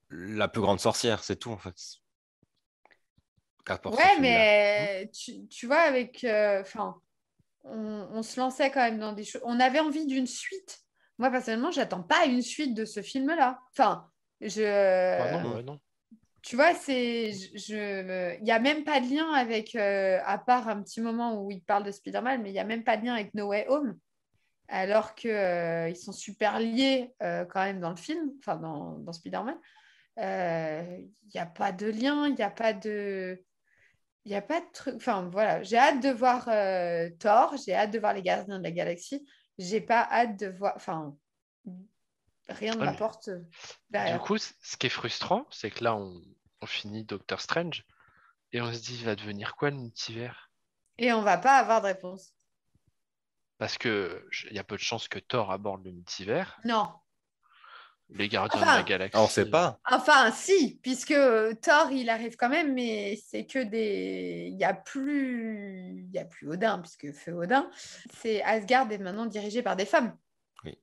S2: la plus grande sorcière, c'est tout, en fait. Qu'apporte ce
S1: Ouais,
S2: film-là.
S1: mais tu vois, enfin, on se lançait quand même dans des choses. On avait envie d'une suite. Moi, personnellement, j'attends pas une suite de ce film-là. Enfin,
S3: Bah non,
S2: Hmm.
S3: ouais, non.
S1: tu vois, il n'y a même pas de lien avec, à part un petit moment où il parle de Spider-Man, mais il n'y a même pas de lien avec No Way Home, alors que, ils sont super liés quand même dans le film, enfin dans Spider-Man. Il n'y a pas de lien, il n'y a pas de. Il n'y a pas de truc. Enfin, voilà. J'ai hâte de voir Thor. J'ai hâte de voir les Gardiens de la Galaxie. J'ai pas hâte de voir. Enfin, rien ne
S3: Ouais, mais
S1: m'apporte
S3: du
S1: derrière.
S3: coup, ce qui est frustrant, c'est que là, on finit Doctor Strange et on se dit, il va devenir quoi le multivers?
S1: Et on va pas avoir de réponse.
S3: Parce que il y a peu de chances que Thor aborde le multivers.
S1: Non.
S3: Les Gardiens de la
S1: Enfin,
S2: Ah, on sait
S3: Galaxie.
S2: pas.
S1: enfin, si, puisque Thor, il arrive quand même, mais c'est que des. Il y a plus Odin, puisque Feu Odin, c'est Asgard est maintenant dirigé par des femmes.
S2: Oui.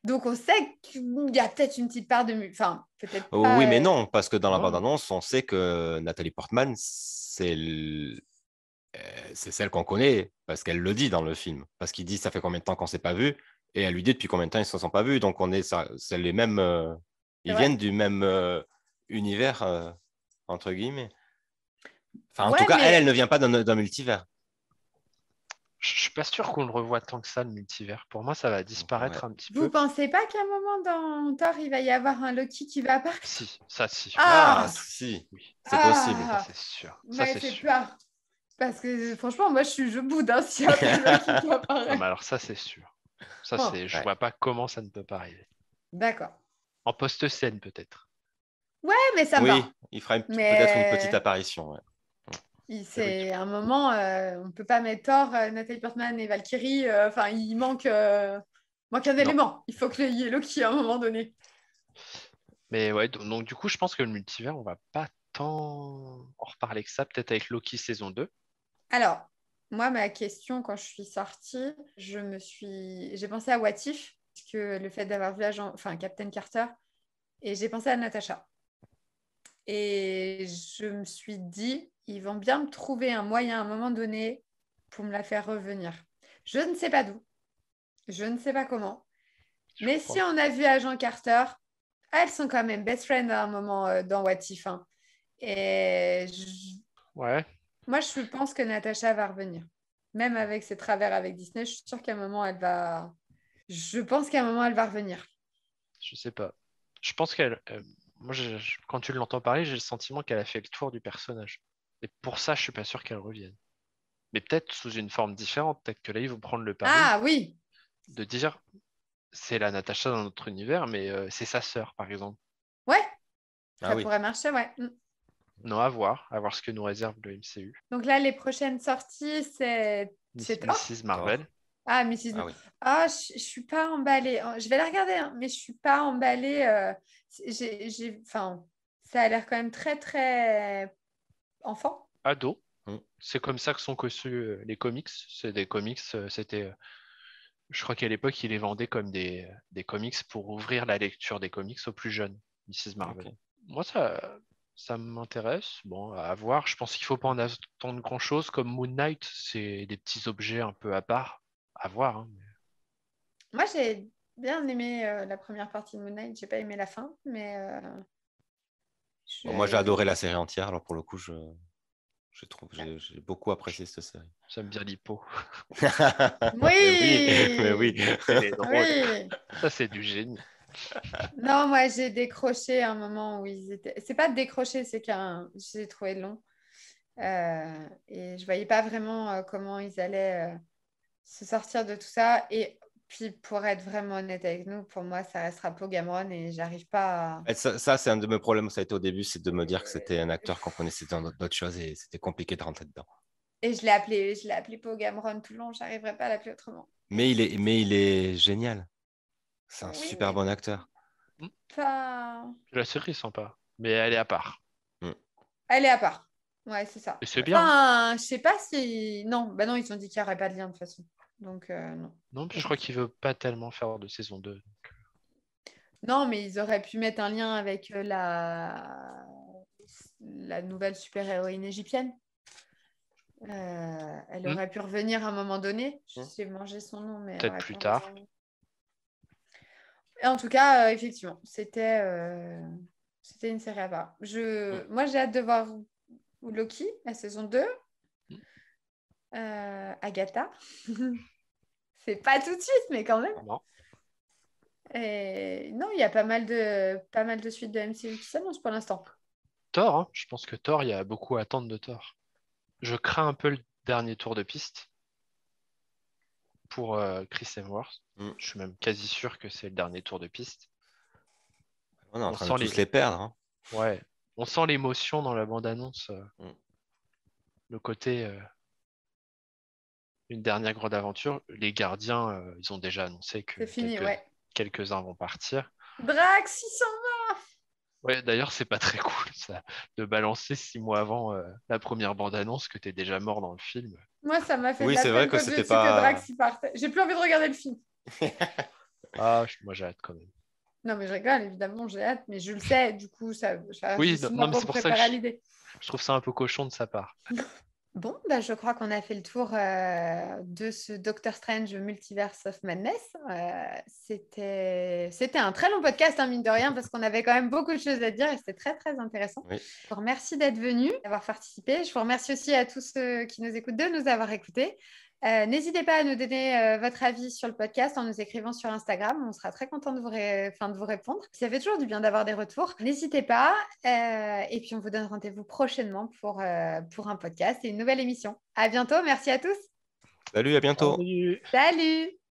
S1: Donc on sait qu'il y a peut-être une petite part de. Enfin, peut-être
S2: Oh, oui,
S1: pas.
S2: mais non, parce que dans la
S3: Non,
S2: bande-annonce, on sait que Nathalie Portman, c'est celle qu'on connaît, parce qu'elle le dit dans le film. Parce qu'il dit, ça fait combien de temps qu'on ne s'est pas vu, et elle lui dit depuis combien de temps ils ne se sont pas vus. Donc, c'est les mêmes,
S1: C'est
S2: ils
S1: vrai.
S2: viennent du même univers, entre guillemets. Enfin, en tout
S1: Ouais,
S2: cas, elle
S1: mais
S2: ne vient pas d'un multivers.
S3: je suis pas sûr qu'on le revoie tant que ça, le multivers. Pour moi, ça va
S2: Donc, ouais.
S3: disparaître un petit
S1: vous
S3: peu.
S1: pensez pas qu'à un moment dans Thor, il va y avoir un Loki qui va apparaître?
S3: Si, ça, si, oui.
S2: Ah,
S1: Ah!
S2: si,
S3: Oui,
S2: c'est possible.
S3: ça,
S1: Ah!
S3: c'est sûr. Ça,
S1: Ouais,
S3: c'est
S1: fait
S3: sûr.
S1: peur. Parce que franchement, moi, je boude hein, s'il y a un Loki qui
S3: Non, mais
S1: apparaît.
S3: alors, ça, c'est sûr. Ça,
S1: Oh,
S3: je
S2: Ouais.
S3: vois pas comment ça ne peut pas arriver.
S1: d'accord.
S3: En post-scène, peut-être.
S1: Ouais, mais ça me
S2: Oui,
S1: va.
S2: il fera peut-être une petite
S1: Mais
S2: apparition. Ouais.
S3: Eh oui.
S1: c'est un moment, on peut pas mettre Thor, Nathalie Portman et Valkyrie. Enfin, il manque un
S3: Non.
S1: élément. Il faut qu'il y ait Loki à un moment donné.
S3: Mais ouais, donc, du coup, je pense que le multivers, on va pas tant en reparler que ça. Peut-être avec Loki saison 2.
S1: Alors, moi, ma question, quand je suis sortie, j'ai pensé à What If, parce que le fait d'avoir vu enfin, Captain Carter, et j'ai pensé à Natasha. Et je me suis dit, ils vont bien me trouver un moyen à un moment donné pour me la faire revenir. Je ne sais pas d'où, je ne sais pas comment,
S3: Je
S1: mais si
S3: crois.
S1: on a vu Agent Carter, elles sont quand même best friends à un moment dans What If. Hein. Et
S3: Ouais.
S1: moi, je pense que Natasha va revenir. Même avec ses travers avec Disney, je suis sûre qu'à un moment, elle va. Je pense qu'à un moment, elle va revenir.
S3: Je sais pas. Je pense qu'elle. Moi, quand tu l'entends parler, j'ai le sentiment qu'elle a fait le tour du personnage. Et pour ça, je suis pas sûr qu'elle revienne. Mais peut-être sous une forme différente. Peut-être que là, ils vont prendre le pari
S1: Ah oui,
S3: de dire c'est la Natasha dans notre univers, mais c'est sa sœur, par exemple.
S1: ouais,
S2: Ah
S1: ça
S2: oui.
S1: pourrait marcher, ouais. Mm.
S3: Non, à voir ce que nous réserve le MCU.
S1: Donc là, les prochaines sorties, c'est Thor.
S3: Mrs.
S2: Thor.
S3: Marvel.
S1: Ah, Mrs.
S2: Ah oui.
S1: Ah, je suis pas emballée. Je vais la regarder, hein, mais je suis pas emballée. Enfin, ça a l'air quand même très, très enfant.
S3: Ado.
S2: Hmm.
S3: C'est comme ça que sont conçus les comics. C'est des comics, je crois qu'à l'époque, ils les vendaient comme des comics pour ouvrir la lecture des comics aux plus jeunes. Mrs. Marvel.
S2: Ok.
S3: Moi, ça m'intéresse. Bon, à voir. Je pense qu'il ne faut pas en attendre grand-chose. Comme Moon Knight, c'est des petits objets un peu à part. À voir. Hein.
S1: Moi, j'ai bien aimé la première partie de Moon Knight. J'ai pas aimé la fin, mais
S2: Bon, moi, j'ai adoré la série entière. Alors, pour le coup, j'ai beaucoup apprécié cette série.
S3: J'aime bien l'hippo.
S2: Mais oui.
S3: Elle est drôle.
S1: Oui.
S3: Ça, c'est du génie.
S1: Non, moi, j'ai décroché à un moment où ils étaient. C'est pas décroché, c'est j'ai trouvé long. Et je voyais pas vraiment comment ils allaient se sortir de tout ça. Et puis, pour être vraiment honnête avec nous, pour moi, ça restera Poe Dameron et j'arrive pas à...
S2: Et ça, c'est un de mes problèmes. Ça a été au début, c'est de me dire que c'était un acteur qu'on connaissait dans d'autres choses et c'était compliqué de rentrer dedans.
S1: Et je l'ai appelé Poe Dameron tout le long. J'arriverai pas à l'appeler autrement.
S2: Mais il est génial. C'est un
S1: Oui,
S2: super bon acteur.
S1: pas...
S3: La série est sympa, mais elle est à part.
S1: Elle est à part. Ouais, c'est ça.
S3: Et c'est bien.
S1: Enfin, je sais pas si... Non, bah non, ils ont dit qu'il n'y aurait pas de lien de toute façon. Donc, non.
S3: Non, puis je crois qu'il veut pas tellement faire de saison 2.
S1: Non, mais ils auraient pu mettre un lien avec la nouvelle super-héroïne égyptienne. Elle aurait pu revenir à un moment donné. Je sais manger son nom, mais
S3: peut-être plus tard.
S1: Et en tout cas, effectivement, c'était une série à part. Moi, j'ai hâte de voir Loki, la saison 2. Agatha. C'est pas tout de suite, mais quand même.
S3: Non.
S1: Et non, il y a pas mal de suites de MCU qui s'annoncent pour l'instant.
S3: Thor, hein. Je pense que Thor, il y a beaucoup à attendre de Thor. Je crains un peu le dernier tour de piste pour Chris Hemsworth. Je suis même quasi sûr que c'est le dernier tour de piste.
S2: On est en train de tous les perdre. Hein.
S3: Ouais. On sent l'émotion dans la bande-annonce. Le côté une dernière grande aventure. Les gardiens, ils ont déjà annoncé que quelques-uns vont partir.
S1: Drax, il s'en va.
S3: Ouais, d'ailleurs, c'est pas très cool ça, de balancer 6 mois avant la première bande-annonce que t'es déjà mort dans le film.
S1: Moi, ça m'a fait de la
S2: c'est vrai
S1: peine
S2: que c'était
S1: que
S2: pas...
S1: Drax y partait. J'ai plus envie de regarder le film.
S3: Moi j'ai hâte quand même.
S1: Non, mais je rigole, évidemment, j'ai hâte, mais je le sais, du coup, ça
S3: oui, non, mais c'est pour ça que
S1: à l'idée.
S3: je trouve ça un peu cochon de sa part.
S1: Bon, je crois qu'on a fait le tour de ce Doctor Strange Multiverse of Madness. C'était un très long podcast, hein, mine de rien, parce qu'on avait quand même beaucoup de choses à dire et c'était très, très intéressant.
S2: Oui.
S1: Je vous remercie d'être venu, d'avoir participé. Je vous remercie aussi à tous ceux qui nous écoutent de nous avoir écoutés. N'hésitez pas à nous donner votre avis sur le podcast en nous écrivant sur Instagram. On sera très content de vous répondre. Ça fait toujours du bien d'avoir des retours. N'hésitez pas. Et puis, on vous donne rendez-vous prochainement pour un podcast et une nouvelle émission. À bientôt. Merci à tous.
S2: Salut, à bientôt.
S3: Salut.
S1: Salut.